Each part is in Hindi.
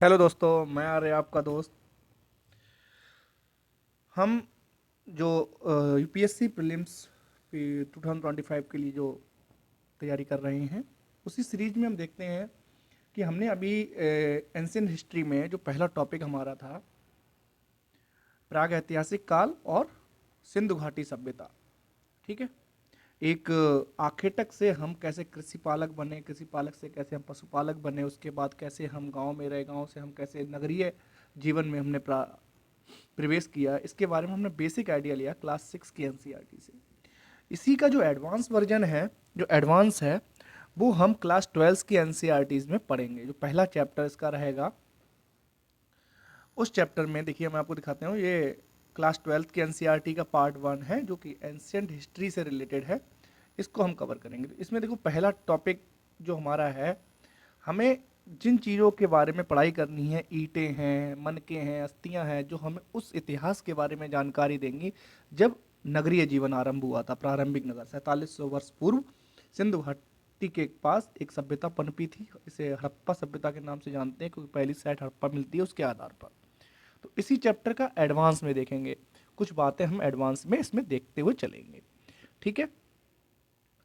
हेलो दोस्तों, मैं आ रहा आपका दोस्त। हम जो यूपीएससी प्रीलिम्स 2025 के लिए जो तैयारी कर रहे हैं, उसी सीरीज में हम देखते हैं कि हमने अभी एंशियंट हिस्ट्री में जो पहला टॉपिक हमारा था, प्राग ऐतिहासिक काल और सिंधु घाटी सभ्यता। ठीक है। एक आखेटक से हम कैसे कृषि पालक बने, कृषि पालक से कैसे हम पशुपालक बने, उसके बाद कैसे हम गांव में रहे, गांव से हम कैसे नगरीय जीवन में हमने प्रवेश किया, इसके बारे में हमने बेसिक आइडिया लिया क्लास 6 की एनसीईआरटी से। इसी का जो एडवांस वर्जन है, जो एडवांस है, वो हम क्लास 12 की एनसीईआरटीज में पढ़ेंगे। जो पहला चैप्टर इसका रहेगा, उस चैप्टर में देखिए मैं आपको दिखाता हूँ। ये क्लास 12 की एनसीईआरटी का पार्ट 1 है, जो कि एंशियंट हिस्ट्री से रिलेटेड है। इसको हम कवर करेंगे। तो इसमें देखो, पहला टॉपिक जो हमारा है, हमें जिन चीज़ों के बारे में पढ़ाई करनी है, ईंटें हैं, मनके हैं, अस्थियां हैं, जो हमें उस इतिहास के बारे में जानकारी देंगी जब नगरीय जीवन आरंभ हुआ था। प्रारंभिक नगर 4700 वर्ष पूर्व सिंधु घाटी के पास एक सभ्यता पनपी थी। इसे हड़प्पा सभ्यता के नाम से जानते हैं, क्योंकि पहली साइट हड़प्पा मिलती है उसके आधार पर। तो इसी चैप्टर का एडवांस में देखेंगे। कुछ बातें हम एडवांस में इसमें देखते हुए चलेंगे। ठीक है।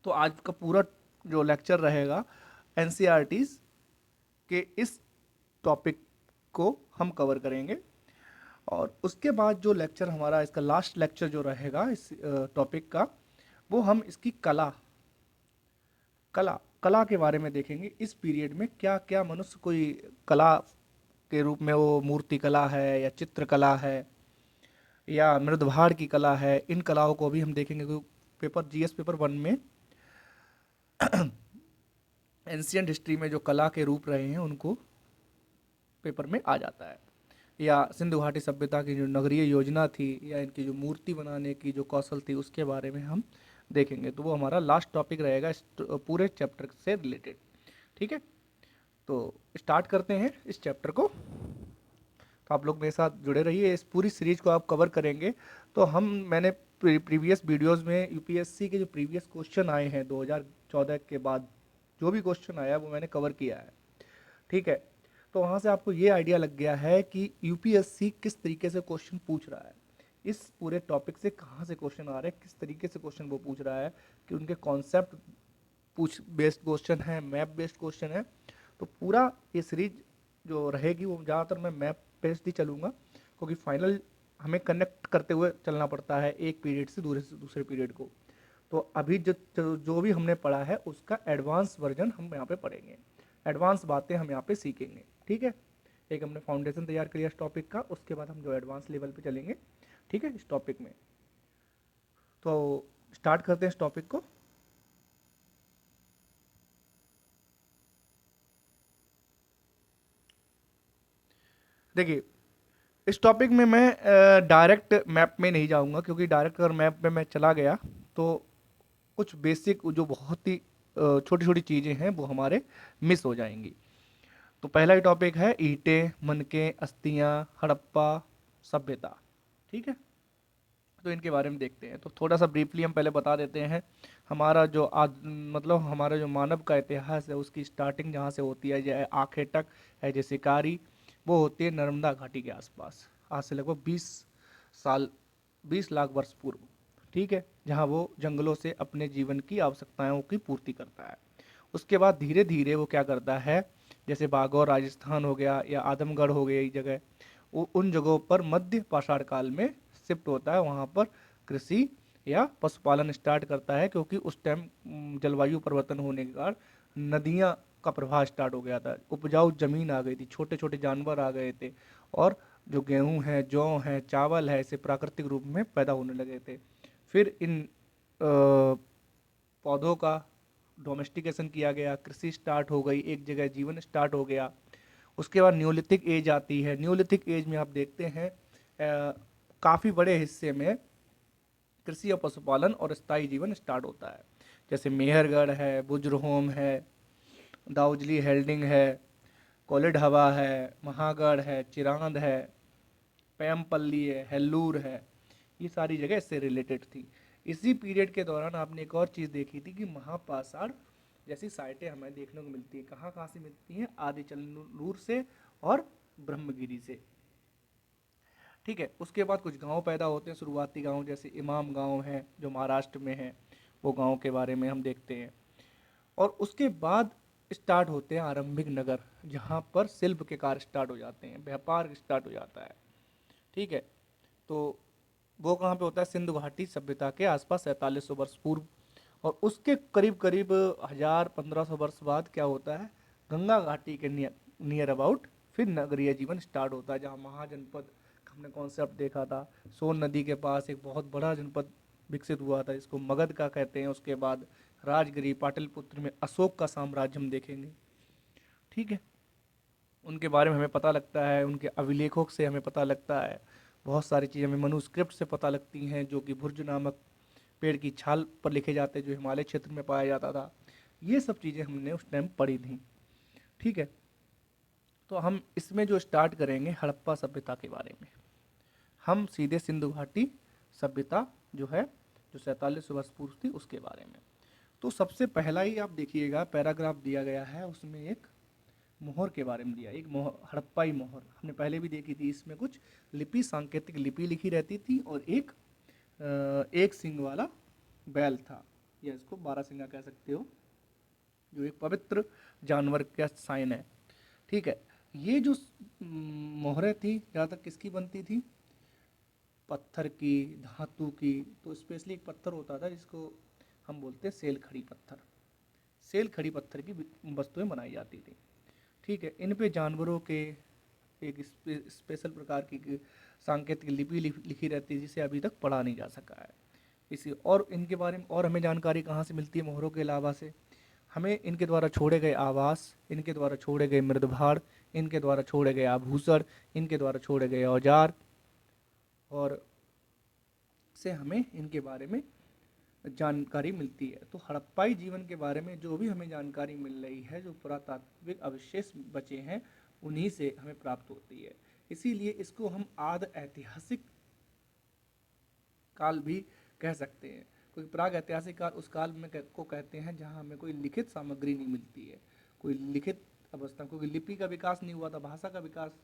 तो आज का पूरा जो लेक्चर रहेगा, एनसीईआरटीज के इस टॉपिक को हम कवर करेंगे। और उसके बाद जो लेक्चर हमारा, इसका लास्ट लेक्चर जो रहेगा इस टॉपिक का, वो हम इसकी कला कला कला के बारे में देखेंगे। इस पीरियड में क्या क्या मनुष्य कोई कला के रूप में, वो मूर्ति कला है या चित्रकला है या मृदभाड़ की कला है, इन कलाओं को भी हम देखेंगे। क्योंकि पेपर जीएस पेपर 1 में एंशियंट हिस्ट्री में जो कला के रूप रहे हैं उनको पेपर में आ जाता है। या सिंधु घाटी सभ्यता की जो नगरीय योजना थी, या इनकी जो मूर्ति बनाने की जो कौशल थी, उसके बारे में हम देखेंगे। तो वो हमारा लास्ट टॉपिक रहेगा इस पूरे चैप्टर से रिलेटेड। ठीक है। तो स्टार्ट करते हैं इस चैप्टर को। तो आप लोग मेरे साथ जुड़े रहिए, इस पूरी सीरीज को आप कवर करेंगे। तो मैंने प्रीवियस वीडियोस में यूपीएससी के जो प्रीवियस क्वेश्चन आए हैं 2014 के बाद, जो भी क्वेश्चन आया वो मैंने कवर किया है। ठीक है। तो वहाँ से आपको ये आइडिया लग गया है कि यूपीएससी किस तरीके से क्वेश्चन पूछ रहा है, इस पूरे टॉपिक से कहाँ से क्वेश्चन आ रहे हैं, किस तरीके से क्वेश्चन वो पूछ रहा है, कि उनके कॉन्सेप्ट पूछ बेस्ड क्वेश्चन है, मैप बेस्ड क्वेश्चन है। तो पूरा ये सीरीज जो रहेगी वो ज़्यादातर मैं मैप बेस्ड ही चलूँगा, क्योंकि फाइनल हमें कनेक्ट करते हुए चलना पड़ता है एक पीरियड से दूसरे पीरियड को। तो अभी जो भी हमने पढ़ा है उसका एडवांस वर्जन हम यहाँ पे पढ़ेंगे। एडवांस बातें हम यहाँ पे सीखेंगे। ठीक है। एक हमने फाउंडेशन तैयार किया इस टॉपिक का, उसके बाद हम जो एडवांस लेवल पे चलेंगे। ठीक है, इस टॉपिक में। तो स्टार्ट करते हैं इस टॉपिक को। देखिए, इस टॉपिक में मैं डायरेक्ट मैप में नहीं जाऊंगा, क्योंकि डायरेक्ट अगर मैप में मैं चला गया तो कुछ बेसिक जो बहुत ही छोटी छोटी चीज़ें हैं वो हमारे मिस हो जाएंगी। तो पहला ही टॉपिक है ईंटें, मनके, अस्थियां, हड़प्पा सभ्यता। ठीक है। तो इनके बारे में देखते हैं। तो थोड़ा सा ब्रीफली हम पहले बता देते हैं। हमारा जो मतलब हमारा जो मानव का इतिहास है, उसकी स्टार्टिंग जहाँ से होती है, जैसे आखेटक है, जैसे शिकारी, वो होती है नर्मदा घाटी के आसपास, आज से लगभग 20 साल, 20 लाख वर्ष पूर्व। ठीक है। जहाँ वो जंगलों से अपने जीवन की आवश्यकताओं की पूर्ति करता है। उसके बाद धीरे धीरे वो क्या करता है, जैसे बागौर राजस्थान हो गया या आदमगढ़ हो गया, ये जगह, वो उन जगहों पर मध्य पाषाण काल में शिफ्ट होता है। वहाँ पर कृषि या पशुपालन स्टार्ट करता है, क्योंकि उस टाइम जलवायु परिवर्तन होने के कारण नदियाँ का प्रवाह स्टार्ट हो गया था, उपजाऊ जमीन आ गई थी, छोटे छोटे जानवर आ गए थे, और जो गेहूँ है, जौ है, चावल है, इसे प्राकृतिक रूप में पैदा होने लगे थे। फिर इन पौधों का डोमेस्टिकेशन किया गया, कृषि स्टार्ट हो गई, एक जगह जीवन स्टार्ट हो गया। उसके बाद न्योलिथिक एज आती है। न्योलिथिक एज में आप देखते हैं काफ़ी बड़े हिस्से में कृषि और पशुपालन और स्थायी जीवन स्टार्ट होता है। जैसे मेहरगढ़ है, बुज्रहोम है, दाऊजली हेल्डिंग है, कोलिड हवा है, महागढ़ है, चिरांद है, पैमपल्ली है, हेल्लूर है, ये सारी जगह इससे रिलेटेड थी। इसी पीरियड के दौरान आपने एक और चीज़ देखी थी कि महापाषाण जैसी साइटें हमें देखने को मिलती है। कहाँ कहाँ से मिलती हैं? आदि चंदूर से और ब्रह्मगिरी से। ठीक है, उसके बाद कुछ गांव पैदा होते हैं, शुरुआती गांव, जैसे इमाम गांव है जो महाराष्ट्र में है, वो गांव के बारे में हम देखते हैं। और उसके बाद स्टार्ट होते हैं आरंभिक नगर, जहाँ पर शिल्प के कार्य स्टार्ट हो जाते हैं, व्यापार स्टार्ट हो जाता है। ठीक है, तो वो कहाँ पे होता है, सिंधु घाटी सभ्यता के आसपास 4700 वर्ष पूर्व। और उसके करीब करीब 1000-1500 वर्ष बाद क्या होता है, गंगा घाटी के नियर नियर अबाउट फिर नगरीय जीवन स्टार्ट होता है, जहाँ महाजनपद हमने कॉन्सेप्ट देखा था। सोन नदी के पास एक बहुत बड़ा जनपद विकसित हुआ था, इसको मगध का कहते हैं। उसके बाद राजगिरी पाटलिपुत्र में अशोक का साम्राज्य हम देखेंगे। ठीक है, उनके बारे में हमें पता लगता है, उनके अभिलेखों से हमें पता लगता है, बहुत सारी चीज़ें हमें मनुस्क्रिप्ट से पता लगती हैं, जो कि भुर्ज नामक पेड़ की छाल पर लिखे जाते हैं, जो हिमालय क्षेत्र में पाया जाता था। ये सब चीज़ें हमने उस टाइम पढ़ी थी। ठीक है, तो हम इसमें जो स्टार्ट करेंगे हड़प्पा सभ्यता के बारे में, हम सीधे सिंधु घाटी सभ्यता जो है, जो 4700 वर्ष पूर्व थी, उसके बारे में। तो सबसे पहला ही आप देखिएगा पैराग्राफ दिया गया है, उसमें एक मोहर के बारे में दिया, एक मोहर, हड़प्पाई मोहर हमने पहले भी देखी थी। इसमें कुछ लिपि, सांकेतिक लिपि लिखी रहती थी, और एक सींग वाला बैल था, या इसको 12 सिंगा कह सकते हो, जो एक पवित्र जानवर का साइन है। ठीक है, ये जो मोहरें थी ज़्यादातर किसकी बनती थी, पत्थर की, धातु की। तो स्पेशली एक पत्थर होता था जिसको हम बोलते हैं सेल खड़ी पत्थर, सेल खड़ी पत्थर की वस्तुएं बनाई जाती थी। ठीक है, इन पे जानवरों के एक स्पेशल प्रकार की सांकेतिक लिपि लिखी रहती है, जिसे अभी तक पढ़ा नहीं जा सका है। इसी और इनके बारे में और हमें जानकारी कहाँ से मिलती है मोहरों के अलावा से, हमें इनके द्वारा छोड़े गए आवास, इनके द्वारा छोड़े गए मृदभाड़, इनके द्वारा छोड़े गए आभूषण, इनके द्वारा छोड़े गए औजार, और से हमें इनके बारे में जानकारी मिलती है। तो हड़प्पाई जीवन के बारे में जो भी हमें जानकारी मिल रही है, जो पुरातात्विक अवशेष बचे हैं, उन्हीं से हमें प्राप्त होती है। इसीलिए इसको हम आद ऐतिहासिक काल भी कह सकते हैं, क्योंकि प्राग ऐतिहासिक काल उस काल में को कहते हैं जहाँ हमें कोई लिखित सामग्री नहीं मिलती है, कोई लिखित अवस्था, क्योंकि लिपि का विकास नहीं हुआ था, भाषा का विकास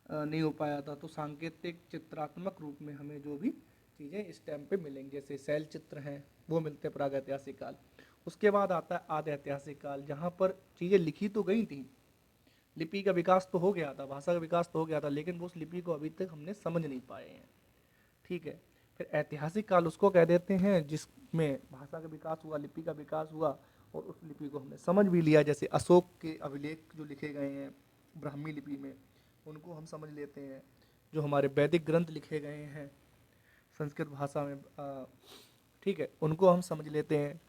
नहीं हो पाया था। तो सांकेतिक चित्रात्मक रूप में हमें जो भी चीज़ें इस टाइम पे मिलेंगी, जैसे शैल चित्र हैं, वो मिलते हैं प्राग ऐतिहासिक काल। उसके बाद आता है आदि ऐतिहासिक काल, जहाँ पर चीज़ें लिखी तो गई थी, लिपि का विकास तो हो गया था, भाषा का विकास तो हो गया था, लेकिन वो उस लिपि को अभी तक हमने समझ नहीं पाए हैं। ठीक है, फिर ऐतिहासिक काल उसको कह देते हैं जिसमें भाषा का विकास हुआ, लिपि का विकास हुआ, और उस लिपि को हमने समझ भी लिया। जैसे अशोक के अभिलेख जो लिखे गए हैं ब्राह्मी लिपि में, उनको हम समझ लेते हैं। जो हमारे वैदिक ग्रंथ लिखे गए हैं संस्कृत भाषा में, ठीक है, उनको हम समझ लेते हैं।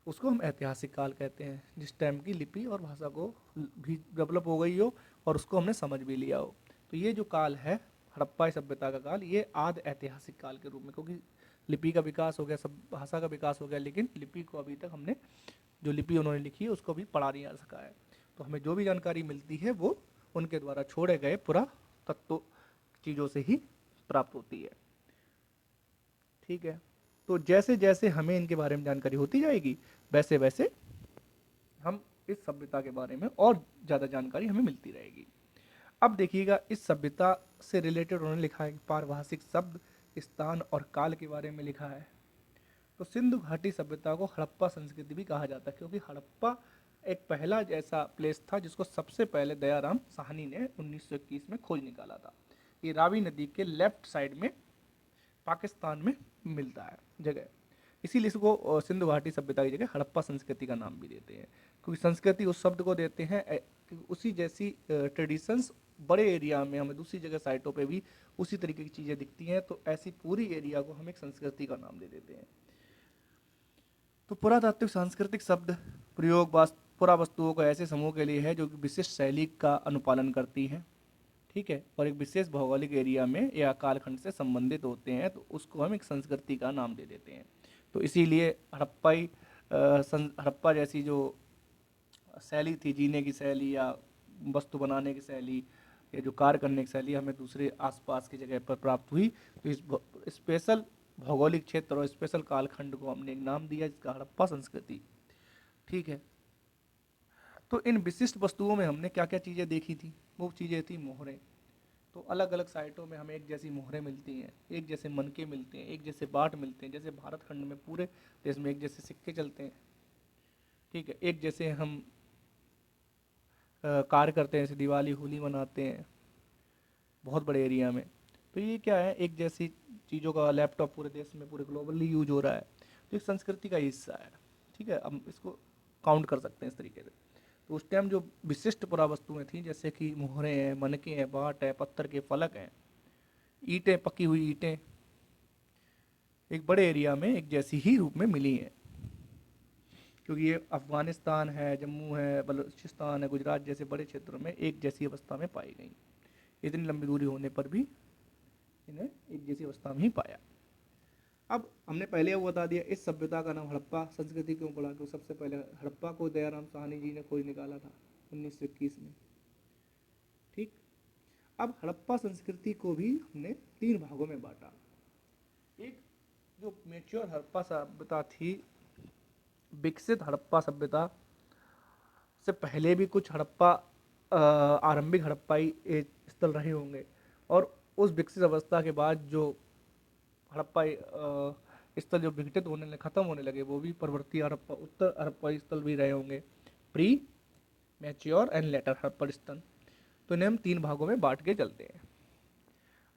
उसको हम ऐतिहासिक काल कहते हैं, जिस टाइम की लिपि और भाषा को भी डेवलप हो गई हो, और उसको हमने समझ भी लिया हो। तो ये जो काल है हड़प्पा सभ्यता का काल, ये आद ऐतिहासिक काल के रूप में, क्योंकि लिपि का विकास हो गया, सब भाषा का विकास हो गया, लेकिन लिपि को अभी तक हमने, जो लिपि उन्होंने लिखी है उसको भी पढ़ा नहीं जा सका है। तो हमें जो भी जानकारी मिलती है वो उनके द्वारा छोड़े गए पुरातत्व चीज़ों से ही प्राप्त होती है। ठीक है, तो जैसे जैसे हमें इनके बारे में जानकारी होती जाएगी, वैसे वैसे हम इस सभ्यता के बारे में और ज़्यादा जानकारी हमें मिलती रहेगी। अब देखिएगा, इस सभ्यता से रिलेटेड उन्होंने लिखा है पारिभाषिक शब्द, स्थान और काल के बारे में लिखा है। तो सिंधु घाटी सभ्यता को हड़प्पा संस्कृति भी कहा जाता है, क्योंकि हड़प्पा एक पहला ऐसा प्लेस था जिसको सबसे पहले दयाराम साहनी ने 1921 में खोज निकाला था। ये रावी नदी के लेफ्ट साइड में पाकिस्तान में मिलता है जगह, इसीलिए इसको सिंधु घाटी सभ्यता की जगह हड़प्पा संस्कृति का नाम भी देते हैं, क्योंकि संस्कृति उस शब्द को देते हैं उसी जैसी ट्रेडिशंस बड़े एरिया में हमें दूसरी जगह साइटों पे भी उसी तरीके की चीज़ें दिखती हैं, तो ऐसी पूरी एरिया को हम एक संस्कृति का नाम दे देते हैं। तो पुरातात्विक सांस्कृतिक शब्द प्रयोग पुरा वस्तुओं को ऐसे समूह के लिए है जो कि विशिष्ट शैली का अनुपालन करती हैं। ठीक है, और एक विशेष भौगोलिक एरिया में या कालखंड से संबंधित होते हैं, तो उसको हम एक संस्कृति का नाम दे देते हैं। तो इसीलिए हड़प्पा जैसी जो शैली थी, जीने की शैली या वस्तु बनाने की शैली या जो कार्य करने की शैली, हमें दूसरे आसपास की जगह पर प्राप्त हुई। तो इस स्पेशल भौगोलिक क्षेत्र और स्पेशल कालखंड को हमने एक नाम दिया जिसका हड़प्पा संस्कृति। ठीक है, तो इन विशिष्ट वस्तुओं में हमने क्या क्या चीज़ें देखी थी, वो चीज़ें थी मोहरें। तो अलग अलग साइटों में हमें एक जैसी मोहरें मिलती हैं, एक जैसे मनके मिलते हैं, एक जैसे बाट मिलते हैं। जैसे भारत खंड में पूरे देश में एक जैसे सिक्के चलते हैं, ठीक है, एक जैसे हम कार्य करते हैं, जैसे दिवाली होली मनाते हैं बहुत बड़े एरिया में। तो ये क्या है, एक जैसी चीज़ों का लैपटॉप पूरे देश में पूरे ग्लोबली यूज हो रहा है, तो एक संस्कृति का हिस्सा है। ठीक है, हम इसको काउंट कर सकते हैं इस तरीके से। तो उस टाइम जो विशिष्ट पुरावस्तुएं थी, जैसे कि मोहरे हैं, मनके हैं, बाट है, पत्थर के फलक हैं, ईंटें, पकी हुई ईंटें, एक बड़े एरिया में एक जैसी ही रूप में मिली हैं। क्योंकि ये अफगानिस्तान है, जम्मू है, बलूचिस्तान है, गुजरात जैसे बड़े क्षेत्रों में एक जैसी अवस्था में पाई गई। इतनी लंबी दूरी होने पर भी इन्हें एक जैसी अवस्था में ही पाया। अब हमने पहले वो बता दिया, इस सभ्यता का नाम हड़प्पा संस्कृति क्यों पड़ा, क्योंकि सबसे पहले हड़प्पा को दयाराम साहनी जी ने खोज निकाला था 1921 में। ठीक। अब हड़प्पा संस्कृति को भी हमने 3 भागों में बांटा। एक जो मेच्योर हड़प्पा सभ्यता थी, विकसित हड़प्पा सभ्यता से पहले भी कुछ हड़प्पा आरंभिक हड़प्पाई स्थल रहे होंगे, और उस विकसित अवस्था के बाद जो हड़प्पाई स्थल जो विघटित होने लगे, खत्म होने लगे, वो भी परवर्ती हड़प्पा उत्तर हड़प्पाई स्थल भी रहे होंगे, pre, mature and later Harappa स्थल। तो इन्हें हम 3 भागों में बांट के चलते हैं।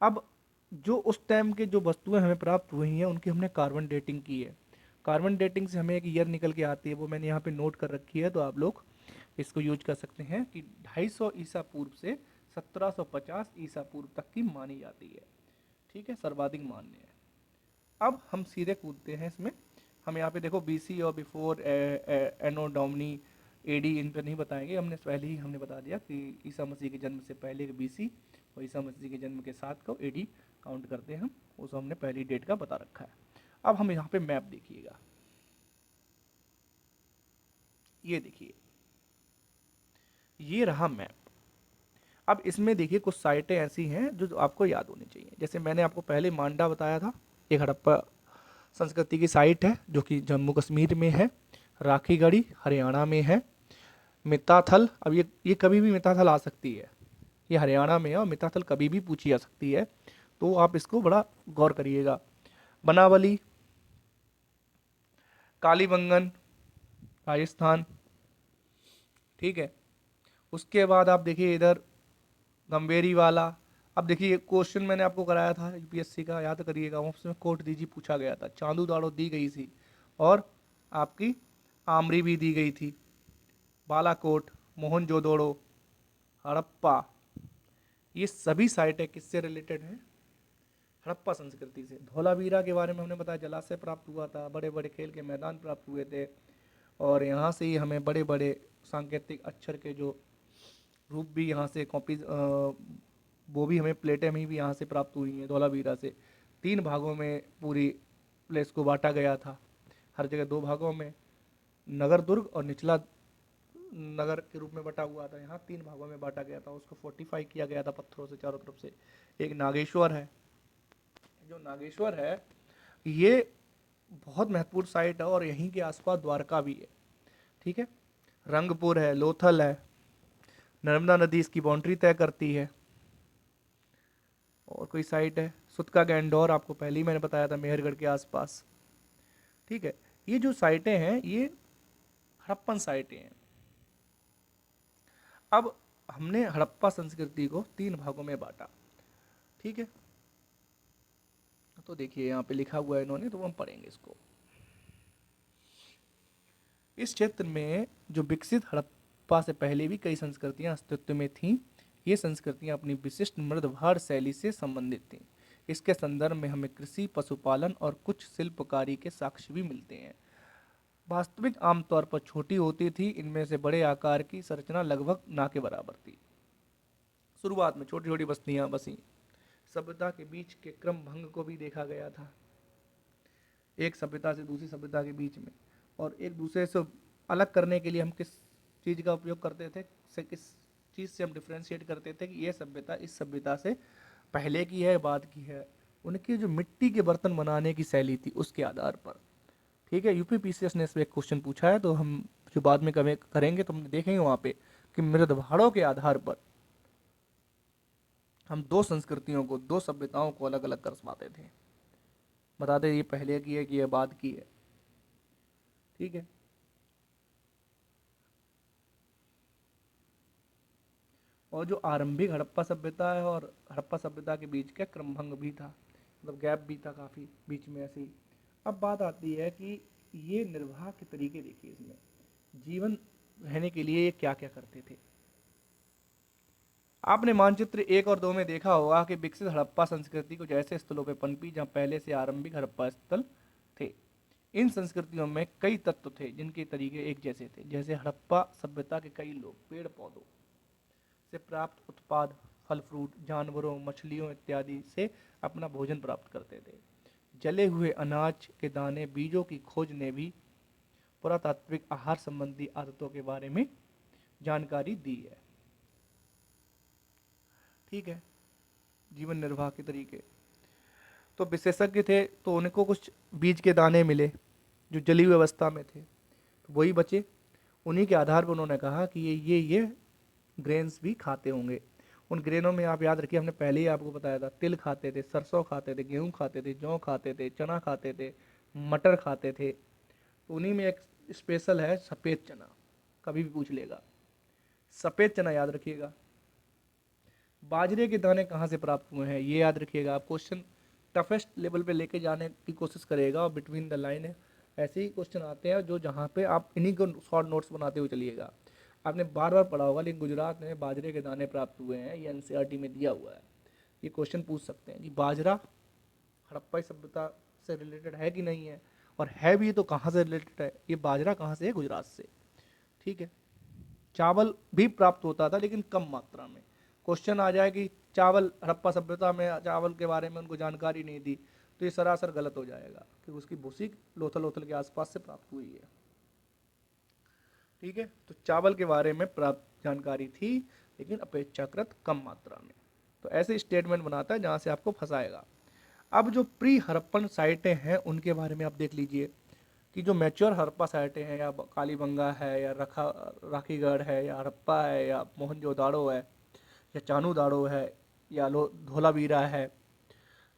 अब जो उस टाइम के जो वस्तुएं हमें प्राप्त हुई हैं, उनकी हमने कार्बन डेटिंग की है। कार्बन डेटिंग से हमें एक ईयर निकल के आती है, वो मैंने यहाँ पे नोट कर रखी है, तो आप लोग इसको यूज कर सकते हैं कि 250 ईसा पूर्व से 1750 ईसा पूर्व तक की मानी जाती है। ठीक है, सर्वाधिक मान्य है। अब हम सीधे कूदते हैं इसमें। हम यहाँ पे देखो बीसी और बिफोर एनो डोमिनी एडी, इन पर नहीं बताएंगे, हमने पहले ही हमने बता दिया कि ईसा मसीह के जन्म से पहले के बीसी और ईसा मसीह के जन्म के साथ को एडी काउंट करते हैं हम, उसको हमने पहली डेट का बता रखा है। अब हम यहाँ पे मैप देखिएगा, ये देखिए, ये रहा मैप। अब इसमें देखिए कुछ साइटें ऐसी हैं जो आपको याद होनी चाहिए। जैसे मैंने आपको पहले मांडा बताया था, एक हड़प्पा संस्कृति की साइट है जो कि जम्मू कश्मीर में है। राखीगढ़ी हरियाणा में है। मिताथल, अब ये कभी भी मिताथल आ सकती है, ये हरियाणा में है और मिताथल कभी भी पूछी जा सकती है, तो आप इसको बड़ा गौर करिएगा। बनावली, कालीबंगन राजस्थान। ठीक है, उसके बाद आप देखिए इधर गंभेरी वाला। अब देखिए क्वेश्चन मैंने आपको कराया था यूपीएससी का, याद करिएगा, उसमें कोट दीजी पूछा गया था, चांदू दाड़ो दी गई थी और आपकी आमरी भी दी गई थी। बालाकोट, मोहनजोदड़ो, हड़प्पा, ये सभी साइटें किससे रिलेटेड हैं, हड़प्पा संस्कृति से। धौलावीरा के बारे में हमने बताया, जलाशय प्राप्त हुआ था, बड़े बड़े खेल के मैदान प्राप्त हुए थे, और यहाँ से ही हमें बड़े बड़े सांकेतिक अक्षर के जो रूप भी यहाँ से कॉपीज, वो भी हमें प्लेटें भी यहाँ से प्राप्त हुई हैं धौलावीरा से। 3 भागों में पूरी प्लेस को बांटा गया था, हर जगह 2 भागों में, नगर दुर्ग और निचला नगर के रूप में बटा हुआ था। यहाँ 3 भागों में बांटा गया था, उसको फोर्टिफाई किया गया था पत्थरों से चारों तरफ से। एक नागेश्वर है, जो नागेश्वर है ये बहुत महत्वपूर्ण साइट है, और यहीं के आसपास द्वारका भी है। ठीक है, रंगपुर है, लोथल है, नर्मदा नदी इसकी बाउंड्री तय करती है। और कोई साइट है सुतका गैंडोर, आपको पहले ही मैंने बताया था, मेहरगढ़ के आसपास। ठीक है, ये जो साइटें हैं ये हड़प्पन साइटें हैं। अब हमने हड़प्पा संस्कृति को 3 भागों में बांटा। ठीक है, तो देखिए यहाँ पे लिखा हुआ है इन्होंने, तो हम पढ़ेंगे इसको। इस क्षेत्र में जो विकसित हड़प्पा से पहले भी कई संस्कृतियां अस्तित्व में थीं। ये संस्कृतियां अपनी विशिष्ट मृदभार शैली से संबंधित थीं। इसके संदर्भ में हमें कृषि, पशुपालन और कुछ शिल्पकारी के साक्ष्य भी मिलते हैं। वास्तविक आमतौर पर छोटी होती थी, इनमें से बड़े आकार की संरचना लगभग ना के बराबर थी। शुरुआत में छोटी छोटी बस्तियां बसी। सभ्यता के बीच के क्रम भंग को भी देखा गया था, एक सभ्यता से दूसरी सभ्यता के बीच में। और एक दूसरे से अलग करने के लिए हम किस चीज़ का उपयोग करते थे, से किस चीज़ से हम डिफ्रेंशिएट करते थे कि ये सभ्यता इस सभ्यता से पहले की है बाद की है, उनकी जो मिट्टी के बर्तन बनाने की शैली थी उसके आधार पर। ठीक है, यूपीपीसीएस ने इस पर एक क्वेश्चन पूछा है, तो हम जो बाद में करेंगे तो हम देखेंगे वहाँ पे कि मृदभाड़ों के आधार पर हम दो संस्कृतियों को, दो सभ्यताओं को अलग अलग कर पाते थे, बताते ये पहले की है कि ये बाद की है। ठीक है। और जो आरंभिक हड़प्पा सभ्यता है और हड़प्पा सभ्यता के बीच का क्रमभंग भी था, मतलब गैप भी था काफ़ी बीच में ऐसे ही। अब बात आती है कि ये निर्वाह के तरीके देखिए, इसमें जीवन रहने के लिए ये क्या क्या करते थे। आपने मानचित्र 1 और 2 में देखा होगा कि विकसित हड़प्पा संस्कृति कुछ ऐसे स्थलों पर पनपी जहाँ पहले से आरंभिक हड़प्पा स्थल थे। इन संस्कृतियों में कई तत्व थे जिनके तरीके एक जैसे थे, जैसे हड़प्पा सभ्यता के कई लोग पेड़ पौधों से प्राप्त उत्पाद, फल फ्रूट, जानवरों, मछलियों इत्यादि से अपना भोजन प्राप्त करते थे। जले हुए अनाज के दाने, बीजों की खोज ने भी पुरातात्विक आहार संबंधी आदतों के बारे में जानकारी दी है। ठीक है। जीवन निर्वाह के तरीके, तो विशेषज्ञ थे तो उनको कुछ बीज के दाने मिले जो जली हुई अवस्था में थे, तो वही बचे। उन्हीं के आधार पर उन्होंने कहा कि ये ग्रेन्स भी खाते होंगे। उन ग्रेनों में आप याद रखिए, हमने पहले ही आपको बताया था, तिल खाते थे, सरसों खाते थे, गेहूं खाते थे, जौ खाते थे, चना खाते थे, मटर खाते थे। तो उन्हीं में एक स्पेशल है सफ़ेद चना, कभी भी पूछ लेगा, सफ़ेद चना याद रखिएगा। बाजरे के दाने कहाँ से प्राप्त हुए हैं ये याद रखिएगा। आप क्वेश्चन टफेस्ट लेवल पे लेके जाने की कोशिश करेगा और बिटवीन द लाइन है ऐसे ही क्वेश्चन आते हैं जो जहाँ पे आप इन्हीं को शॉर्ट नोट्स बनाते हुए चलिएगा। आपने बार बार पढ़ा होगा, लेकिन गुजरात में बाजरे के दाने प्राप्त हुए हैं, ये एनसीईआरटी में दिया हुआ है। ये क्वेश्चन पूछ सकते हैं कि बाजरा हड़प्पा सभ्यता से रिलेटेड है कि नहीं है, और है भी तो कहाँ से रिलेटेड है, ये बाजरा कहाँ से है, गुजरात से। ठीक है। चावल भी प्राप्त होता था लेकिन कम मात्रा में। क्वेश्चन आ जाए कि चावल, हड़प्पा सभ्यता में चावल के बारे में उनको जानकारी नहीं दी, तो ये सरासर गलत हो जाएगा कि उसकी भूसी लोथल लोथल के आसपास से प्राप्त हुई है। ठीक है। तो चावल के बारे में प्राप्त जानकारी थी लेकिन अपेक्षाकृत कम मात्रा में। तो ऐसे स्टेटमेंट बनाता है जहां से आपको फंसाएगा। अब जो प्री हड़प्पन साइटें हैं उनके बारे में आप देख लीजिए कि जो मैच्योर हड़प्पा साइटें हैं, या कालीबंगा है, या राखीगढ़ है, या हड़प्पा है, या मोहनजोदाड़ो है, या चानू दाड़ो है, या धोलावीरा है,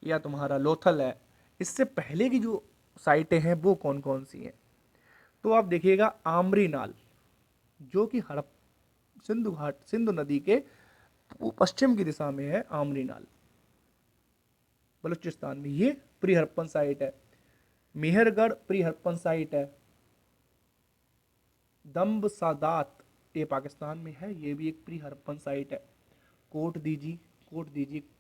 या तुम्हारा लोथल है, इससे पहले की जो साइटें हैं वो कौन कौन सी हैं। तो आप देखिएगा आमरी नाल, जो कि हड़प सिंधु नदी के पश्चिम की दिशा में है। आमरी नाल बलूचिस्तान में, ये प्री हड़प्पन साइट है। मेहरगढ़ प्री हड़प्पन साइट है। दम्ब सादात ये पाकिस्तान में है, ये भी एक प्री हड़प्पन साइट है। कोट दीजी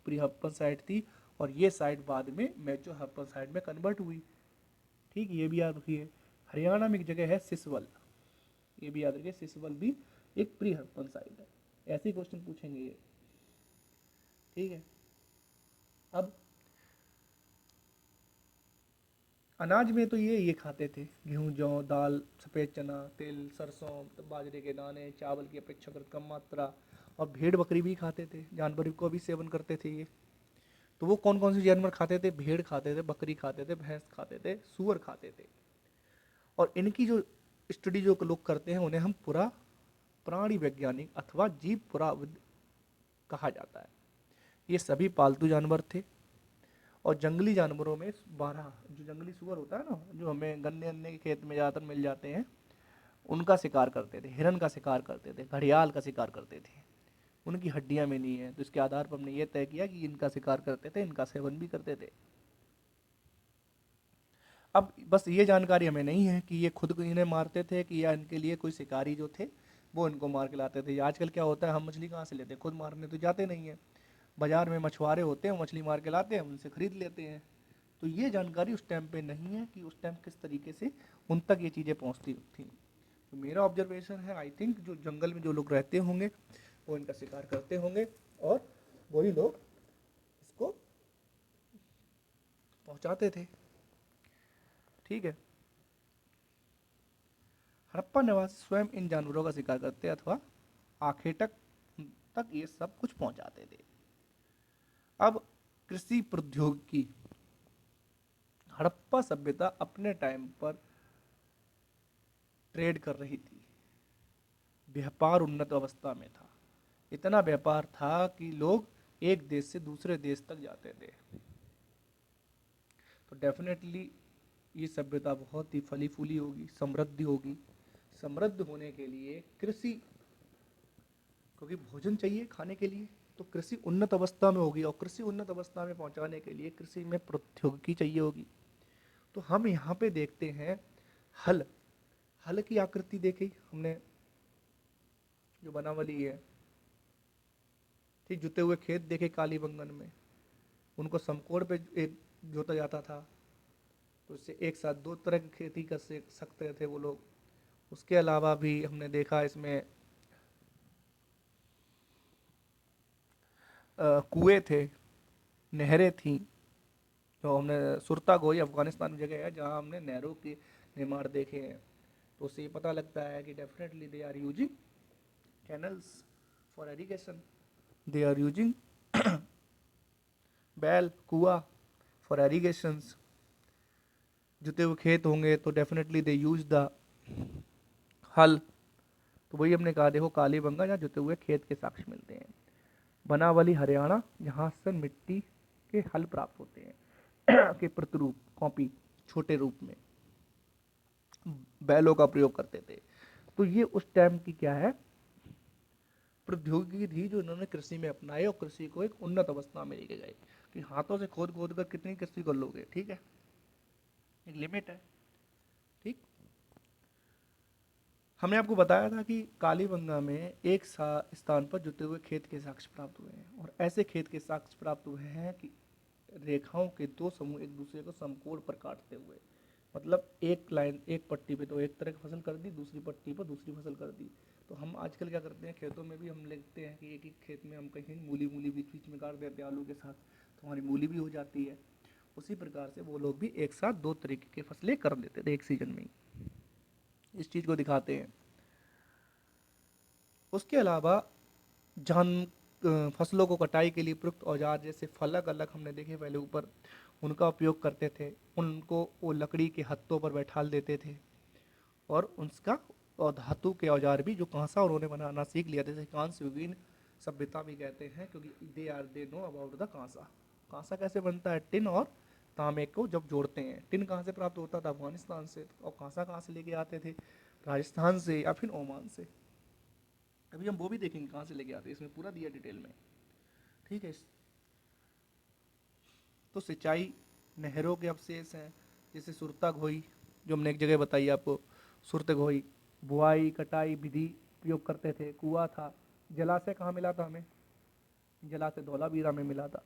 प्री हड़प्पन साइट थी, और ये साइट बाद में मेजो हड़प्पन साइट में कन्वर्ट हुई। ठीक, ये भी याद रखिए। हरियाणा में एक जगह है सिसवल, ये भी याद रखिए, सिसवल भी एक प्री हड़प्पन साइट है। ऐसे क्वेश्चन पूछेंगे ये। ठीक है। अब अनाज में तो ये खाते थे, गेहूं, जौ, दाल, सफ़ेद चना, तिल, सरसों, बाजरे के दाने, चावल की अपेक्षाकृत कम मात्रा, और भेड़ बकरी भी खाते थे, जानवर को भी सेवन करते थे ये। तो वो कौन कौन से जानवर खाते थे, भेड़ खाते थे, बकरी खाते थे, भैंस खाते थे, सूअर खाते थे। और इनकी जो स्टडी जो लोग करते हैं उन्हें हम पूरा प्राणी वैज्ञानिक अथवा जीव पुराविद कहा जाता है। ये सभी पालतू जानवर थे, और जंगली जानवरों में 12 जो जंगली सूअर होता है ना, जो हमें गन्ने अन्ने के खेत में ज़्यादातर मिल जाते हैं, उनका शिकार करते थे, हिरन का शिकार करते थे, घड़ियाल का शिकार करते थे। उनकी हड्डियां मिली हैं, तो इसके आधार पर हमने ये तय किया कि इनका शिकार करते थे, इनका सेवन भी करते थे। अब बस ये जानकारी हमें नहीं है कि ये खुद इन्हें मारते थे कि या इनके लिए कोई शिकारी जो थे वो इनको मार के लाते थे। आजकल क्या होता है, हम मछली कहाँ से लेते हैं, खुद मारने तो जाते नहीं हैं, बाजार में मछुआरे होते हैं, मछली मार के लाते हैं, उनसे खरीद लेते हैं। तो ये जानकारी उस टाइम पे नहीं है कि उस टाइम किस तरीके से उन तक ये चीज़ें पहुँचती थी। तो मेरा ऑब्जर्वेशन है, आई थिंक जो जंगल में जो लोग रहते होंगे वो इनका शिकार करते होंगे, और वही लोग इसको पहुँचाते थे। ठीक है। हड़प्पा निवासी स्वयं इन जानवरों का शिकार करते अथवा आखेटक तक ये सब कुछ पहुंचाते थे। अब कृषि प्रौद्योगिकी, हड़प्पा सभ्यता अपने टाइम पर ट्रेड कर रही थी, व्यापार उन्नत अवस्था में था। इतना व्यापार था कि लोग एक देश से दूसरे देश तक जाते थे। तो डेफिनेटली ये सभ्यता बहुत ही फली फूली होगी, समृद्धि होगी। समृद्ध होने के लिए कृषि, क्योंकि भोजन चाहिए खाने के लिए, तो कृषि उन्नत अवस्था में होगी, और कृषि उन्नत अवस्था में पहुंचाने के लिए कृषि में प्रौद्योगिकी चाहिए होगी। तो हम यहाँ पे देखते हैं हल। हल की आकृति देखी हमने, जो बनावली है, ठीक, जुते हुए खेत देखे कालीबंगन में, उनको समकोण पे एक जोता जाता था, तो इससे एक साथ दो तरह की खेती कर सकते थे वो लोग। उसके अलावा भी हमने देखा इसमें कुएं थे, नहरें थीं। तो हमने सुरतागोई अफगानिस्तान में जगह है जहाँ हमने नहरों के निर्माण देखे हैं। तो उससे ये पता लगता है कि definitely they are using canals for irrigation, they are using बैल कुआ फॉर इरिगेशंस। जुते हुए खेत होंगे तो डेफिनेटली दे यूज द हल। तो वही हमने कहा, देखो कालीबंगा जहाँ जुते हुए खेत के साक्ष्य मिलते हैं। बनावली हरियाणा, जहाँ से मिट्टी के हल प्राप्त होते हैं के प्रतिरूप कॉपी छोटे रूप में बैलों का प्रयोग करते थे। तो ये उस टाइम की क्या है, प्रौद्योगिकी थी जो इन्होंने कृषि में अपनाई, और कृषि को एक उन्नत अवस्था में लेके गए। कि हाथों से खोद खोद कर कितनी कृषि कर लोगे, ठीक है, एक लिमिट है। ठीक, हमने आपको बताया था कि कालीबंगा में एक स्थान पर जुते हुए खेत के साक्ष्य प्राप्त हुए हैं, और ऐसे खेत के साक्ष्य प्राप्त हुए हैं कि रेखाओं के दो समूह एक दूसरे को समकोण पर काटते हुए, मतलब एक लाइन, एक पट्टी पे तो एक तरह की फसल कर दी, दूसरी पट्टी पर दूसरी फसल कर दी। तो हम आजकल क्या करते हैं, खेतों में भी हम देखते हैं कि एक ही खेत में हम कहीं मूली मूली बीच बीच में काट देते हैं आलू के साथ, तो हमारी मूली भी हो जाती है। उसी प्रकार से वो लोग भी एक साथ दो तरीके की फसलें कर देते थे एक सीजन में ही, इस चीज़ को दिखाते हैं। उसके अलावा जान फसलों को कटाई के लिए प्रयुक्त औजार जैसे फलक अलग हमने देखे पहले ऊपर, उनका उपयोग करते थे। उनको वो लकड़ी के हत्थों पर बैठाल देते थे, और उसका, और धातु के औजार भी जो कांसा उन्होंने बनाना सीख लिया, जैसे कांस्य युगीन सभ्यता भी कहते हैं, क्योंकि दे नो अबाउट द कांसा। कांसा कैसे बनता है, टिन और तांबे को जब जोड़ते हैं। टिन कहाँ से प्राप्त होता था, अफगानिस्तान से, और कांसा कहाँ से लेके आते थे, राजस्थान से या फिर ओमान से। अभी हम वो भी देखेंगे कहाँ से लेके आते हैं, इसमें पूरा दिया डिटेल में, ठीक है। तो सिंचाई, नहरों के अवशेष हैं, जैसे सुरता घोई, जो हमने एक जगह बताई आपको, सुरत घोई। बुआई कटाई विधि प्रयोग करते थे, कुआं था। जलाशय कहाँ मिला था हमें, जलाशय धौलावीरा में मिला था।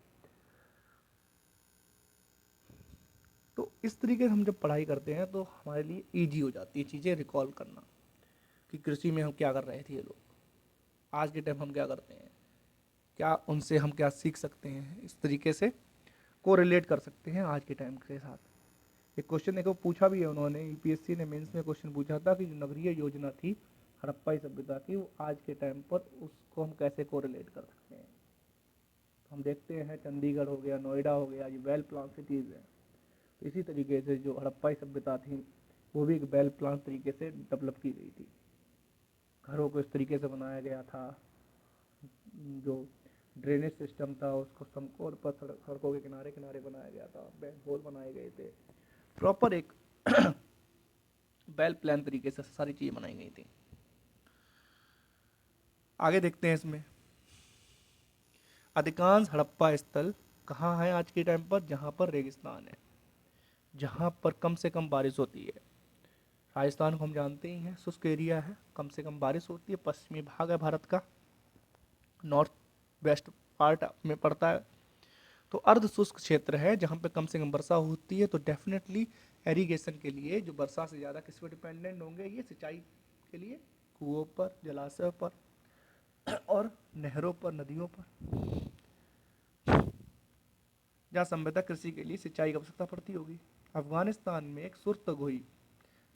तो इस तरीके से हम जब पढ़ाई करते हैं तो हमारे लिए ईजी हो जाती है चीज़ें रिकॉल करना, कि कृषि में हम क्या कर रहे थे ये लोग, आज के टाइम हम क्या करते हैं, क्या उनसे हम क्या सीख सकते हैं, इस तरीके से को रिलेट कर सकते हैं आज के टाइम के साथ। एक क्वेश्चन देखो पूछा भी है उन्होंने, यूपीएससी ने मेंस में क्वेश्चन पूछा था कि जो नगरीय योजना थी हड़प्पा सभ्यता की, वो आज के टाइम पर उसको हम कैसे को रिलेट कर सकते हैं। तो हम देखते हैं चंडीगढ़ हो गया, नोएडा हो गया, ये वेल प्लान सिटीज़ हैं। तो इसी तरीके से जो हड़प्पा सभ्यता थी वो भी एक वेल प्लान तरीके से डेवलप की गई थी। घरों को इस तरीके से बनाया गया था, जो ड्रेनेज सिस्टम था उसको समकोण पर सड़कों के किनारे किनारे बनाया गया था, होल बनाए गए थे, प्रॉपर एक वेल प्लान तरीके से सारी चीज़ें बनाई गई थी। आगे देखते हैं इसमें, अधिकांश हड़प्पा स्थल कहाँ है आज के टाइम पर, जहाँ पर रेगिस्तान है, जहाँ पर कम से कम बारिश होती है। राजस्थान को हम जानते ही हैं, शुष्क एरिया है, कम से कम बारिश होती है, पश्चिमी भाग है भारत का, नॉर्थ वेस्ट पार्ट में पड़ता है। तो अर्ध शुष्क क्षेत्र है जहाँ पे कम से कम वर्षा होती है। तो डेफिनेटली एरीगेशन के लिए जो वर्षा से ज़्यादा किस पर डिपेंडेंट होंगे, ये सिंचाई के लिए कुओं पर, जलाशय पर और नहरों पर, नदियों पर, जहाँ संभवतः कृषि के लिए सिंचाई की आवश्यकता पड़ती होगी। अफगानिस्तान में एक सुरतगोई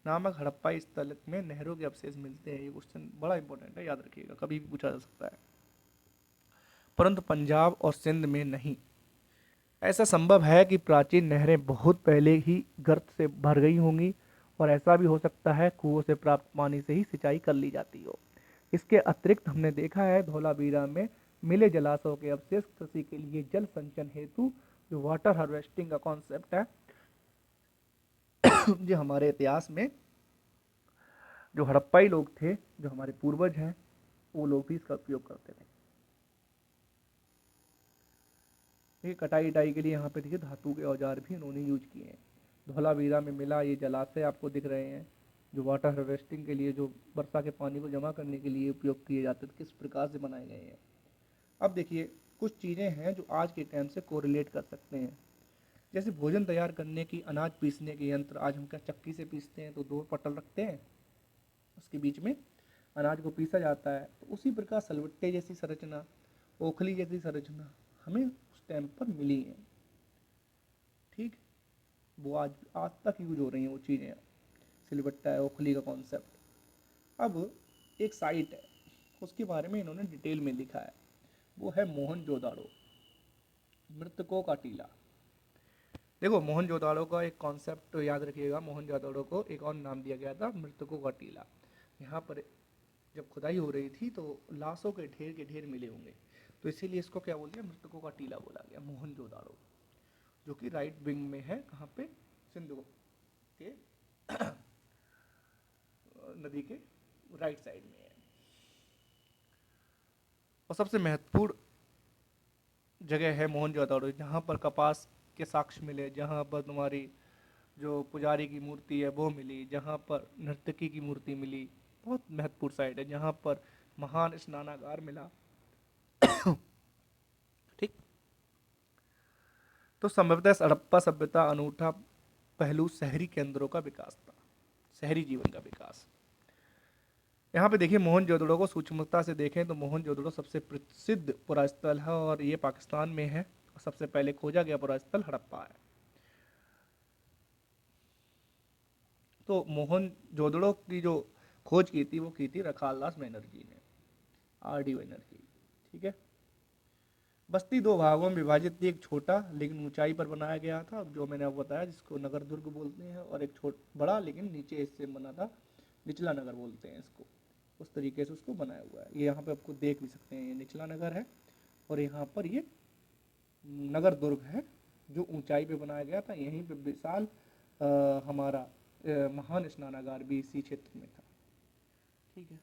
नामक हड़प्पा स्थल में नहरों के अवशेष मिलते हैं। ये क्वेश्चन बड़ा इंपॉर्टेंट है, याद रखिएगा, कभी भी पूछा जा सकता है। परंतु पंजाब और सिंध में नहीं। ऐसा संभव है कि प्राचीन नहरें बहुत पहले ही गर्त से भर गई होंगी, और ऐसा भी हो सकता है कुओं से प्राप्त पानी से ही सिंचाई कर ली जाती हो। इसके अतिरिक्त हमने देखा है धौलावीरा में मिले जलाशयों के अवशेष कृषि के लिए जल संचयन हेतु जो वाटर हार्वेस्टिंग का कॉन्सेप्ट है, जो हमारे इतिहास में जो हड़प्पाई लोग थे, जो हमारे पूर्वज हैं, वो लोग भी इसका उपयोग करते थे। देखिए कटाई इटाई के लिए यहाँ पे देखिए धातु के औजार भी उन्होंने यूज किए हैं। धौलावीरा में मिला ये जलाशय आपको दिख रहे हैं, जो वाटर हार्वेस्टिंग के लिए, जो वर्षा के पानी को जमा करने के लिए उपयोग किए जाते थे, किस प्रकार से बनाए गए हैं। अब देखिए कुछ चीज़ें हैं जो आज के टाइम से कोरिलेट कर सकते हैं। जैसे भोजन तैयार करने की, अनाज पीसने के यंत्र, आज हम क्या चक्की से पीसते हैं तो दो पटल रखते हैं, उसके बीच में अनाज को पीसा जाता है। तो उसी प्रकार सलवट्टे जैसी संरचना, ओखली जैसी संरचना हमें उस टाइम पर मिली है। ठीक, वो आज आज तक यूज हो रही हैं वो चीज़ें, सिलबट्टा है, ओखली का कॉन्सेप्ट। अब एक साइट है, उसके बारे में इन्होंने डिटेल में लिखा है, वो है मोहनजोदाड़ो, मृतकों का टीला। देखो मोहनजोदाड़ो का एक कॉन्सेप्ट तो याद रखिएगा, मोहनजोदाड़ो को एक और नाम दिया गया था, मृतकों का टीला। यहाँ पर जब खुदाई हो रही थी तो लाशों के ढेर मिले होंगे, तो इसीलिए इसको क्या बोल दिया, मृतकों का टीला बोला गया, मोहनजोदाड़ो, जो कि राइट विंग में है, कहाँ पे, सिंधु के नदी के राइट साइड में है। और सबसे महत्वपूर्ण जगह है मोहनजोदाड़ो, जहाँ पर कपास के साक्ष्य मिले, जहाँ पर तुम्हारी जो पुजारी की मूर्ति है वो मिली, जहाँ पर नर्तकी की मूर्ति मिली। बहुत महत्वपूर्ण साइट है, जहाँ पर महान स्नानागार मिला। ठीक, तो संभवतः हड़प्पा सभ्यता अनूठा पहलू शहरी केंद्रों का विकास था, शहरी जीवन का विकास। यहाँ पे देखिए मोहनजोदड़ो को सूक्ष्मता से देखें तो मोहनजोदड़ो सबसे प्रसिद्ध पुरास्थल है, और ये पाकिस्तान में है, और सबसे पहले खोजा गया पुरास्थल हड़प्पा है। तो मोहनजोदड़ो की जो खोज की थी वो की थी रखालदास बनर्जी ने, आर डी बनर्जी। ठीक है, बस्ती दो भागों में विभाजित थी, एक छोटा लेकिन ऊंचाई पर बनाया गया था, जो मैंने आपको बताया, जिसको नगर दुर्ग बोलते हैं, और एक बड़ा लेकिन नीचे हिस्से में बना था, निचला नगर बोलते हैं इसको। उस तरीके से उसको बनाया हुआ है। ये यहाँ पे आपको देख भी सकते हैं, ये निचला नगर है, और यहाँ पर ये नगर दुर्ग है, जो ऊंचाई पे बनाया गया था। यहीं पे विशाल हमारा महान स्नानागार भी इसी क्षेत्र में था। ठीक है,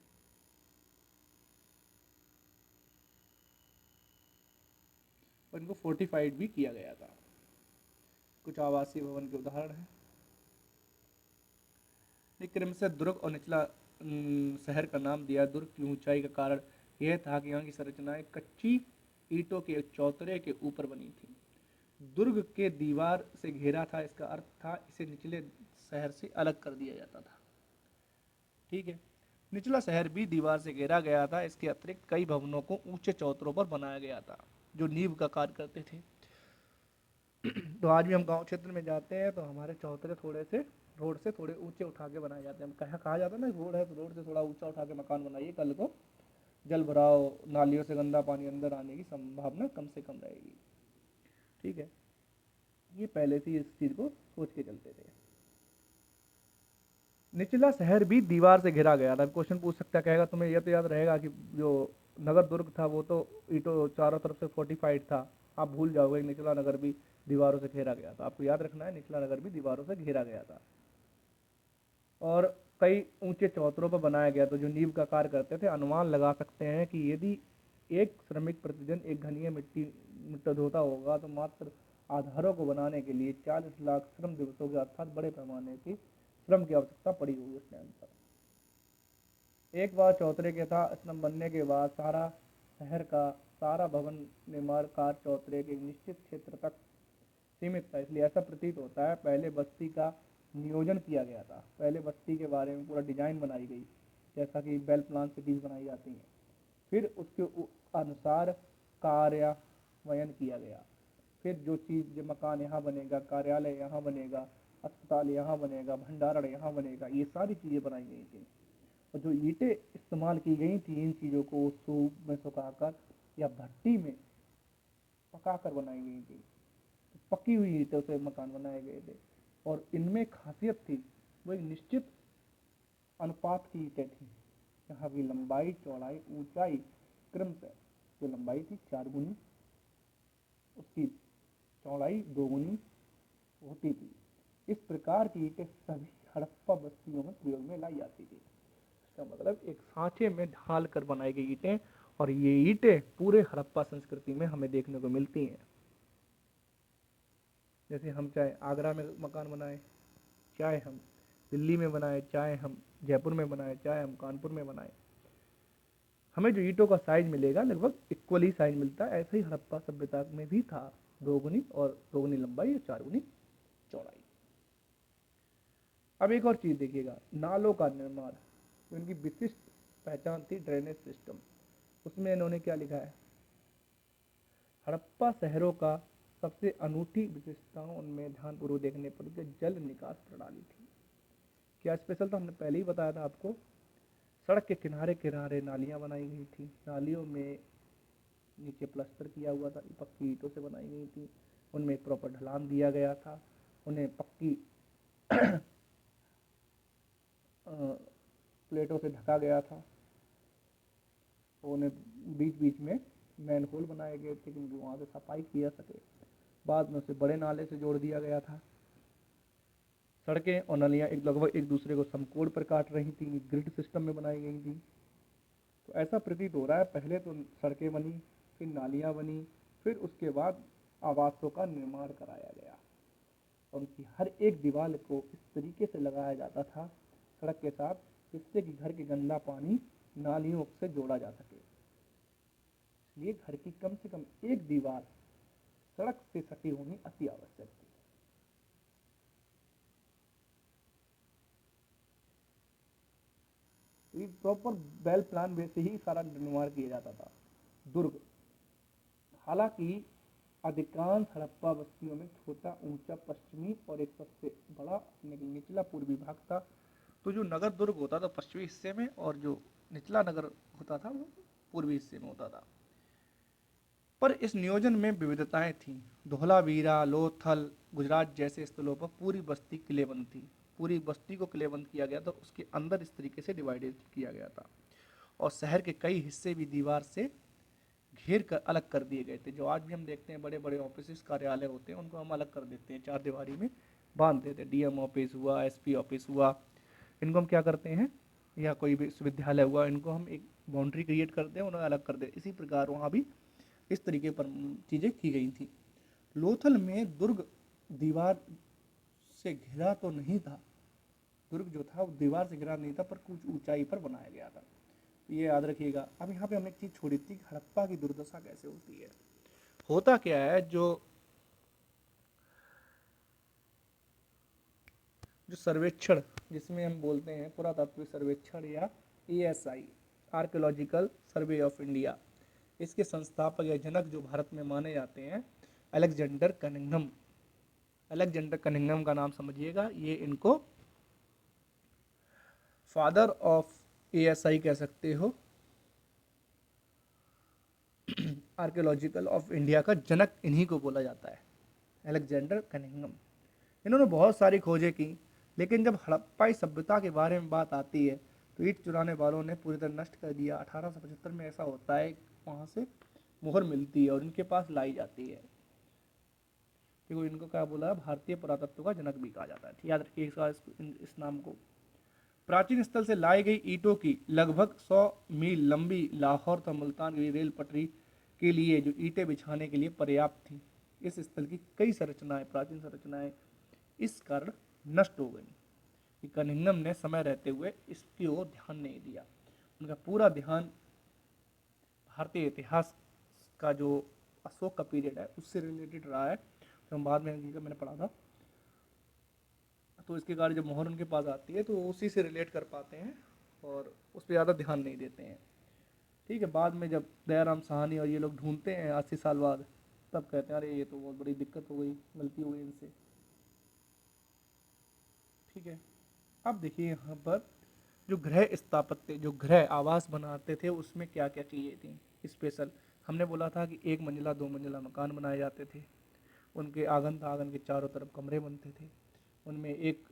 और इनको फोर्टिफाइड भी किया गया था। कुछ आवासीय भवन के उदाहरण हैं। एक क्रम से दुर्ग और निचला शहर का नाम दिया। दुर्ग की ऊंचाई का कारण यह था कि यहाँ की संरचनाएं कच्ची ईंटों के चौतरे के ऊपर बनी थी। दुर्ग के दीवार से घेरा था, इसका अर्थ था इसे निचले शहर से अलग कर दिया जाता था। ठीक है, निचला शहर भी दीवार से घेरा गया था। इसके अतिरिक्त कई भवनों को ऊंचे चौतरों पर बनाया गया था, जो नींव का कार्य करते थे। तो आज भी हम गांव क्षेत्र में जाते हैं तो हमारे चौतरे थोड़े से रोड से थोड़े ऊंचे उठा के बनाए जाते हैं। कहा जाता है ना, रोड है तो रोड से थोड़ा ऊंचा उठा के मकान बनाइए, कल को जल भराव, नालियों से गंदा पानी अंदर आने की संभावना कम से कम रहेगी। ठीक है, ये पहले से इस चीज़ को सोच के चलते थे। निचला शहर भी दीवार से घिरा गया था। क्वेश्चन पूछ सकता है, कहेगा तुम्हें यह तो याद रहेगा कि जो नगर दुर्ग था वो तो ईटो चारों तरफ से फोर्टिफाइड था, आप भूल जाओगे निचला नगर भी दीवारों से घेरा गया था। आपको याद रखना है, निचला नगर भी दीवारों से घेरा गया था, और कई ऊंचे चौतरों पर बनाया गया था, जो नींव का कार्य करते थे। अनुमान लगा सकते हैं कि यदि एक श्रमिक प्रतिदिन एक घनिया मिट्टी धोता होगा तो मात्र आधारों को बनाने के लिए 40 लाख श्रम दिवसों के अर्थात बड़े पैमाने की श्रम की आवश्यकता पड़ी होगी उस टाइम पर। एक बार चौतरे के था स्तंभ बनने के बाद सारा शहर का सारा भवन निर्माण कार्य चौतरे के एक निश्चित क्षेत्र तक सीमित था। इसलिए ऐसा प्रतीत होता है पहले बस्ती का नियोजन किया गया था, पहले बस्ती के बारे में पूरा डिजाइन बनाई गई, जैसा कि बेल प्लान सिटीज बनाई जाती हैं, फिर उसके अनुसार कार्यान्वयन किया गया। फिर जो चीज़, जो मकान यहाँ बनेगा, कार्यालय यहाँ बनेगा, अस्पताल यहाँ बनेगा, भंडारण यहाँ बनेगा, ये सारी चीज़ें बनाई गई थी। और जो ईंटें इस्तेमाल की गई थी, इन चीज़ों को सूप में सुखाकर या भट्टी में पकाकर बनाई गई थी। तो पकी हुई ईंटों से मकान बनाए गए थे, और इनमें खासियत थी, वो एक निश्चित अनुपात की ईंटें थी। यहाँ की लंबाई चौड़ाई ऊंचाई क्रमशः जो लंबाई थी 4 गुनी, उसकी चौड़ाई 2 गुनी होती थी। इस प्रकार की ईंटें सभी हड़प्पा बस्तियों में प्रयोग में लाई जाती थी। इसका मतलब एक सांचे में ढाल कर बनाई गई ईंटें, और ये ईंटें पूरे हड़प्पा संस्कृति में हमें देखने को मिलती हैं। जैसे हम चाहे आगरा में मकान बनाए, चाहे हम दिल्ली में बनाए, चाहे हम जयपुर में बनाए, चाहे हम कानपुर में बनाए, हमें जो ईंटों का साइज मिलेगा लगभग इक्वल ही साइज मिलता है। ऐसे ही हड़प्पा सभ्यता में भी था, 2 गुनी और 2 गुनी लंबाई और 4 गुनी चौड़ाई। अब एक और चीज देखिएगा, नालों का निर्माण, तो इनकी विशिष्ट पहचान थी ड्रेनेज सिस्टम। उसमें इन्होंने क्या लिखा है, हड़प्पा शहरों का सबसे अनूठी विशेषताओं उनमें ध्यानपूर्वक देखने पर जो जल निकास प्रणाली थी। क्या स्पेशल था, हमने पहले ही बताया था आपको। सड़क के किनारे किनारे नालियां बनाई गई थी, नालियों में नीचे प्लास्टर किया हुआ था, पक्की ईंटों से बनाई गई थी, उनमें एक प्रॉपर ढलान दिया गया था, उन्हें पक्की प्लेटों से ढका गया था, उन्हें बीच बीच में मैन होल बनाए गए थे क्योंकि वहाँ से सफाई की जा सके। बाद में उसे बड़े नाले से जोड़ दिया गया था। सड़कें और नलियाँ लगभग एक दूसरे को समकोण पर काट रही थी, ग्रिड सिस्टम में बनाई गई थी। तो ऐसा प्रतीत हो रहा है, पहले तो सड़कें बनी, फिर नालियाँ बनी, फिर उसके बाद आवासों का निर्माण कराया गया। उनकी हर एक दीवार को इस तरीके से लगाया जाता था सड़क के साथ, जिससे कि घर के गंदा पानी नालियों से जोड़ा जा सके। इसलिए घर की कम से कम एक दीवार सड़क से सटी होनी अति आवश्यक थी। तो ये प्रॉपर वेल प्लान वे से ही सारा निर्माण किया जाता था। दुर्ग, हालांकि अधिकांश हड़प्पा बस्तियों में छोटा ऊंचा पश्चिमी और एक सबसे बड़ा निचला पूर्वी भाग था। तो जो नगर दुर्ग होता था पश्चिमी हिस्से में, और जो निचला नगर होता था वो पूर्वी हिस्से में होता था। पर इस नियोजन में विविधताएं थीं। धोलावीरा, लोथल, गुजरात जैसे स्थलों पर पूरी बस्ती किलेबंद थी। पूरी बस्ती को किलेबंद किया गया था, उसके अंदर इस तरीके से डिवाइडेड किया गया था, और शहर के कई हिस्से भी दीवार से घेर कर अलग कर दिए गए थे। जो आज भी हम देखते हैं बड़े बड़े ऑफिस कार्यालय होते हैं, उनको हम अलग कर देते हैं, चार दीवारी में बांध देते हैं। डीएम ऑफिस हुआ, एसपी ऑफिस हुआ, इनको हम क्या करते हैं, या कोई भी विश्वविद्यालय हुआ, इनको हम एक बाउंड्री क्रिएट करते हैं, उन्हें अलग कर देते हैं। इसी प्रकार वहाँ भी इस तरीके पर चीज़ें की गई थी। लोथल में दुर्ग दीवार से घिरा तो नहीं था, दुर्ग जो था वो दीवार से घिरा नहीं था, पर कुछ ऊंचाई पर बनाया गया था। तो ये याद रखिएगा। अब यहाँ पे हमने एक चीज़ छोड़ी थी, हड़प्पा की दुर्दशा कैसे होती है। होता क्या है, जो जो सर्वेक्षण जिसमें हम बोलते हैं पुरातात्विक सर्वेक्षण या ASI, archaeological survey of India, इसके संस्थापक या जनक जो भारत में माने जाते हैं, अलेक्जेंडर कनिंघम। अलेक्जेंडर कनिंघम का नाम समझिएगा, ये इनको फादर ऑफ एएसआई कह सकते हो, आर्कियोलॉजिकल ऑफ इंडिया का जनक इन्हीं को बोला जाता है, अलेक्जेंडर कनिंघम। इन्होंने बहुत सारी खोजें की, लेकिन जब हड़प्पाई सभ्यता के बारे में बात आती है तो ईंट चुराने वालों ने पूरी तरह नष्ट कर दिया। 1875 में ऐसा होता है, वहाँ से मोहर मिलती है और इनके पास लाई जाती है, क्योंकि इनको क्या बोला, भारतीय पुरातत्व का जनक भी कहा जाता है। याद रखिए इस नाम को। प्राचीन स्थल से लाई गई ईंटों की लगभग 100 मील लंबी लाहौर तथा मुल्तान की रेल पटरी के लिए जो ईंटें बिछाने के लिए पर्याप्त थी, इस स्थल की कई संरचनाएं, प्राचीन संरचनाएं इस कारण नष्ट हो गई कि कनिंघम ने समय रहते हुए इसकी ओर ध्यान नहीं दिया। उनका पूरा ध्यान भारतीय इतिहास का जो अशोक का पीरियड है उससे रिलेटेड रहा है, जो हम बाद में मैंने पढ़ा था। तो इसके कारण जब मोहर उनके पास आती है तो उसी से रिलेट कर पाते हैं और उस पर ज़्यादा ध्यान नहीं देते हैं। ठीक है, बाद में जब दयाराम साहनी और ये लोग ढूंढते हैं 80 साल बाद, तब कहते हैं अरे ये तो बहुत बड़ी दिक्कत हो गई, गलती हो गई इनसे। ठीक है, अब देखिए यहाँ पर जो गृह स्थापत्य, जो गृह आवास बनाते थे, उसमें क्या क्या चीज़ें थी स्पेशल। हमने बोला था कि 1 मंजिला 2 मंजिला मकान बनाए जाते थे, उनके आंगन था, आंगन के चारों तरफ कमरे बनते थे, उनमें एक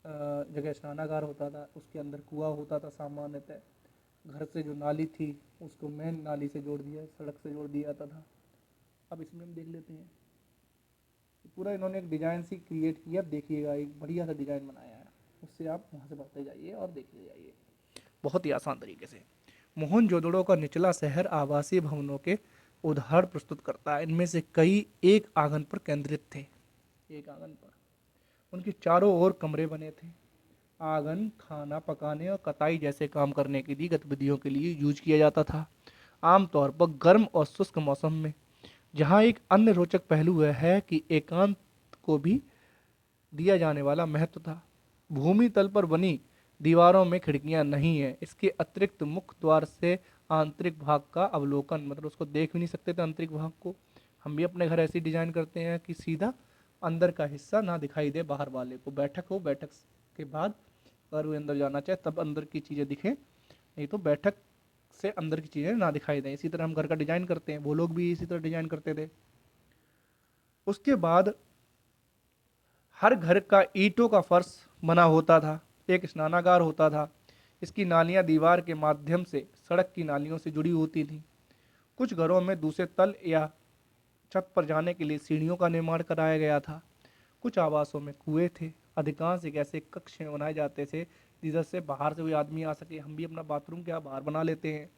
जगह स्नानागार होता था, उसके अंदर कुआं होता था सामान्यतः। घर से जो नाली थी उसको मेन नाली से जोड़ दिया, सड़क से जोड़ दिया जाता था। अब इसमें हम देख लेते हैं, पूरा इन्होंने एक डिज़ाइन सी क्रिएट किया। अब देखिएगा, एक बढ़िया सा डिज़ाइन बनाया है, उससे आप वहाँ से बढ़ते जाइए और देखते जाइए बहुत ही आसान तरीके से। मोहनजोदड़ो का निचला शहर आवासीय भवनों के उदाहरण प्रस्तुत करता है। इनमें से कई एक आंगन पर केंद्रित थे, एक आंगन पर। उनके चारों ओर कमरे बने थे। आंगन खाना पकाने और कताई जैसे काम करने के लिए गतिविधियों के लिए यूज किया जाता था, आमतौर पर गर्म और शुष्क मौसम में। जहाँ एक अन्य रोचक पहलू यह है कि एकांत को भी दिया जाने वाला महत्व था। भूमि तल पर बनी दीवारों में खिड़कियां नहीं है। इसके अतिरिक्त मुख्य द्वार से आंतरिक भाग का अवलोकन, मतलब उसको देख भी नहीं सकते थे आंतरिक भाग को। हम भी अपने घर ऐसी डिजाइन करते हैं कि सीधा अंदर का हिस्सा ना दिखाई दे बाहर वाले को। बैठक हो, बैठक के बाद अगर वो अंदर जाना चाहे तब अंदर की चीज़ें दिखें, नहीं तो बैठक से अंदर की चीज़ें ना दिखाई दें। इसी तरह हम घर का डिजाइन करते हैं, वो लोग भी इसी तरह डिजाइन करते थे। उसके बाद हर घर का ईंटों का फर्श बना होता था, एक स्नानागार होता था। इसकी नालियां दीवार के माध्यम से सड़क की नालियों से जुड़ी होती थीं। कुछ घरों में दूसरे तल या छत पर जाने के लिए सीढ़ियों का निर्माण कराया गया था। कुछ आवासों में कुएं थे। अधिकांश एक ऐसे कक्ष बनाए जाते थे जिधर से बाहर से कोई आदमी आ सके। हम भी अपना बाथरूम क्या बाहर बना लेते हैं,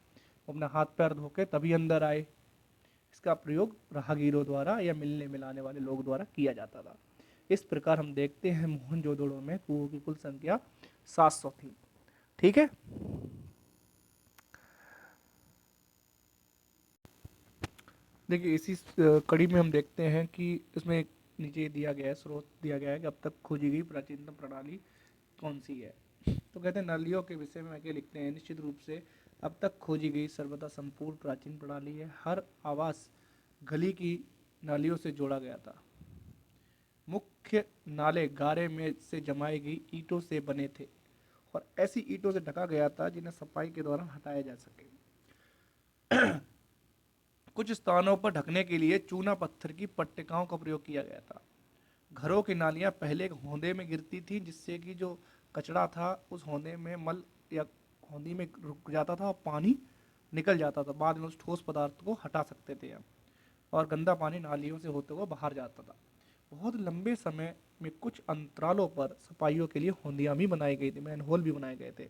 अपना हाथ पैर धो के तभी अंदर आए। इसका प्रयोग राहगीरों द्वारा या मिलने मिलाने वाले लोग द्वारा किया जाता था। इस प्रकार हम देखते हैं मोहनजोदड़ो में कुओं की कुल संख्या 700 थी। ठीक है। देखिए इसी कड़ी में हम देखते हैं कि इसमें एक नीचे दिया गया है, स्रोत दिया गया है कि अब तक खोजी गई प्राचीनतम प्रणाली कौन सी है। तो कहते हैं नलियों के विषय में आगे लिखते हैं, निश्चित रूप से अब तक खोजी गई सर्वदा संपूर्ण प्राचीन प्रणाली है। हर आवास गली की नालियों से जोड़ा गया था। मुख्य नाले गारे में से जमाई गई ईंटों से बने थे और ऐसी ईंटों से ढका गया था जिन्हें सफाई के दौरान हटाया जा सके। कुछ स्थानों पर ढकने के लिए चूना पत्थर की पट्टिकाओं का प्रयोग किया गया था। घरों की नालियां पहले एक होंदे में गिरती थी, जिससे कि जो कचरा था उस होंदे में मल या होंदी में रुक जाता था और पानी निकल जाता था। बाद में उस ठोस पदार्थ को हटा सकते थे हम, और गंदा पानी नालियों से होते हुए बाहर जाता था। बहुत लंबे समय में कुछ अंतरालों पर सफाइयों के लिए होंदियां भी बनाई गई थी, मैनहोल भी बनाए गए थे।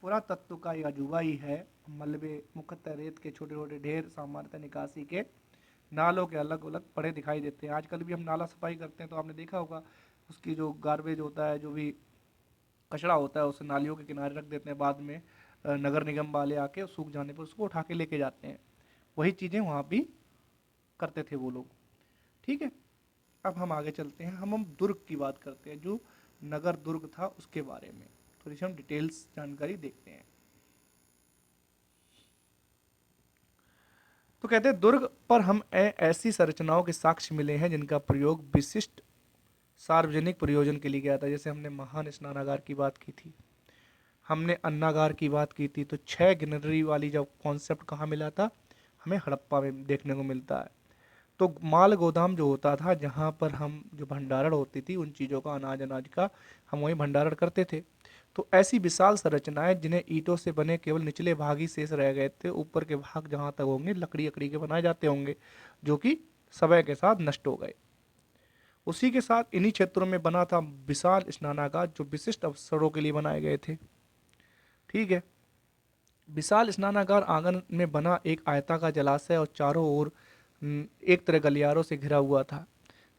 पुरातत्व का यह अजूबा ही है। मलबे मुख्यतः रेत के छोटे छोटे ढेर सामान्यतः निकासी के नालों के अलग अलग पड़े दिखाई देते हैं। आजकल भी हम नाला सफाई करते हैं तो आपने देखा होगा, उसकी जो गार्बेज होता है, जो भी कचरा होता है, उसे नालियों के किनारे रख देते हैं। बाद में नगर निगम वाले आके सूख जाने पर उसको उठा के लेके जाते हैं। वही चीज़ें वहाँ भी करते थे वो लोग। ठीक है। अब हम आगे चलते हैं, हम दुर्ग की बात करते हैं, जो नगर दुर्ग था उसके बारे में थोड़ी सी हम डिटेल्स जानकारी देखते हैं। तो कहते हैं दुर्ग पर हम ऐसी संरचनाओं के साक्ष्य मिले हैं जिनका प्रयोग विशिष्ट सार्वजनिक प्रयोजन के लिए किया था। जैसे हमने महान स्नानागार की बात की थी, हमने अन्नागार की बात की थी। तो 6 गिनरी वाली जब कॉन्सेप्ट कहाँ मिला था, हमें हड़प्पा में देखने को मिलता है। तो माल गोदाम जो होता था, जहाँ पर हम जो भंडारण होती थी उन चीज़ों का, अनाज अनाज का, हम वहीं भंडारण करते थे। तो ऐसी विशाल संरचनाएं जिन्हें ईंटों से बने केवल निचले भाग ही शेष रह गए थे, ऊपर के भाग जहाँ तक होंगे लकड़ी लकड़ी के बनाए जाते होंगे, जो कि समय के साथ नष्ट हो गए। उसी के साथ इन्हीं क्षेत्रों में बना था विशाल स्नानागार, जो विशिष्ट अवसरों के लिए बनाए गए थे। ठीक है। विशाल स्नानागार आंगन में बना एक आयताकार जलाशय और चारों ओर एक तरह गलियारों से घिरा हुआ था।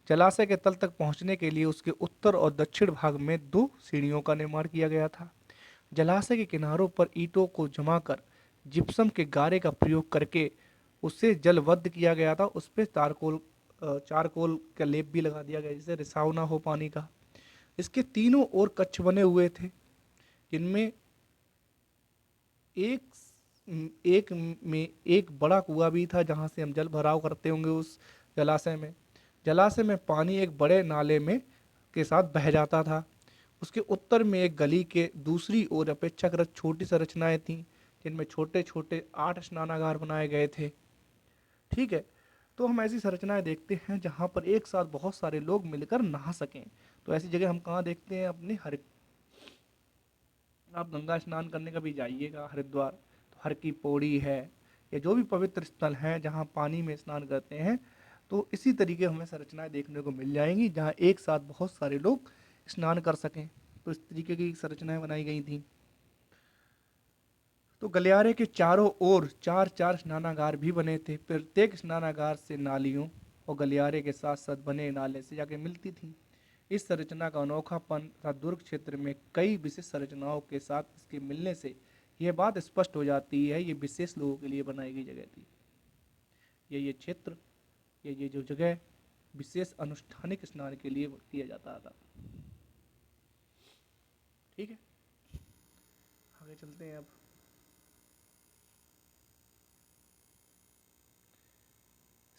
जलाशय के तल तक पहुंचने के लिए उसके उत्तर और दक्षिण भाग में 2 सीढ़ियों का निर्माण किया गया था। जलाशय के किनारों पर ईंटों को जमाकर जिप्सम के गारे का प्रयोग करके उसे जलबद्ध किया गया था। उस पर चारकोल का लेप भी लगा दिया गया, जिससे रिसाव ना हो पानी का। इसके तीनों ओर कक्ष बने हुए थे, जिनमें एक एक में एक बड़ा कुआं भी था, जहां से हम जल भराव करते होंगे उस जलाशय में। जलाशय में पानी एक बड़े नाले में के साथ बह जाता था। उसके उत्तर में एक गली के दूसरी ओर अपेक्षाकृत छोटी संरचनाएं थीं, जिनमें छोटे छोटे 8 स्नानागार बनाए गए थे। ठीक है। तो हम ऐसी संरचनाएं देखते हैं जहाँ पर एक साथ बहुत सारे लोग मिलकर नहा सकें। तो ऐसी जगह हम कहाँ देखते हैं? अपने हर आप गंगा स्नान करने कभी जाइएगा हरिद्वार, तो हर की पौड़ी है या जो भी पवित्र स्थल हैं जहाँ पानी में स्नान करते हैं, तो इसी तरीके हमें संरचनाएं देखने को मिल जाएंगी जहाँ एक साथ बहुत सारे लोग स्नान कर सकें। तो इस तरीके की संरचनाएं बनाई गई थी। तो गलियारे के चारों ओर चार चार स्नानागार भी बने थे। प्रत्येक स्नानागार से नालियों और गलियारे के साथ साथ बने नाले से जाके मिलती थी। इस संरचना का अनोखापन तथा दुर्ग क्षेत्र में कई विशेष संरचनाओं के साथ इसके मिलने से यह बात स्पष्ट हो जाती है, ये विशेष लोगों के लिए बनाई गई जगह थी। ये क्षेत्र, ये जो जगह विशेष अनुष्ठानिक स्नान के लिए किया जाता था। ठीक है, आगे चलते हैं अब।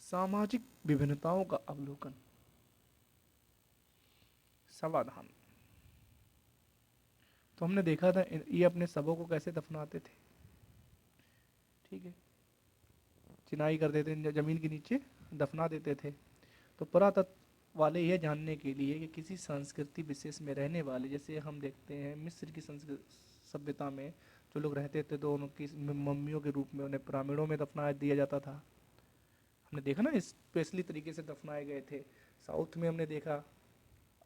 सामाजिक विभिन्नताओं का अवलोकन। समाधान। तो हमने देखा था ये अपने शवों को कैसे दफनाते थे। ठीक है, चिनाई कर देते थे, जमीन के नीचे दफना देते थे। तो पुरातत्व वाले यह जानने के लिए कि किसी संस्कृति विशेष में रहने वाले, जैसे हम देखते हैं मिस्र की सभ्यता में जो लोग रहते थे तो उनकी मम्मियों के रूप में उन्हें पिरामिडों में दफना दिया जाता था। हमने देखा ना स्पेशली तरीके से दफनाए गए थे। साउथ में हमने देखा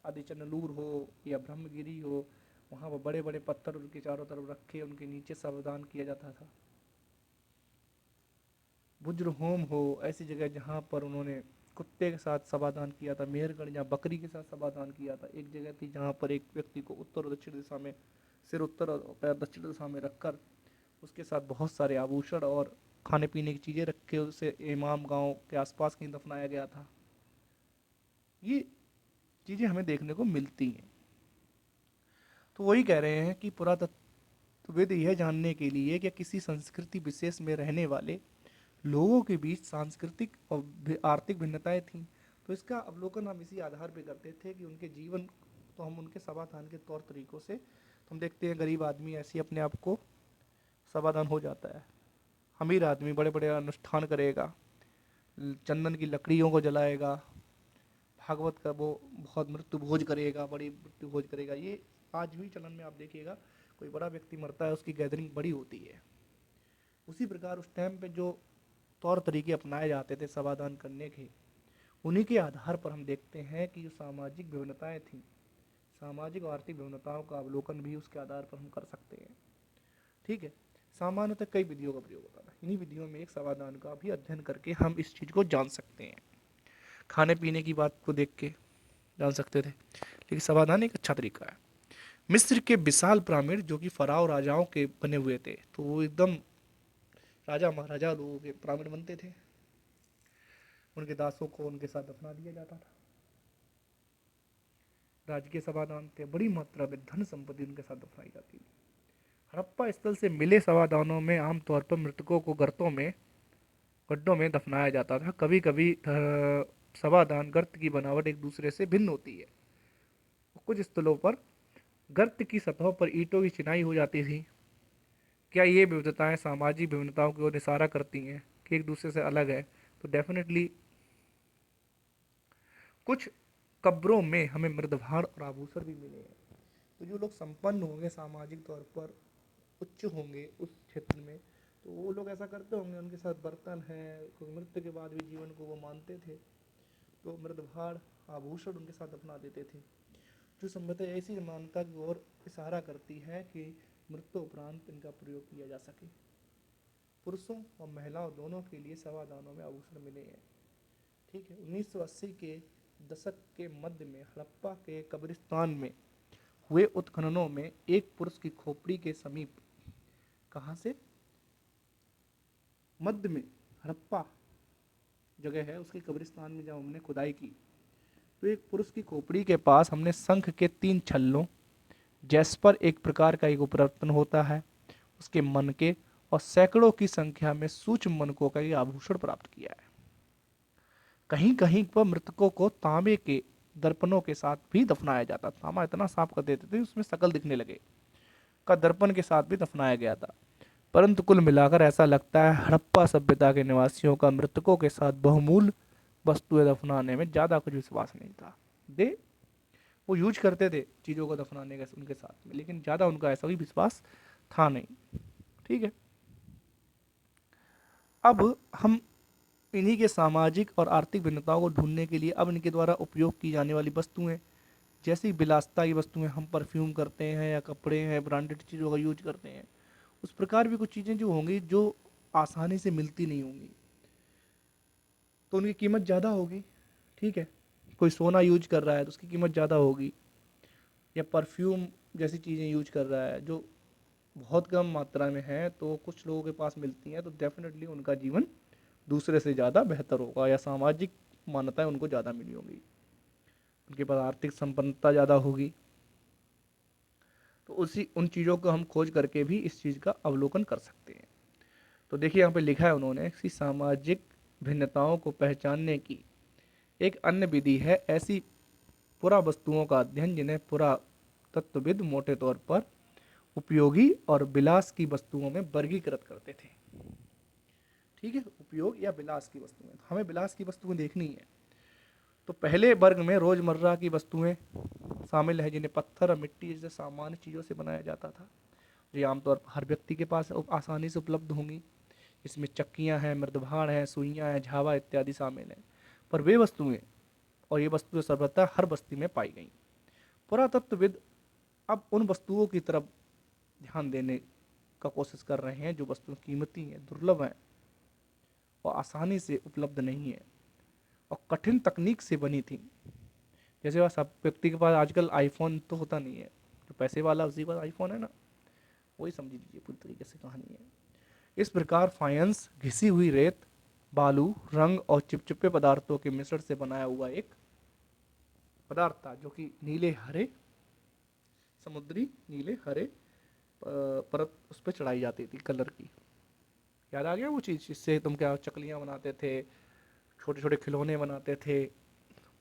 आदिचनलूर हो या ब्रह्मगिरी हो, वहाँ पर बड़े बड़े पत्थर उनके चारों तरफ रखे, उनके नीचे सावधान किया जाता था। वज्र होम हो, ऐसी जगह जहाँ पर उन्होंने कुत्ते के साथ समाधान किया था। मेहरगढ़ जहाँ बकरी के साथ समाधान किया था। एक जगह थी जहाँ पर एक व्यक्ति को उत्तर और दक्षिण दिशा में, सिर उत्तर और पैर दक्षिण दिशा में रखकर उसके साथ बहुत सारे आभूषण और खाने पीने की चीज़ें रख के उसे इमाम गांव के आसपास कहीं दफनाया गया था। ये चीज़ें हमें देखने को मिलती हैं। तो वही कह रहे हैं कि पुरातत्वविद यह जानने के लिए कि किसी संस्कृति विशेष में रहने वाले लोगों के बीच सांस्कृतिक और आर्थिक भिन्नताएं थीं। तो इसका अवलोकन हम इसी आधार पर करते थे कि उनके जीवन, तो हम उनके समाधान के तौर तरीकों से हम देखते हैं गरीब आदमी ऐसे ही अपने आप को समाधान हो जाता है। अमीर आदमी बड़े बड़े अनुष्ठान करेगा, चंदन की लकड़ियों को जलाएगा, भागवत का वो बहुत मृत्यु भोज करेगा, बड़ी मृत्यु भोज करेगा। ये आज भी चलन में आप देखिएगा, कोई बड़ा व्यक्ति मरता है उसकी गैदरिंग बड़ी होती है। उसी प्रकार उस टाइम पे जो तौर तरीके अपनाए जाते थे समाधान करने के, उन्हीं के आधार पर हम देखते हैं कि जो सामाजिक विभिन्नताएं थीं, सामाजिक और आर्थिक विभिन्नताओं का अवलोकन भी उसके आधार पर हम कर सकते हैं। ठीक है, सामान्यतः कई विधियों का प्रयोग होता था। इन्हीं विधियों में एक समाधान का भी अध्ययन करके हम इस चीज़ को जान सकते हैं। खाने पीने की बात को देख के जान सकते थे, लेकिन समाधान एक अच्छा तरीका है। मिस्र के विशाल पिरामिड जो कि फराव राजाओं के बने हुए थे, तो वो एकदम राजा महाराजा लोगों के पिरामिड बनते थे। उनके दासों को उनके साथ दफना दिया जाता था। राजकीय समाधान थे, बड़ी मात्रा में धन संपत्ति उनके साथ दफनाई जाती थी। हड़प्पा स्थल से मिले समाधानों में आमतौर पर मृतकों को गड्ढों में दफनाया जाता था। कभी कभी समाधान गर्त की बनावट एक दूसरे से भिन्न होती है। कुछ स्थलों पर गर्त की सतहों पर ईंटों की चिनाई हो जाती थी। क्या ये विविधताएं सामाजिक विभिन्नताओं की ओर इशारा करती हैं कि एक दूसरे से अलग है? तो डेफिनेटली कुछ कब्रों में हमें मृदभार और आभूषण भी मिले हैं। तो जो लोग संपन्न होंगे, सामाजिक तौर पर उच्च होंगे उस क्षेत्र में, तो वो लोग ऐसा करते होंगे, उनके साथ बर्तन है, क्योंकि मृत्यु के बाद भी जीवन को वो मानते थे, तो मृदभार आभूषण उनके साथ अपना देते थे। जो संभवतः ऐसी मान्यता की ओर इशारा करती है कि मृत्यु उपरांत इनका प्रयोग किया जा सके। पुरुषों और महिलाओं दोनों के लिए समाधानों में आभूषण मिले हैं। ठीक है, 1980 के दशक के मध्य में हड़प्पा के कब्रिस्तान में हुए उत्खननों में एक पुरुष की खोपड़ी के समीप, कहाँ से, मध्य में हड़प्पा जगह है उसके कब्रिस्तान में जब हमने खुदाई की, तो एक पुरुष की खोपड़ी के पास हमने शंख के 3 छल्लों, जैस्पर एक प्रकार का एक उपरत्न होता है, उसके मनके और सैकड़ों की संख्या में सूक्ष्म मनकों का एक आभूषण प्राप्त किया है। कहीं कहीं पर मृतकों को तांबे के दर्पणों के साथ भी दफनाया जाता था। तांबा इतना साफ कर देते थे उसमें शकल दिखने लगे, का दर्पण के साथ भी दफनाया गया था। परंतु कुल मिलाकर ऐसा लगता है हड़प्पा सभ्यता के निवासियों का मृतकों के साथ बहुमूल्य वस्तुएं दफनाने में ज़्यादा कुछ विश्वास नहीं था। दे वो यूज करते थे चीज़ों को दफनाने का उनके साथ में, लेकिन ज़्यादा उनका ऐसा भी विश्वास था नहीं। ठीक है। अब हम इन्हीं के सामाजिक और आर्थिक भिन्नताओं को ढूंढने के लिए अब इनके द्वारा उपयोग की जाने वाली वस्तुएं, जैसी विलासिता की वस्तुएं, हम परफ्यूम करते हैं या कपड़े हैं, ब्रांडेड चीज़ों का यूज करते हैं, उस प्रकार भी कुछ चीज़ें जो होंगी जो आसानी से मिलती नहीं होंगी, तो उनकी कीमत ज़्यादा होगी। ठीक है। कोई सोना यूज कर रहा है तो उसकी कीमत ज़्यादा होगी, या परफ्यूम जैसी चीज़ें यूज कर रहा है जो बहुत कम मात्रा में है तो कुछ लोगों के पास मिलती हैं, तो डेफिनेटली उनका जीवन दूसरे से ज़्यादा बेहतर होगा, या सामाजिक मान्यताएं उनको ज़्यादा मिली होंगी, उनके पास आर्थिक संपन्नता ज़्यादा होगी। तो उसी उन चीज़ों को हम खोज करके भी इस चीज़ का अवलोकन कर सकते हैं। तो देखिए यहाँ पे लिखा है उन्होंने कि सामाजिक भिन्नताओं को पहचानने की एक अन्य विधि है ऐसी पुरा वस्तुओं का अध्ययन, जिन्हें पुरातत्वविद मोटे तौर पर उपयोगी और विलास की वस्तुओं में वर्गीकृत करते थे। ठीक है। उपयोग या विलास की वस्तुएं, हमें विलास की वस्तुएं देखनी है, तो पहले वर्ग में रोजमर्रा की वस्तुएं शामिल है, जिन्हें पत्थर और मिट्टी जैसे सामान्य चीज़ों से बनाया जाता था, जो आमतौर पर हर व्यक्ति के पास आसानी से उपलब्ध होंगी। इसमें चक्कियां हैं, मृदभाण हैं, सुइयां हैं, झावा इत्यादि शामिल हैं। पर वे वस्तुएं और ये वस्तुएं सर्वथा हर बस्ती में पाई गई। पुरातत्वविद अब उन वस्तुओं की तरफ ध्यान देने का कोशिश कर रहे हैं जो वस्तुएं कीमती हैं, दुर्लभ हैं और आसानी से उपलब्ध नहीं है और कठिन तकनीक से बनी थी। जैसे वह सब व्यक्ति के पास आजकल आईफोन तो होता नहीं है, जो पैसे वाला उसी के पास आईफोन है ना, वही समझ लीजिए पूरी तरीके से कहानी है। इस प्रकार फाइंस घिसी हुई रेत, बालू, रंग और चिपचिपे पदार्थों के मिश्रण से बनाया हुआ एक पदार्थ था, जो कि नीले हरे, समुद्री नीले हरे परत उस पर चढ़ाई जाती थी कलर की। याद आ गया वो चीज़, जिससे तुम क्या चकलियाँ बनाते थे, छोटे छोटे खिलौने बनाते थे।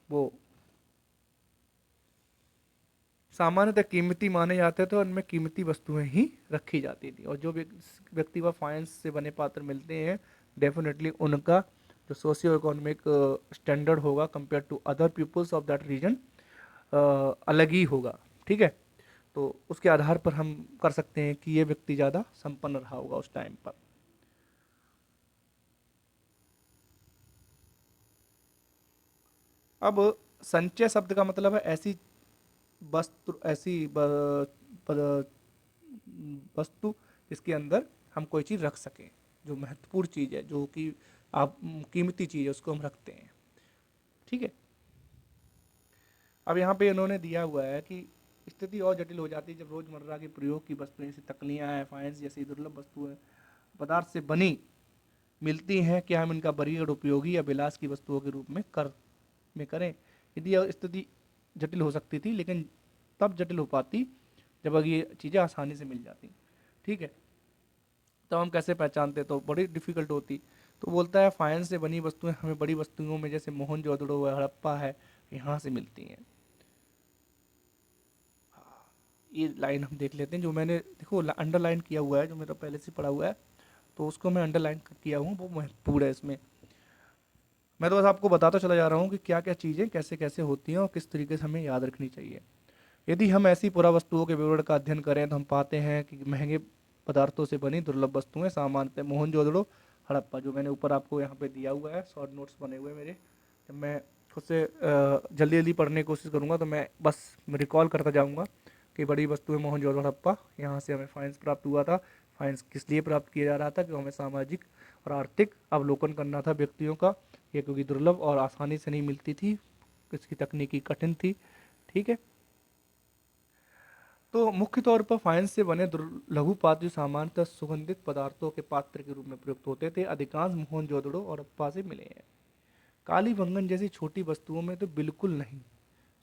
वो सामान्यतः कीमती माने जाते थे और उनमें कीमती वस्तुएं ही रखी जाती थी, और जो व्यक्ति व फाइनेंस से बने पात्र मिलते हैं, डेफिनेटली उनका जो सोशियो इकोनॉमिक स्टैंडर्ड होगा compare to other peoples of that region अलग ही होगा। ठीक है। तो उसके आधार पर हम कर सकते हैं कि ये व्यक्ति ज़्यादा संपन्न रहा होगा उस टाइम पर। अब संचय शब्द का मतलब है ऐसी वस्तु, वस्तु जिसके अंदर हम कोई चीज़ रख सकें, जो महत्वपूर्ण चीज़ है, जो कि आप कीमती चीज़ है, उसको हम रखते हैं। ठीक है। अब यहाँ पे इन्होंने दिया हुआ है कि स्थिति और जटिल हो जाती है जब रोजमर्रा के प्रयोग की वस्तुएं जैसे तकलियाँ हैं, फाइंस जैसी दुर्लभ वस्तुएं पदार्थ से बनी मिलती हैं, क्या हम इनका बरीड उपयोगी या विलास की वस्तुओं के रूप में करें। यदि यह स्थिति जटिल हो सकती थी, लेकिन तब जटिल हो पाती जब अगर ये चीज़ें आसानी से मिल जाती। ठीक है। तो हम कैसे पहचानते, तो बड़ी डिफिकल्ट होती। तो बोलता है फाइंस से बनी वस्तुएं हमें बड़ी वस्तुओं में जैसे मोहनजोदड़ो है, हड़प्पा है, यहाँ से मिलती हैं। ये लाइन हम देख लेते हैं, जो मैंने देखो अंडरलाइन किया हुआ है, जो मेरा पहले से पढ़ा हुआ है, तो उसको मैं अंडरलाइन किया हूँ, वो महत्वपूर्ण है इसमें। मैं तो बस आपको बताता चला जा रहा हूँ कि क्या क्या चीज़ें कैसे कैसे होती हैं और किस तरीके से हमें याद रखनी चाहिए। यदि हम ऐसी पुरावस्तुओं के विवरण का अध्ययन करें तो हम पाते हैं कि महंगे पदार्थों से बनी दुर्लभ वस्तुएं सामान्यतः मोहनजोदड़ो, हड़प्पा, जो मैंने ऊपर आपको यहाँ पे दिया हुआ है, शॉर्ट नोट्स बने हुए मेरे, जब मैं खुद से जल्दी जल्दी पढ़ने की कोशिश करूँगा तो मैं बस रिकॉल करता जाऊँगा कि बड़ी वस्तुएं मोहनजोदड़ो, हड़प्पा, यहाँ से हमें फाइंस प्राप्त हुआ था। फाइंस किस लिए प्राप्त किया जा रहा था, कि हमें सामाजिक और आर्थिक अवलोकन करना था व्यक्तियों का, ये क्योंकि दुर्लभ और आसानी से नहीं मिलती थी, इसकी तकनीकी कठिन थी। ठीक है। तो मुख्य तौर पर फाइंस से बने लघु पात्र जो सामान्यतः सुगंधित पदार्थों के पात्र के रूप में प्रयुक्त होते थे, अधिकांश मोहनजोदड़ो और हड़प्पा से मिले हैं। काली वंगन जैसी छोटी वस्तुओं में तो बिल्कुल नहीं।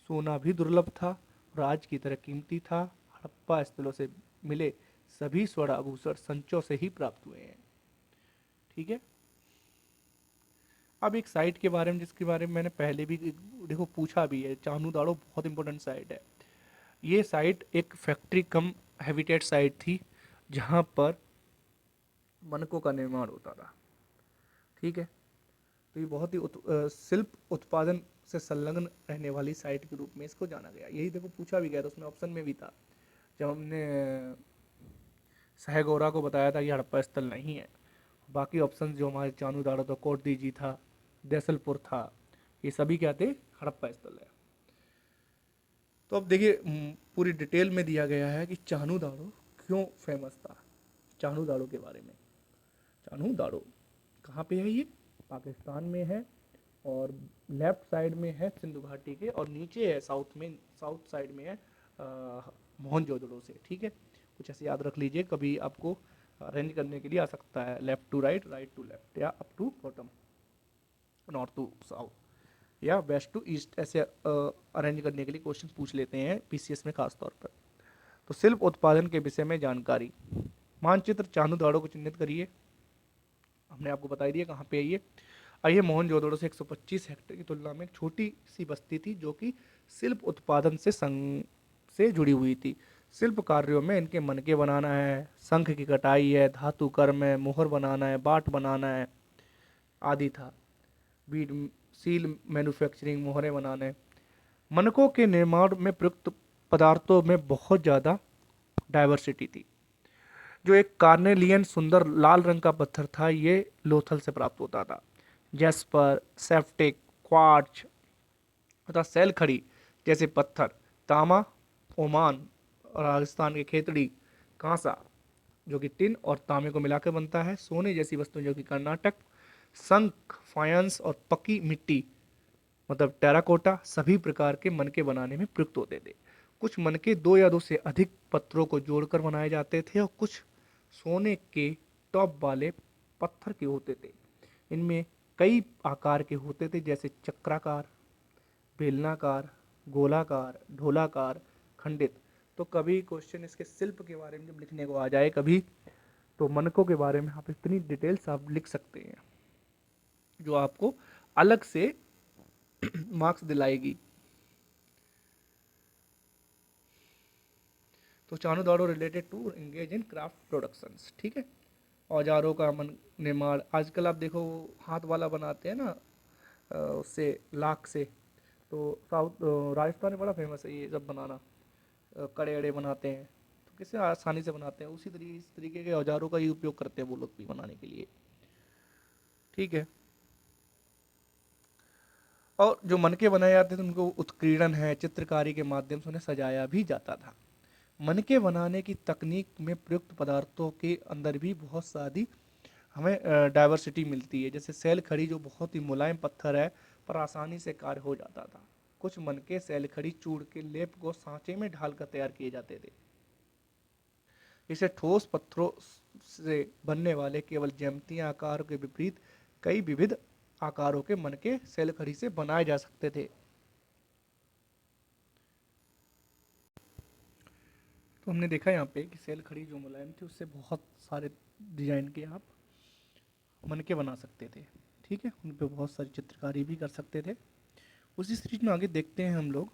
सोना भी दुर्लभ था और आज की तरह कीमती था। हड़प्पा स्थलों से मिले सभी स्वर्ण आभूषण संचों से ही प्राप्त हुए हैं। ठीक है। अब एक साइट के बारे में जिसके बारे में मैंने पहले भी देखो पूछा भी है, चानू दाड़ो बहुत इंपॉर्टेंट साइट है। ये साइट एक फैक्ट्री कम हैबिटेट साइट थी, जहाँ पर मनकों का निर्माण होता था। ठीक है, तो ये बहुत ही शिल्प उत्पादन से संलग्न रहने वाली साइट के रूप में इसको जाना गया। यही देखो पूछा भी गया था, उसमें ऑप्शन में भी था जब हमने सहगौरा को बताया था कि हड़प्पा स्थल नहीं है। बाकी ऑप्शन जो हमारे चानू दाड़ो था, कोटदीजी था, देसलपुर था, ये सभी क्या थे, हड़प्पा स्थल है। तो अब देखिए पूरी डिटेल में दिया गया है कि चानू दाड़ो क्यों फेमस था। चानू दाड़ो के बारे में, चानू दाड़ो कहाँ पे है, ये पाकिस्तान में है और लेफ्ट साइड में है सिंधु घाटी के, और नीचे है साउथ में, साउथ साइड में है मोहनजोदड़ो से। ठीक है, कुछ ऐसे याद रख लीजिए, कभी आपको अरेंज करने के लिए आ सकता है, left to right, right to left, या up to bottom, north to south, या वेस्ट टू ईस्ट, ऐसे अरेंज करने के लिए क्वेश्चन पूछ लेते हैं पीसीएस में खास तौर पर। तो शिल्प उत्पादन के विषय में जानकारी, मानचित्र चांदू दाड़ो को चिन्हित करिए, हमने आपको बता दिया कहाँ पे है ये। आइए, मोहनजोदड़ो से 125 हेक्टेयर की तुलना में एक छोटी सी बस्ती थी जो कि शिल्प उत्पादन से संग से जुड़ी हुई थी। शिल्प कार्यों में इनके मनके बनाना है, शंख की कटाई है, धातु कर्म है, मोहर बनाना है, बाट बनाना है आदि था। बीड सील मैन्युफैक्चरिंग, मोहरें बनाने, मनकों के निर्माण में प्रयुक्त पदार्थों में बहुत ज़्यादा डाइवर्सिटी थी। जो एक कार्नेलियन सुंदर लाल रंग का पत्थर था, ये लोथल से प्राप्त होता था। जेस्पर, सेप्टिक, क्वार्ट्ज तथा सेल खड़ी जैसे पत्थर, तामा ओमान और राजस्थान के खेतड़ी, कांसा जो कि टिन और तांबे को मिलाकर बनता है, सोने जैसी वस्तुएं जो कि कर्नाटक, शंख, फायंस और पक्की मिट्टी मतलब टेराकोटा सभी प्रकार के मनके बनाने में प्रयुक्त होते थे। कुछ मनके दो या दो से अधिक पत्थरों को जोड़कर बनाए जाते थे और कुछ सोने के टॉप वाले पत्थर के होते थे। इनमें कई आकार के होते थे जैसे चक्राकार, बेलनाकार, गोलाकार, ढोलाकार, खंडित। तो कभी क्वेश्चन इसके शिल्प के बारे में जब लिखने को आ जाए कभी, तो मनकों के बारे में आप इतनी डिटेल्स आप लिख सकते हैं जो आपको अलग से मार्क्स दिलाएगी। तो Chanhu Daro related to engage in craft productions. ठीक है, औजारों का मन निर्माण, आजकल आप देखो हाथ वाला बनाते हैं ना, उससे लाख से, तो साउथ राजस्थान में बड़ा फेमस है ये सब बनाना, कड़े अड़े बनाते हैं, तो किसे आसानी से बनाते हैं, उसी तरीके इस तरीके के औजारों का ही उपयोग करते हैं वो लोग भी बनाने के लिए। ठीक है, और जो मनके बनाए जाते थे उनको उत्कीर्णन है, चित्रकारी के माध्यम से उन्हें सजाया भी जाता था। मनके बनाने की तकनीक में प्रयुक्त पदार्थों के अंदर भी बहुत सारी हमें डाइवर्सिटी मिलती है। जैसे सेल खड़ी जो बहुत ही मुलायम पत्थर है पर आसानी से कार्य हो जाता था। कुछ मनके सेल खड़ी चूड़ के लेप को सांचे में ढालकर तैयार किए जाते थे। इसे ठोस पत्थरों से बनने वाले केवल ज्यामितीय आकार के विपरीत कई विविध आकारों के मनके सेल खड़ी से बनाए जा सकते थे। तो हमने देखा यहाँ पे कि सेल खड़ी जो मुलायम थी उससे बहुत सारे डिजाइन के आप मनके बना सकते थे। ठीक है, उन पे बहुत सारी चित्रकारी भी कर सकते थे। उसी सीरीज में आगे देखते हैं हम लोग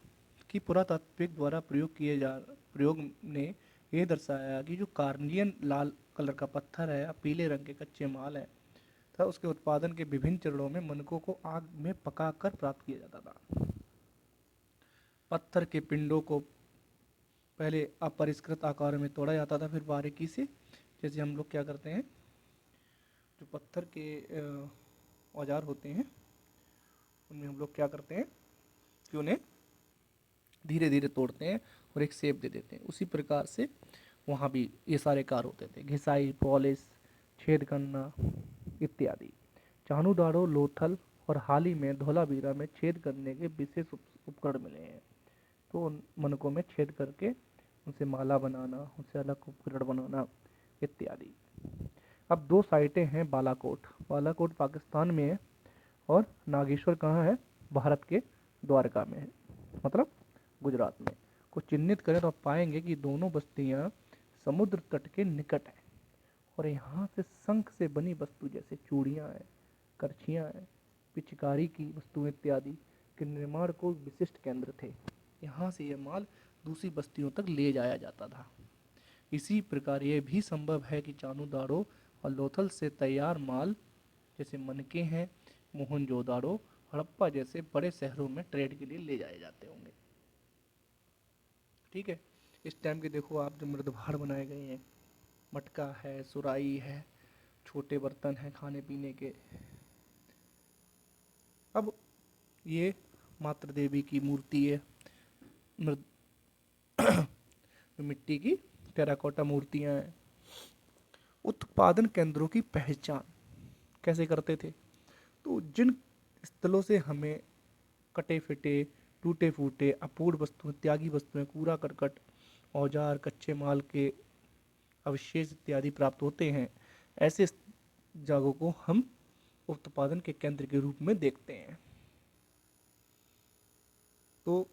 कि पुरातात्विक द्वारा प्रयोग ने ये दर्शाया कि जो कार्नियन लाल कलर का पत्थर है, पीले रंग के कच्चे माल है था, उसके उत्पादन के विभिन्न चरणों में मनकों को आग में पकाकर प्राप्त किया जाता था। पत्थर के पिंडों को पहले अपरिष्कृत आकार में तोड़ा जाता था, फिर बारीकी से, जैसे हम लोग क्या करते हैं, जो पत्थर के औजार होते हैं उनमें हम लोग क्या करते हैं कि उन्हें धीरे धीरे तोड़ते हैं और एक शेप दे देते हैं। उसी प्रकार से वहाँ भी ये सारे कार्य होते थे, घिसाई, पॉलिश, छेद करना इत्यादि। चानू दाड़ो, लोथल और हाल ही में धौलावीरा में छेद करने के विशेष उपकरण मिले हैं। तो उन मनकों में छेद करके उनसे माला बनाना, उनसे अलग उपकरण बनाना इत्यादि। अब दो साइटें हैं, बालाकोट, बालाकोट पाकिस्तान में है और नागेश्वर कहाँ है, भारत के द्वारका में है, मतलब गुजरात में। को चिन्हित करें तो आप पाएंगे कि दोनों बस्तियां समुद्र तट के निकट हैं और यहाँ से शंख से बनी वस्तु जैसे चूड़ियाँ हैं, करछियाँ हैं, पिचकारी की वस्तुएं इत्यादि के निर्माण को विशिष्ट केंद्र थे। यहाँ से यह माल दूसरी बस्तियों तक ले जाया जाता था। इसी प्रकार यह भी संभव है कि चानू दाड़ो और लोथल से तैयार माल जैसे मनके हैं, मोहनजोदाड़ो, हड़प्पा जैसे बड़े शहरों में ट्रेड के लिए ले जाए जाते होंगे। ठीक है। इस टाइम के देखो आप जो मृदभार बनाए गए हैं, मटका है, सुराही है, छोटे बर्तन हैं खाने पीने के। अब ये मातृ देवी की मूर्ति है, मृद मिट्टी की टेराकोटा मूर्तियां हैं। उत्पादन केंद्रों की पहचान कैसे करते थे? तो जिन स्थलों से हमें कटे फिटे, टूटे फूटे, अपूर्ण वस्तुएं, त्यागी वस्तुएं, कूड़ा करकट, औजार, कच्चे माल के अवशेष इत्यादि प्राप्त होते हैं, ऐसे जगहों को हम उत्पादन के केंद्र के रूप में देखते हैं। तो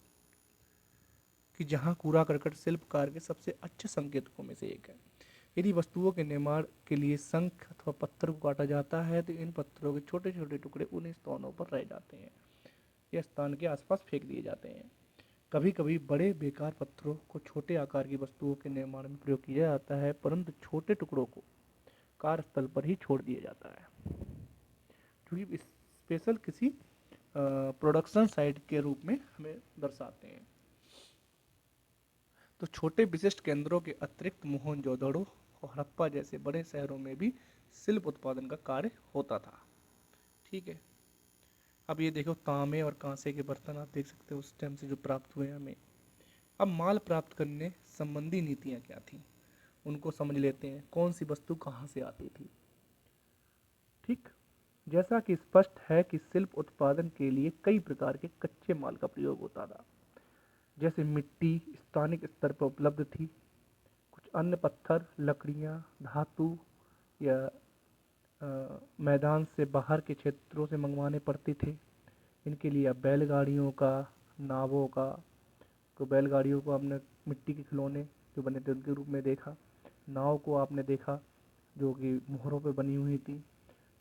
कि जहाँ कूड़ा करकट शिल्पकार के सबसे अच्छे संकेतकों में से एक है। यदि वस्तुओं के निर्माण के लिए शंख अथवा पत्थर को काटा जाता है तो इन पत्थरों के छोटे छोटे टुकड़े उन स्थानों पर रह जाते हैं या स्थान के आसपास फेंक दिए जाते हैं। कभी कभी बड़े बेकार पत्थरों को छोटे आकार की वस्तुओं के निर्माण में प्रयोग किया जाता है, परंतु छोटे टुकड़ों को कार्यस्थल पर ही छोड़ दिया जाता है, क्योंकि स्पेशल किसी प्रोडक्शन साइट के रूप में हमें दर्शाते हैं। तो छोटे विशिष्ट केंद्रों के अतिरिक्त मोहनजोदड़ो और हड़प्पा जैसे बड़े शहरों में भी शिल्प उत्पादन का कार्य होता था। ठीक है। अब ये देखो तांबे और कांसे के बर्तन आप देख सकते हो उस टाइम से जो प्राप्त हुए हैं हमें। अब माल प्राप्त करने संबंधी नीतियाँ क्या थी, उनको समझ लेते हैं। कौन सी वस्तु कहाँ से आती थी। ठीक। जैसा कि स्पष्ट है कि शिल्प उत्पादन के लिए कई प्रकार के कच्चे माल का प्रयोग होता था। जैसे मिट्टी स्थानिक स्तर पर उपलब्ध थी, कुछ अन्य पत्थर, लकड़ियाँ, धातु या मैदान से बाहर के क्षेत्रों से मंगवाने पड़ते थे। इनके लिए अब बैलगाड़ियों का, नावों का, तो बैलगाड़ियों को आपने मिट्टी के खिलौने जो बने थे उनके रूप में देखा। नाव को आपने देखा जो कि मोहरों पर बनी हुई थी,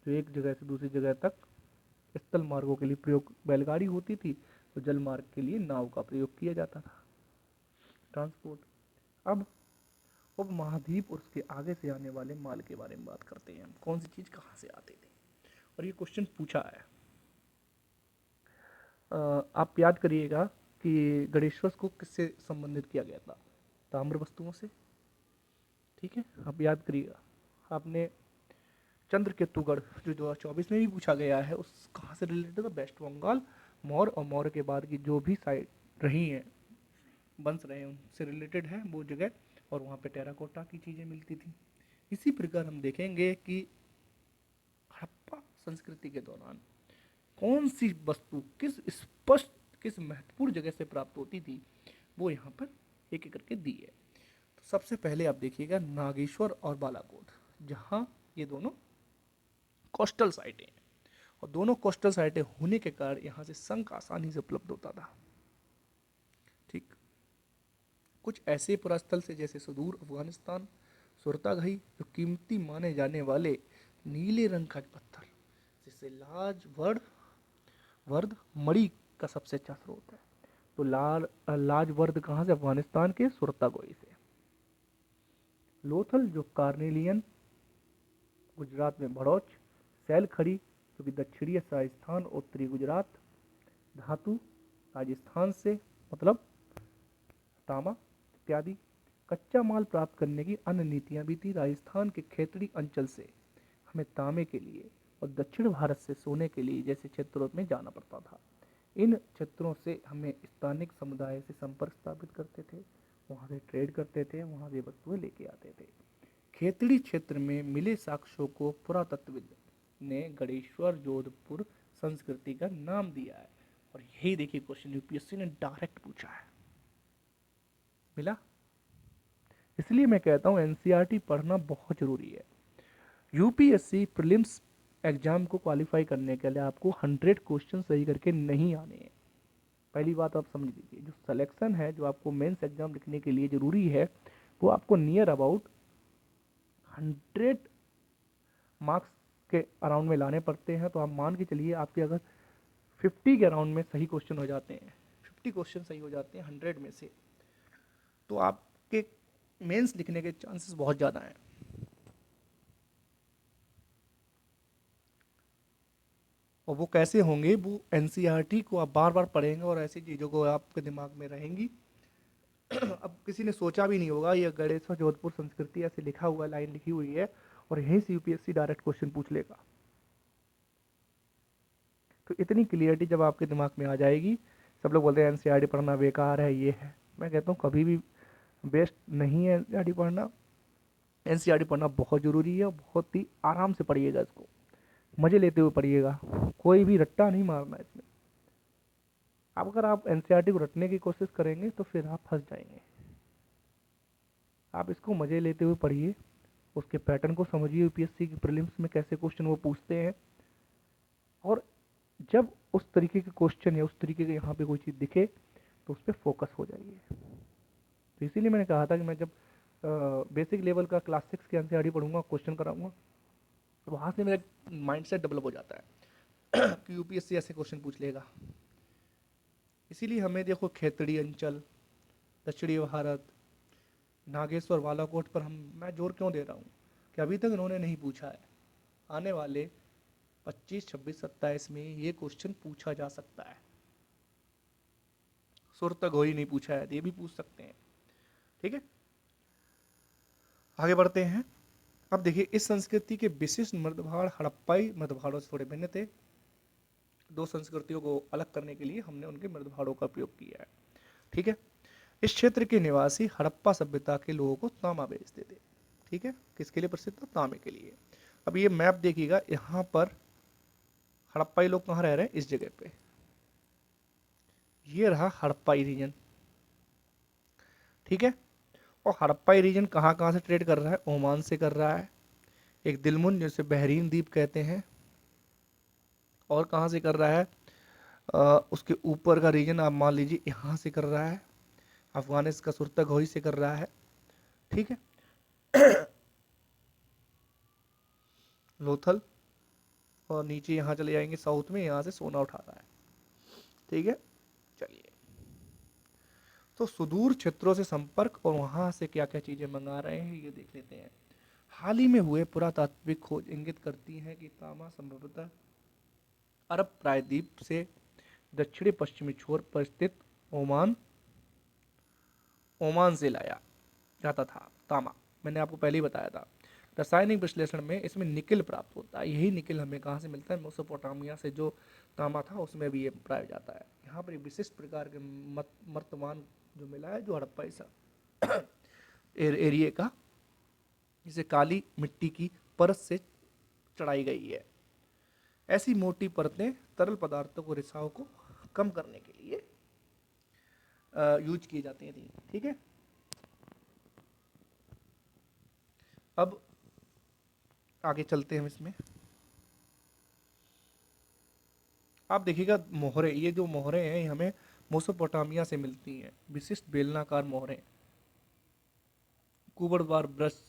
जो एक जगह से दूसरी जगह तक स्थल मार्गों के लिए प्रयोग बैलगाड़ी होती थी, तो जल मार्ग के लिए नाव का प्रयोग किया जाता था, ट्रांसपोर्ट। अब उपमहाद्वीप और उसके आगे से आने वाले माल के बारे में बात करते हैं हम। कौन सी चीज़ कहाँ से आती थी, और ये क्वेश्चन पूछा है। आप याद करिएगा कि गणेश्वर को किससे संबंधित किया गया था? ताम्र वस्तुओं से। ठीक है, आप याद करिएगा। आपने चंद्रकेतुगढ़ जो 2024 में भी पूछा गया है, उस कहाँ से रिलेटेड था? वेस्ट बंगाल, मौर्य और मौर्य के बाद की जो भी साइड रही हैं, वंश रहे हैं, उनसे रिलेटेड है वो जगह, और वहाँ पे टेराकोटा की चीज़ें मिलती थी। इसी प्रकार हम देखेंगे कि हड़प्पा संस्कृति के दौरान कौन सी वस्तु किस स्पष्ट, किस महत्वपूर्ण जगह से प्राप्त होती थी, वो यहाँ पर एक एक करके दी है। तो सबसे पहले आप देखिएगा नागेश्वर और बालाकोट, जहाँ ये दोनों कोस्टल साइटें हैं, और दोनों कोस्टल साइटें होने के कारण यहाँ से शंख आसानी से उपलब्ध होता था। ठीक। कुछ ऐसे पुरास्थल से जैसे सुदूर अफगानिस्तान, सुरताघई, जो कीमती माने जाने वाले नीले रंग का पत्थर, जिससे लाजवर्द वर्द मणि का सबसे अच्छा स्रोत है। तो लाजवर्द कहाँ से? अफगानिस्तान के सुरतागोई से। लोथल जो कार्नेलियन, गुजरात में भड़ौच, सैल खड़ी जो कि दक्षिणी राजस्थान और उत्तरी गुजरात, धातु राजस्थान से मतलब तांबा इत्यादि। कच्चा माल प्राप्त करने की अन्य नीतियां भी थी। राजस्थान के खेतड़ी अंचल से हमें तांबे के लिए और दक्षिण भारत से सोने के लिए जैसे क्षेत्रों में जाना पड़ता था। इन क्षेत्रों से हमें स्थानिक समुदाय से संपर्क स्थापित करते थे, वहाँ से ट्रेड करते थे, वहाँ से वस्तुएं लेके आते थे। खेतड़ी क्षेत्र में मिले साक्ष्यों को पुरातत्वविद ने गणेश्वर जोधपुर संस्कृति का नाम दिया है। और यही देखिए क्वेश्चन यूपीएससी ने डायरेक्ट पूछा है, मिला। इसलिए मैं कहता हूँ एनसीईआरटी पढ़ना बहुत ज़रूरी है। यूपीएससी प्रीलिम्स एग्जाम को क्वालिफाई करने के लिए आपको 100 क्वेश्चन सही करके नहीं आने हैं। पहली बात आप समझ लीजिए, जो सिलेक्शन है जो आपको मेंस एग्जाम लिखने के लिए ज़रूरी है, वो आपको नियर अबाउट 100 मार्क्स के अराउंड में लाने पड़ते हैं। तो आप मान के चलिए आपके अगर 50 के अराउंड में सही क्वेश्चन हो जाते हैं, 50 क्वेश्चन सही हो जाते हैं 100 में से, तो आपके मेंस लिखने के चांसेस बहुत ज़्यादा हैं। और वो कैसे होंगे, वो एनसीईआरटी को आप बार बार पढ़ेंगे और ऐसी चीज़ों को आपके दिमाग में रहेंगी। अब किसी ने सोचा भी नहीं होगा ये गणेश जोधपुर संस्कृति ऐसे लिखा हुआ लाइन लिखी हुई है और यहीं से यूपीएससी डायरेक्ट क्वेश्चन पूछ लेगा। तो इतनी क्लियरिटी जब आपके दिमाग में आ जाएगी, सब लोग बोलते हैं एनसीईआरटी पढ़ना बेकार है, ये है, मैं कहता हूँ कभी भी बेस्ट नहीं है एनसीईआरटी पढ़ना। एनसीईआरटी पढ़ना बहुत ज़रूरी है और बहुत ही आराम से पढ़िएगा इसको, मज़े लेते हुए पढ़िएगा, कोई भी रट्टा नहीं मारना इसमें। अब अगर आप एनसीईआरटी को रटने की कोशिश करेंगे तो फिर आप फंस जाएंगे। आप इसको मज़े लेते हुए पढ़िए, उसके पैटर्न को समझिए, यूपीएससी की प्रीलिम्स में कैसे क्वेश्चन वो पूछते हैं, और जब उस तरीके के क्वेश्चन या उस तरीके के यहाँ पे कोई चीज़ दिखे तो उस पर फोकस हो जाइए। तो इसीलिए मैंने कहा था कि मैं जब बेसिक लेवल का क्लास 6 के एनसीईआरटी पढ़ूंगा, क्वेश्चन कराऊंगा, तो वहाँ से मेरा माइंडसेट डेवलप हो जाता है कि यूपीएससी ऐसे क्वेश्चन पूछ लेगा। इसीलिए हमें देखो खेतड़ी अंचल, दक्षिणी भारत, नागेश्वर, बालाकोट पर मैं जोर क्यों दे रहा हूँ कि अभी तक इन्होंने नहीं पूछा है। आने वाले 25, 26, 27 में ये क्वेश्चन पूछा जा सकता है। सुर तक हो ही नहीं पूछा है, ये भी पूछ सकते हैं। ठीक है, आगे बढ़ते हैं। अब देखिए, इस संस्कृति के विशिष्ट मृदभाड़ हड़प्पाई मृदभाड़ों से थोड़े भिन्न थे। दो संस्कृतियों को अलग करने के लिए हमने उनके मृदभाड़ों का उपयोग किया है। ठीक है, इस क्षेत्र के निवासी हड़प्पा सभ्यता के लोगों को तांबा बेचते थे। ठीक है, किसके लिए प्रसिद्ध था? तांबे के लिए। अब ये मैप देखिएगा, यहाँ पर हड़प्पाई लोग कहाँ रह रहे हैं? इस जगह पे। ये रहा हड़प्पाई रीजन। ठीक है, और हड़प्पाई रीजन कहाँ कहाँ से ट्रेड कर रहा है? ओमान से कर रहा है, एक दिलमुन जिसे बहरीन द्वीप कहते हैं, और कहाँ से कर रहा है? उसके ऊपर का रीजन आप मान लीजिए यहाँ से कर रहा है, अफगानिस्तान का सुरतगोई से कर रहा है। ठीक है, लोथल, और नीचे यहाँ चले जाएंगे साउथ में, यहाँ से सोना उठा रहा है। ठीक है, चलिए, तो सुदूर क्षेत्रों से संपर्क और वहाँ से क्या क्या चीज़ें मंगा रहे हैं ये देख लेते हैं। हाल ही में हुए पुरातात्विक खोज इंगित करती हैं कि तांबा संभवतः अरब प्रायद्वीप से दक्षिणी पश्चिमी छोर पर स्थित ओमान ओमान से लाया जाता था। तांबा मैंने आपको पहले ही बताया था। रासायनिक विश्लेषण में इसमें निकिल प्राप्त होता है। यही निकिल हमें कहाँ से मिलता है? मेसोपोटामिया से जो तांबा था उसमें भी ये पाया जाता है। यहाँ पर एक विशिष्ट प्रकार के मर्तमान जो मिला है, जो हड़प्पाई एरिया का, जिसे काली मिट्टी की परत से चढ़ाई गई है। ऐसी मोटी परतें तरल पदार्थों को, रिसाव को कम करने के लिए यूज की जाती थी। ठीक है, अब आगे चलते हैं हम इसमें। आप देखिएगा मोहरे, ये जो मोहरे हैं ये हमें मेसोपोटामिया से मिलती हैं। विशिष्ट बेलनाकार मोहरे, कुबड़वार ब्रश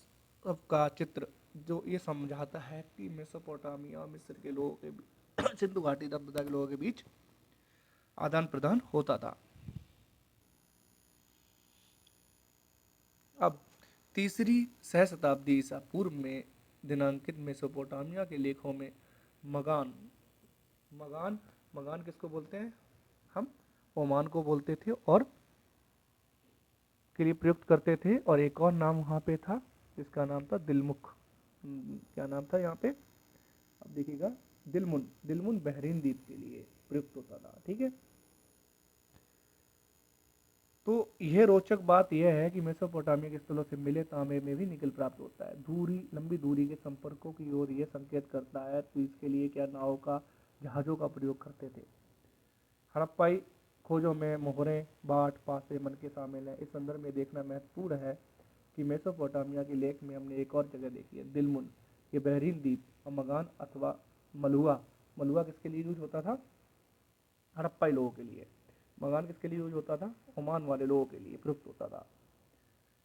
का चित्र जो ये समझाता है कि मेसोपोटामिया मिस्र के लोगों के सिंधु घाटी सभ्यता के लोगों के बीच आदान प्रदान होता था। अब तीसरी सहस्त्राब्दी ईसा पूर्व में दिनांकित मेसोपोटामिया के लेखों में मगान मगान मगान किसको बोलते हैं? हम ओमान को बोलते थे और के लिए प्रयुक्त करते थे। और एक और नाम वहाँ पे था जिसका नाम था दिलमुख। क्या नाम था यहाँ पे? अब देखिएगा, दिलमुन। दिलमुन बहरीन द्वीप के लिए प्रयुक्त होता था। ठीक है, तो यह रोचक बात यह है कि मेसोपोटामिया के स्थलों से मिले तांबे में भी निकल प्राप्त होता है। लंबी दूरी के संपर्कों की ओर यह संकेत करता है। तो इसके लिए क्या नावों का, जहाज़ों का प्रयोग करते थे। हड़प्पाई खोजों में मोहरें, बाट, पासे, मनके शामिल हैं। इस संदर्भ में देखना महत्वपूर्ण है कि मेसोपोटामिया के लेख में हमने एक और जगह देखी है, दिलमुन, ये बहरीन द्वीप, और मगान अथवा मलुआ। मलुआ किसके लिए यूज होता था? हड़प्पाई लोगों के लिए। मगान किसके लिए यूज होता था? ओमान वाले लोगों के लिए प्रयुक्त होता था।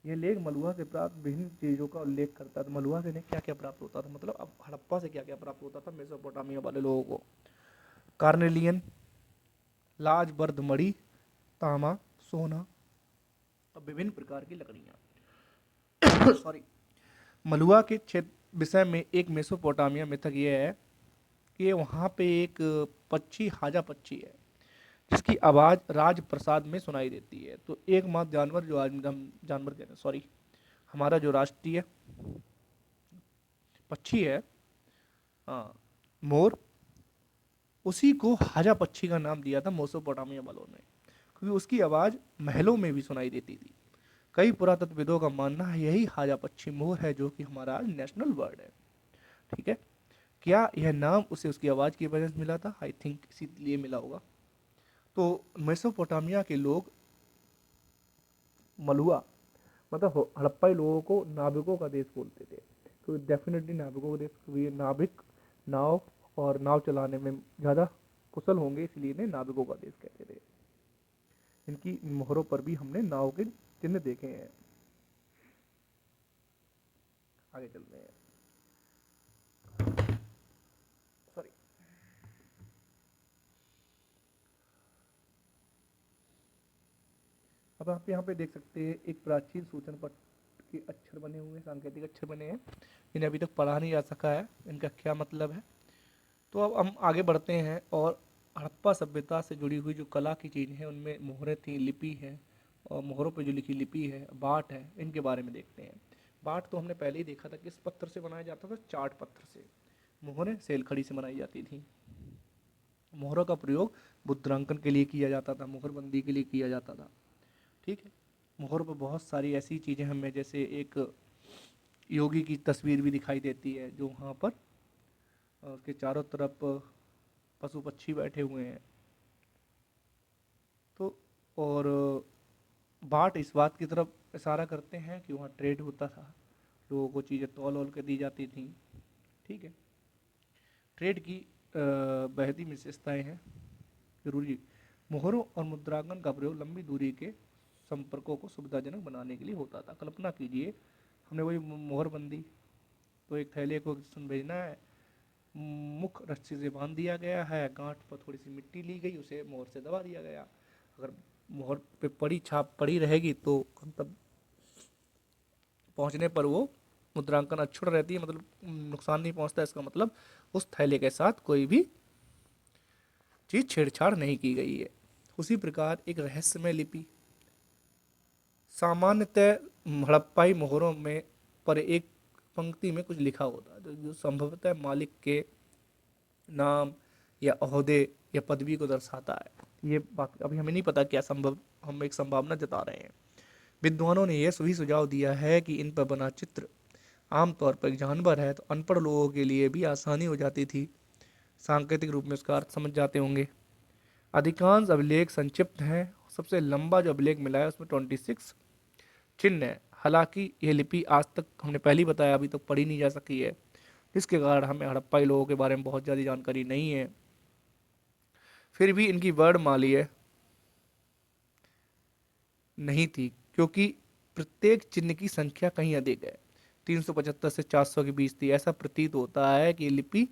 यह लेख मलुआ से प्राप्त विभिन्न चीज़ों का उल्लेख करता था। मलुआ से क्या क्या प्राप्त होता था, मतलब अब हड़प्पा से क्या क्या प्राप्त होता था मेसोपोटामिया वाले लोगों को? कार्नेलियन, लाजबर्द मणि, तांबा, सोना और विभिन्न प्रकार की लकड़ियाँ। सॉरी। मलुआ के क्षेत्र विषय में एक मेसोपोटामिया मिथक यह है कि वहाँ पे एक पक्षी हाजा पक्षी है जिसकी आवाज़ राजप्रसाद में सुनाई देती है। तो एकमात्र जानवर जो आज हम जानवर कहते हैं, सॉरी, हमारा जो राष्ट्रीय पक्षी है, हाँ, मोर, उसी को हाजा पक्षी का नाम दिया था मेसोपोटामिया वालों ने, क्योंकि उसकी आवाज़ महलों में भी सुनाई देती थी। कई पुरातत्वविदों का मानना है यही हाजा पक्षी मोर है जो कि हमारा आज नेशनल बर्ड है। ठीक है। क्या यह नाम उसे उसकी आवाज़ की वजह से मिला था? आई थिंक इसीलिए मिला होगा। तो मेसोपोटामिया के लोग मलुआ, मतलब हड़प्पाई लोगों को नाविकों का देश बोलते थे। तो डेफिनेटली नाविकों का देश, क्योंकि ये नाविक नाव और नाव चलाने में ज़्यादा कुशल होंगे, इसलिए इन्हें नाविकों का देश कहते थे। इनकी मोहरों पर भी हमने नाव के चिन्ह देखे हैं। आगे चलते हैं, सॉरी। अब आप यहाँ पे देख सकते हैं एक प्राचीन सूचना पत्र के अक्षर बने हुए हैं, सांकेतिक अक्षर बने हैं, इन्हें अभी तक पढ़ा नहीं जा सका है, इनका क्या मतलब है। तो अब हम आगे बढ़ते हैं और हड़प्पा सभ्यता से जुड़ी हुई जो कला की चीज़ है उनमें मोहरें थी, लिपि है, और मोहरों पे जो लिखी लिपि है, बाट है, इनके बारे में देखते हैं। बाट तो हमने पहले ही देखा था, किस पत्थर से बनाया जाता था? चाट पत्थर से। मोहरें सेलखड़ी से बनाई जाती थी। मोहरों का प्रयोग मुद्रांकन के लिए किया जाता था, मोहरबंदी के लिए किया जाता था। ठीक है। मोहरों पर बहुत सारी ऐसी चीज़ें हमें, जैसे एक योगी की तस्वीर भी दिखाई देती है जो वहाँ पर उसके चारों तरफ पशु पक्षी बैठे हुए हैं। तो और बाट इस बात की तरफ इशारा करते हैं कि वहाँ ट्रेड होता था, लोगों को चीज़ें तौल ओल के दी जाती थी। ठीक है। ट्रेड की बेहद ही विशेषताएँ हैं। जरूरी मोहरों और मुद्रांकन का प्रयोग लंबी दूरी के संपर्कों को सुविधाजनक बनाने के लिए होता था। कल्पना कीजिए, हमने वही मोहरबंदी, तो एक थैले को भेजना है, मुख रस्सी से बांध दिया गया है, गांठ पर थोड़ी सी मिट्टी ली गई, उसे मोहर से दबा दिया गया। अगर मोहर पे पड़ी छाप पड़ी रहेगी तो तब पहुंचने पर वो मुद्रांकन अक्षुण रहती है, मतलब नुकसान नहीं पहुंचता। इसका मतलब उस थैले के साथ कोई भी चीज़ छेड़छाड़ नहीं की गई है। उसी प्रकार एक रहस्यमय लिपि, सामान्यतः हड़प्पाई मोहरों में पर एक पंक्ति में कुछ लिखा होता है जो संभवतः मालिक के नाम या ओहदे या पदवी को दर्शाता है। ये बात अभी हमें नहीं पता क्या संभव, हम एक संभावना जता रहे हैं। विद्वानों ने यह भी सुझाव दिया है कि इन पर बना चित्र आमतौर पर एक जानवर है, तो अनपढ़ लोगों के लिए भी आसानी हो जाती थी, सांकेतिक रूप में उसका अर्थ समझ जाते होंगे। अधिकांश अभिलेख संक्षिप्त हैं, सबसे लंबा जो अभिलेख मिला है उसमें 26 चिन्ह है। हालांकि यह लिपि आज तक, हमने पहले ही बताया, अभी तक पढ़ी नहीं जा सकी है, जिसके कारण हमें हड़प्पाई लोगों के बारे में बहुत ज़्यादा जानकारी नहीं है। फिर भी इनकी वर्णमालीय नहीं थी, क्योंकि प्रत्येक चिन्ह की संख्या कहीं अधिक है, 375 से 400 के बीच थी। ऐसा प्रतीत होता है कि लिपि,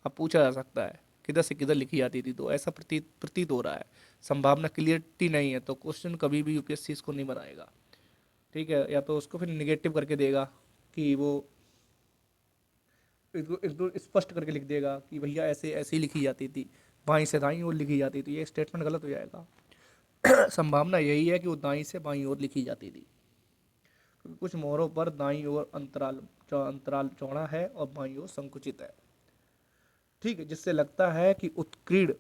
अब पूछा जा सकता है किधर से किधर लिखी जाती थी, तो ऐसा प्रतीत प्रतीत हो रहा है। संभावना क्लियरिटी नहीं है, तो क्वेश्चन कभी भी यूपीएससी इसको नहीं बनाएगा। ठीक है, या तो उसको फिर निगेटिव करके देगा कि वो एकदम स्पष्ट करके लिख देगा कि भैया ऐसे ऐसे ही लिखी जाती थी, बाईं से दाईं ओर लिखी जाती थी, ये स्टेटमेंट गलत हो जाएगा। संभावना यही है कि वो दाईं से बाईं ओर लिखी जाती थी, क्योंकि कुछ मोहरों पर दाईं ओर अंतराल चौड़ा है और बाईं ओर संकुचित है। ठीक है, जिससे लगता है कि उत्कीर्ण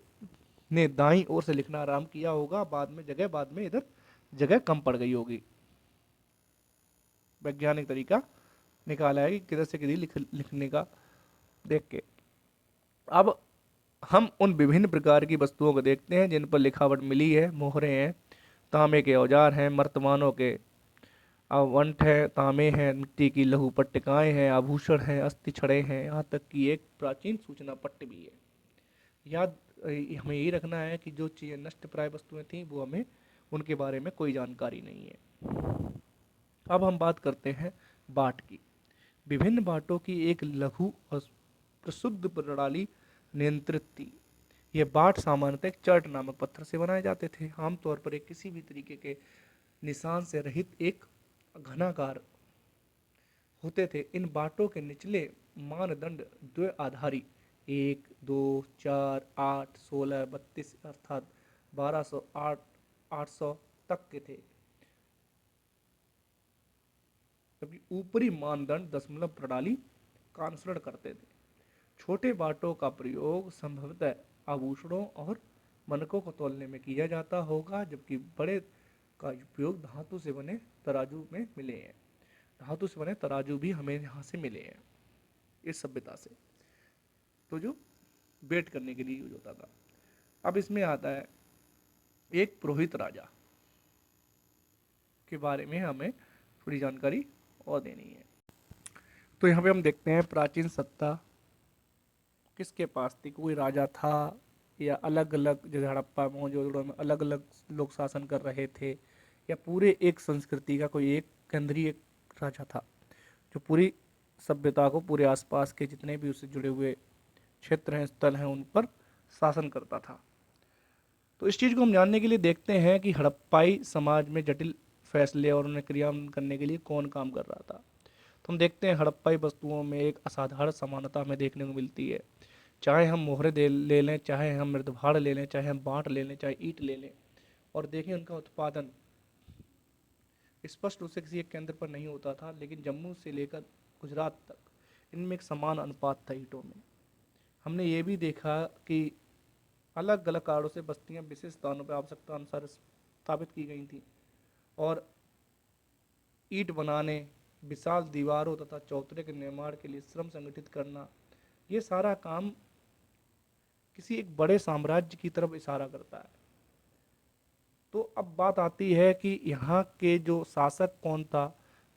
ने दाईं ओर से लिखना आराम किया होगा, बाद में इधर जगह कम पड़ गई होगी। वैज्ञानिक तरीका निकाला है कि किधर से किधर लिखने का देख के। अब हम उन विभिन्न प्रकार की वस्तुओं को देखते हैं जिन पर लिखावट मिली है। मोहरे हैं, तांबे के औजार हैं, मर्तमानों के आवंट है, तांबे हैं, मिट्टी की लघु पट्टिकाएं हैं, आभूषण हैं, अस्थि छड़े हैं, यहाँ तक कि एक प्राचीन सूचना पट्ट भी है। याद हमें यही रखना है कि जो चीज़ें नष्ट प्राय वस्तुएं थी वो हमें उनके बारे में कोई जानकारी नहीं है। अब हम बात करते हैं बाट की। विभिन्न बाटों की एक लघु और प्रशुद्ध प्रणाली नियंत्रित थी। ये बाट सामान्यतः एक चर्ट नामक पत्थर से बनाए जाते थे, आमतौर पर एक किसी भी तरीके के निशान से रहित एक घनाकार होते थे। इन बाटों के निचले मानदंड द्वि आधारी 1, 2, 4, 8, 16, 32 अर्थात 1208 800 तक के थे, जबकि ऊपरी मानदंड दशमलव प्रणाली का अनुसरण करते थे। छोटे बाटों का प्रयोग संभवतः आभूषणों और मनकों को तौलने में किया जाता होगा, जबकि बड़े का उपयोग धातु से बने तराजू में मिले हैं। धातु से बने तराजू भी हमें यहाँ से मिले हैं इस सभ्यता से, तो जो वेट करने के लिए यूज होता था। अब इसमें आता है एक पुरोहित राजा के बारे में हमें थोड़ी जानकारी और देनी है। तो यहाँ पे हम देखते हैं प्राचीन सत्ता किसके पास थी, कोई राजा था या अलग अलग, जैसे हड़प्पा मोहनजोदड़ो में अलग अलग लोग शासन कर रहे थे, या पूरे एक संस्कृति का कोई एक केंद्रीय राजा था जो पूरी सभ्यता को, पूरे आसपास के जितने भी उससे जुड़े हुए क्षेत्र हैं, स्थल हैं, उन पर शासन करता था। तो इस चीज़ को हम जानने के लिए देखते हैं कि हड़प्पाई समाज में जटिल फैसले और उन्हें क्रियान्वयन करने के लिए कौन काम कर रहा था। तो हम देखते हैं हड़प्पाई वस्तुओं में एक असाधारण समानता हमें देखने को मिलती है। चाहे हम मोहरे दे ले लें, चाहे हम मृदभाड़ ले लें, चाहे हम बाँट ले लें, चाहे ईंट ले लें, और देखें उनका उत्पादन स्पष्ट रूप से किसी एक केंद्र पर नहीं होता था, लेकिन जम्मू से लेकर गुजरात तक इनमें एक समान अनुपात था ईंटों में। हमने ये भी देखा कि अलग अलग कारणों से बस्तियां विशेष स्थानों पर आवश्यकता अनुसार स्थापित की गई थी, और ईंट बनाने, विशाल दीवारों तथा चौतरे के निर्माण के लिए श्रम संगठित करना, ये सारा काम किसी एक बड़े साम्राज्य की तरफ इशारा करता है। तो अब बात आती है कि यहाँ के जो शासक कौन था।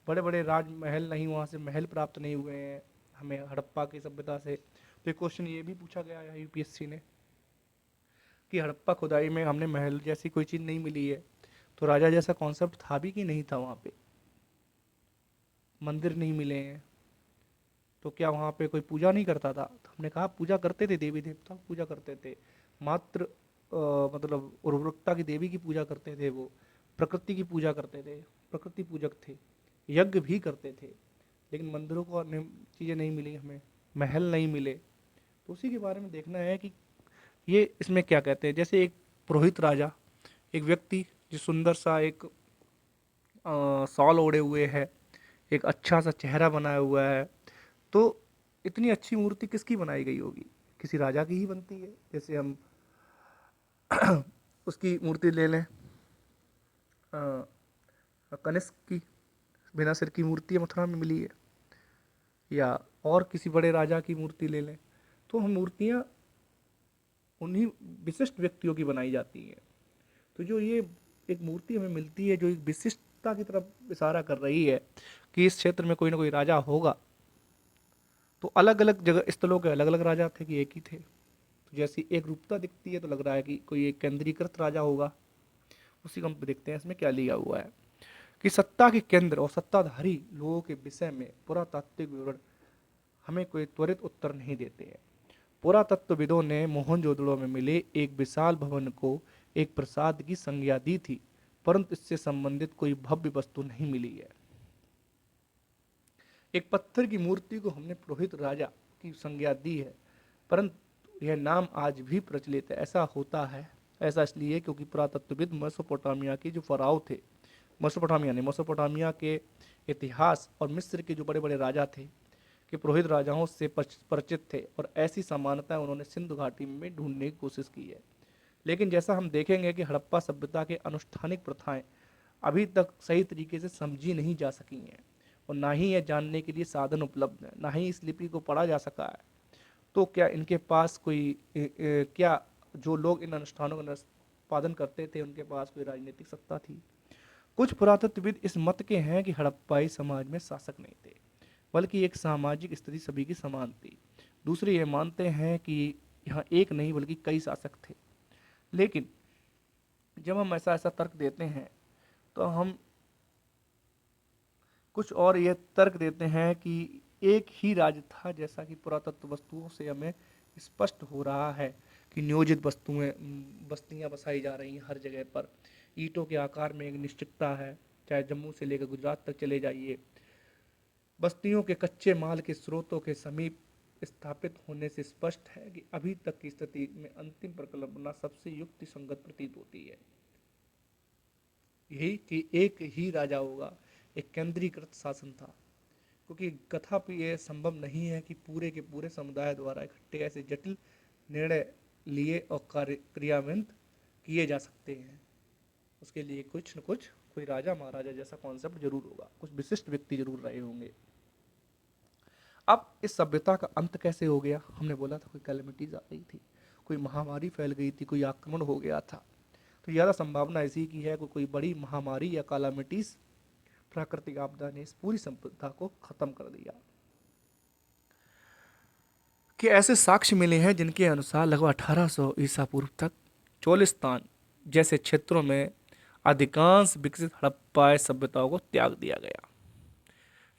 बड़े बड़े राजमहल नहीं, वहाँ से महल प्राप्त नहीं हुए हैं हमें हड़प्पा की सभ्यता से। तो एक क्वेश्चन ये भी पूछा गया है यूपीएससी ने कि हड़प्पा खुदाई में हमने महल जैसी कोई चीज़ नहीं मिली है, तो राजा जैसा कॉन्सेप्ट था भी कि नहीं था वहाँ पे। मंदिर नहीं मिले हैं, तो क्या वहाँ पे कोई पूजा नहीं करता था? तो हमने कहा पूजा करते थे, देवी देवता की पूजा करते थे, मात्र मतलब उर्वरकता की देवी की पूजा करते थे, वो प्रकृति की पूजा करते थे, प्रकृति पूजक थे, यज्ञ भी करते थे। लेकिन मंदिरों को चीज़ें नहीं मिली हमें, महल नहीं मिले। तो उसी के बारे में देखना है कि ये इसमें क्या कहते हैं। जैसे एक पुरोहित राजा, एक व्यक्ति जो सुंदर सा एक शॉल ओढ़े हुए है, एक अच्छा सा चेहरा बनाया हुआ है, तो इतनी अच्छी मूर्ति किसकी बनाई गई होगी? किसी राजा की ही बनती है। जैसे हम उसकी मूर्ति ले लें, कनिष्क की बिना सिर की मूर्ति मथुरा में मिली है, या और किसी बड़े राजा की मूर्ति ले लें, तो हम मूर्तियाँ उन्हीं विशिष्ट व्यक्तियों की बनाई जाती हैं। तो जो ये एक मूर्ति हमें मिलती है जो एक विशिष्टता की तरफ इशारा कर रही है कि इस क्षेत्र में कोई ना कोई राजा होगा। तो अलग अलग जगह स्थलों के अलग अलग राजा थे कि एक ही थे? तो जैसी एक रूपता दिखती है तो लग रहा है कि कोई एक केंद्रीकृत राजा होगा। उसी को हम देखते हैं इसमें क्या लिया हुआ है कि सत्ता के केंद्र और सत्ताधारी लोगों के विषय में पुरातात्विक विवरण हमें कोई त्वरित उत्तर नहीं देते हैं। पुरातत्वविदों ने मोहनजोदड़ो में मिले एक विशाल भवन को एक प्रसाद की संज्ञा दी थी, परंतु इससे संबंधित कोई भव्य वस्तु नहीं मिली है। एक पत्थर की मूर्ति को हमने पुरोहित राजा की संज्ञा दी है, परंतु यह नाम आज भी प्रचलित है। ऐसा होता है, ऐसा इसलिए क्योंकि पुरातत्वविद मेसोपोटामिया के जो फराव थे, मेसोपोटामिया के इतिहास और मिस्र के जो बड़े बड़े राजा थे कि पुरोहित राजाओं से परिचित थे, और ऐसी समानता उन्होंने सिंधु घाटी में ढूंढने की कोशिश की है। लेकिन जैसा हम देखेंगे कि हड़प्पा सभ्यता के अनुष्ठानिक प्रथाएं अभी तक सही तरीके से समझी नहीं जा सकी हैं, और ना ही यह जानने के लिए साधन उपलब्ध हैं, ना ही इस लिपि को पढ़ा जा सका है। तो क्या इनके पास कोई क्या जो लोग इन अनुष्ठानों का निष्पादन करते थे उनके पास कोई राजनीतिक सत्ता थी? कुछ पुरातत्वविद इस मत के हैं कि हड़प्पाई समाज में शासक नहीं थे, बल्कि एक सामाजिक स्थिति सभी की समान थी। दूसरे ये मानते हैं कि यहाँ एक नहीं बल्कि कई शासक थे। लेकिन जब हम ऐसा ऐसा तर्क देते हैं तो हम कुछ और ये तर्क देते हैं कि एक ही राज्य था, जैसा कि पुरातत्व वस्तुओं से हमें स्पष्ट हो रहा है कि नियोजित वस्तुएं बस्तियां बसाई जा रही हैं हर जगह पर। ईंटों के आकार में एक निश्चितता है, चाहे जम्मू से लेकर गुजरात तक चले जाइए। बस्तियों के कच्चे माल के स्रोतों के समीप स्थापित होने से स्पष्ट है कि अभी तक की स्थिति में अंतिम परिकल्पना सबसे युक्ति संगत प्रतीत होती है, यही कि एक ही राजा होगा, एक केंद्रीकृत शासन था, क्योंकि कथापि यह संभव नहीं है कि पूरे के पूरे समुदाय द्वारा इकट्ठे ऐसे जटिल निर्णय लिए और कार्य क्रियान्वित किए जा सकते हैं। उसके लिए कुछ न कुछ कोई राजा महाराजा जैसा कॉन्सेप्ट जरूर होगा, कुछ विशिष्ट व्यक्ति जरूर रहे होंगे। अब इस सभ्यता का अंत कैसे हो गया? हमने बोला था कोई कैलेमिटीज आ गई थी, कोई महामारी फैल गई थी, कोई आक्रमण हो गया था। तो ज़्यादा संभावना इसी की है कि कोई बड़ी महामारी या कैलामिटीज, प्राकृतिक आपदा ने इस पूरी सभ्यता को खत्म कर दिया। कि ऐसे साक्ष्य मिले हैं जिनके अनुसार लगभग 1800 ईसा पूर्व तक चोलिस्तान जैसे क्षेत्रों में अधिकांश विकसित हड़प्पाई सभ्यताओं को त्याग दिया गया।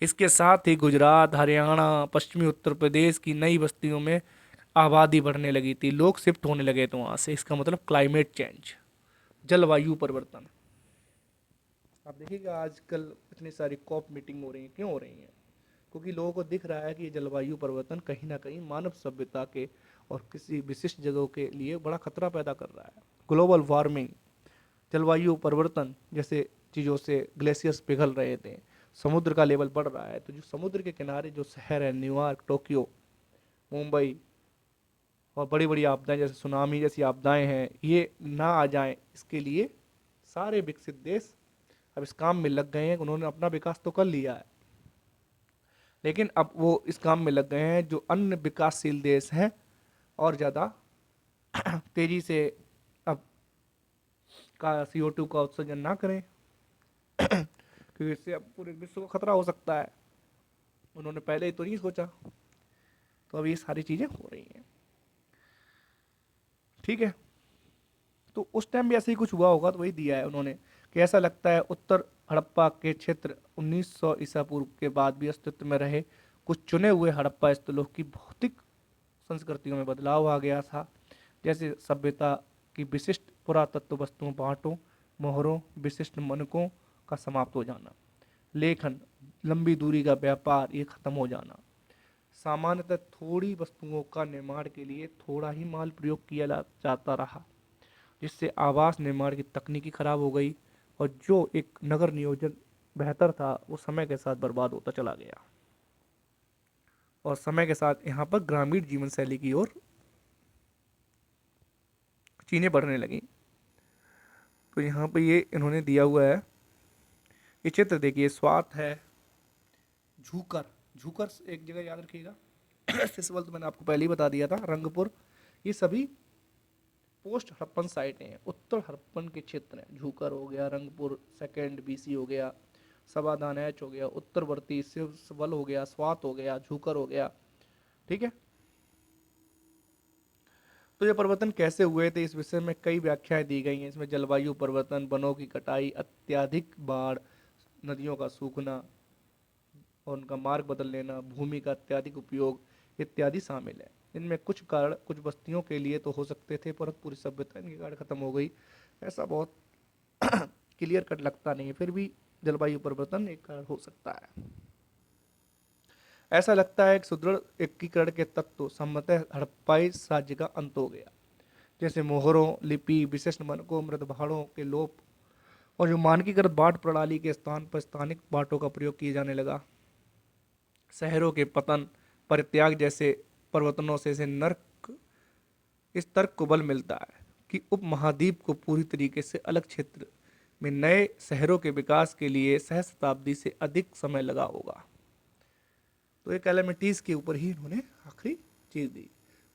इसके साथ ही गुजरात, हरियाणा, पश्चिमी उत्तर प्रदेश की नई बस्तियों में आबादी बढ़ने लगी थी, लोग शिफ्ट होने लगे थे वहाँ से। इसका मतलब क्लाइमेट चेंज, जलवायु परिवर्तन। आप देखिएगा आजकल इतनी सारी कॉप मीटिंग हो रही है, क्यों हो रही हैं? क्योंकि लोगों को दिख रहा है कि ये जलवायु परिवर्तन कहीं ना कहीं मानव सभ्यता के और किसी विशिष्ट जगहों के लिए बड़ा खतरा पैदा कर रहा है। ग्लोबल वार्मिंग, जलवायु परिवर्तन जैसे चीज़ों से ग्लेशियर्स पिघल रहे थे, समुद्र का लेवल बढ़ रहा है, तो जो समुद्र के किनारे जो शहर है, न्यूयॉर्क, टोक्यो, मुंबई, और बड़ी बड़ी आपदाएं जैसे सुनामी जैसी आपदाएं हैं, ये ना आ जाएं, इसके लिए सारे विकसित देश अब इस काम में लग गए हैं। उन्होंने अपना विकास तो कर लिया है, लेकिन अब वो इस काम में लग गए हैं जो अन्य विकासशील देश हैं और ज़्यादा तेजी से अब का CO2 का उत्सर्जन ना करें क्योंकि इससे अब पूरे विश्व को खतरा हो सकता है। उन्होंने पहले ही तो नहीं सोचा, तो अब ये सारी चीज़ें हो रही हैं। ठीक है, तो उस टाइम भी ऐसे ही कुछ हुआ होगा, तो वही दिया है उन्होंने कि ऐसा लगता है उत्तर हड़प्पा के क्षेत्र 1900 ईसा पूर्व के बाद भी अस्तित्व में रहे। कुछ चुने हुए हड़प्पा स्थलों की भौतिक संस्कृतियों में बदलाव आ गया था, जैसे सभ्यता की विशिष्ट पुरातत्व वस्तुओं, बांटों, मोहरों, विशिष्ट मनकों का समाप्त हो जाना, लेखन, लंबी दूरी का व्यापार ये खत्म हो जाना। सामान्यतः थोड़ी वस्तुओं का निर्माण के लिए थोड़ा ही माल प्रयोग किया जाता रहा, जिससे आवास निर्माण की तकनीकी खराब हो गई और जो एक नगर नियोजन बेहतर था वो समय के साथ बर्बाद होता चला गया। और समय के साथ यहाँ पर ग्रामीण जीवन शैली की ओर चीजें बढ़ने लगी। तो यहाँ पे ये इन्होंने दिया हुआ है, ये चित्र देखिए, स्वात है, झूकर, झूकर एक जगह याद रखिएगा सिसवल तो मैंने आपको पहले ही बता दिया था, रंगपुर, ये सभी पोस्ट हड़प्पन साइटें हैं, उत्तर हड़प्पन के क्षेत्र हैं। झूकर हो गया, रंगपुर सेकेंड BC हो गया, सवादान एच हो गया, उत्तरवर्ती सिसवल हो गया, स्वात हो गया, झूकर हो गया। ठीक है, तो ये परिवर्तन कैसे हुए थे, इस विषय में कई व्याख्याएं दी गई हैं। इसमें जलवायु परिवर्तन, वनों की कटाई, अत्यधिक बाढ़, नदियों का सूखना और उनका मार्ग बदल लेना, भूमि का अत्यधिक उपयोग इत्यादि शामिल है। इनमें कुछ कारण कुछ बस्तियों के लिए तो हो सकते थे, परंतु पूरी सभ्यता इनके कारण खत्म हो गई, ऐसा बहुत क्लियर कट लगता नहीं है। फिर भी जलवायु परिवर्तन एक कारण हो सकता है। ऐसा लगता है कि सुदृढ़ एकीकरण के तत्व सम्मतः हड़प्पाई राज्य का अंत हो गया, जैसे मोहरों, लिपि, विशिष्ट मनकों, मृद पहाड़ों के लोप और जो मानकीकृत बाट प्रणाली के स्थान पर स्थानिक बाटों का प्रयोग किया जाने लगा। शहरों के पतन, परित्याग जैसे परिवर्तनों से नर्क इस तर्क को बल मिलता है कि उपमहाद्वीप को पूरी तरीके से अलग क्षेत्र में नए शहरों के विकास के लिए सहस्त्राब्दी से अधिक समय लगा होगा। तो ये कैलेमिटीज के ऊपर ही इन्होंने आखिरी चीज दी।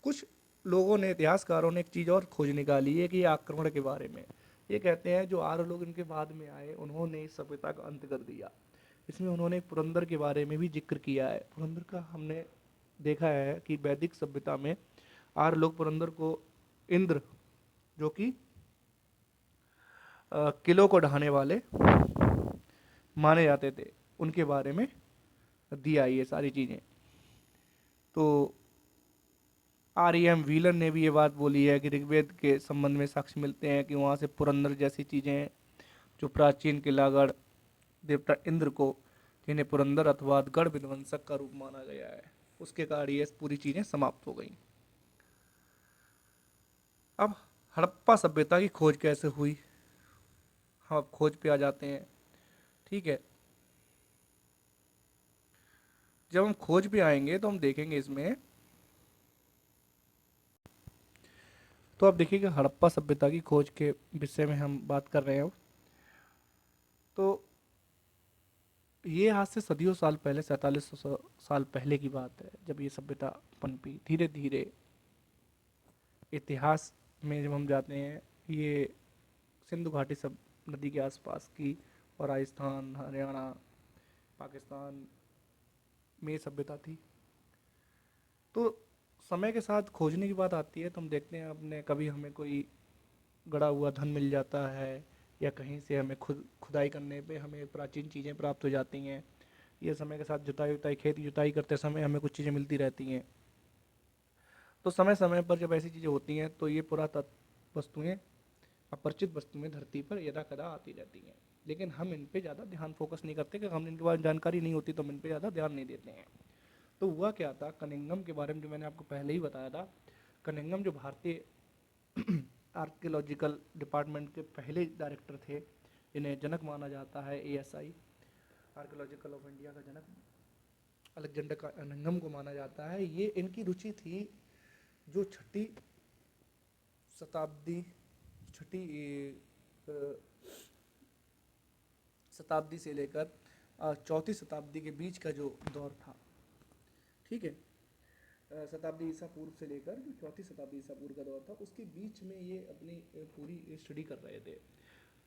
कुछ लोगों ने, इतिहासकारों ने एक चीज और खोज निकाली है कि ये आक्रमण के बारे में। ये कहते हैं जो आर्य लोग इनके बाद में आए उन्होंने इस सभ्यता का अंत कर दिया। इसमें उन्होंने पुरंदर के बारे में भी जिक्र किया है। पुरंदर का हमने देखा है कि वैदिक सभ्यता में आर्य लोग पुरंदर को इंद्र, जो कि किलों को ढहाने वाले माने जाते थे, उनके बारे में दिया ये सारी चीज़ें। तो REM व्हीलर ने भी ये बात बोली है कि ऋग्वेद के संबंध में साक्ष्य मिलते हैं कि वहाँ से पुरंदर जैसी चीज़ें जो प्राचीन किलागढ़ देवता इंद्र को, जिन्हें पुरंदर अथवा गढ़ विध्वंसक का रूप माना गया है, उसके कारण ये पूरी चीज़ें समाप्त हो गई। अब हड़प्पा सभ्यता की खोज कैसे हुई, हम अब खोज पे आ जाते हैं। ठीक है, जब हम खोज पे आएंगे तो हम देखेंगे इसमें, तो आप देखिए कि हड़प्पा सभ्यता की खोज के विषय में हम बात कर रहे हैं। तो ये आज से सदियों साल पहले, 4700 साल पहले की बात है, जब ये सभ्यता पनपी। धीरे धीरे इतिहास में जब हम जाते हैं, ये सिंधु घाटी सब नदी के आसपास की और राजस्थान, हरियाणा, पाकिस्तान में ये सभ्यता थी। तो समय के साथ खोजने की बात आती है तो हम देखते हैं, अपने कभी हमें कोई गड़ा हुआ धन मिल जाता है, या कहीं से हमें खुदाई करने पे हमें प्राचीन चीज़ें प्राप्त हो जाती हैं। ये समय के साथ जुताई उताई, खेती जुताई करते समय हमें कुछ चीज़ें मिलती रहती हैं। तो समय समय पर जब ऐसी चीज़ें होती हैं तो ये पुरातत्व वस्तुएं, अपरिचित वस्तुएं धरती पर यदा कदा आती रहती हैं, लेकिन हम इन पे ज़्यादा ध्यान फोकस नहीं करते, कि हम इनके बारे में जानकारी नहीं होती तो हम इन पे ज़्यादा ध्यान नहीं देते हैं। तो हुआ क्या था, कनिंगम के बारे में जो मैंने आपको पहले ही बताया था, कनिंगम जो भारतीय आर्कियोलॉजिकल डिपार्टमेंट के पहले डायरेक्टर थे, इन्हें जनक माना जाता है, एएसआई आर्कियोलॉजिकल ऑफ इंडिया का जनक अलेक्जेंडर कनिंगम को माना जाता है। ये इनकी रुचि थी जो शताब्दी छठी अ, शताब्दी से लेकर चौथी शताब्दी के बीच का जो दौर था, ठीक है, शताब्दी ईसा पूर्व से लेकर जो चौथी शताब्दी ईसा पूर्व का दौर था, उसके बीच में ये अपनी पूरी स्टडी कर रहे थे।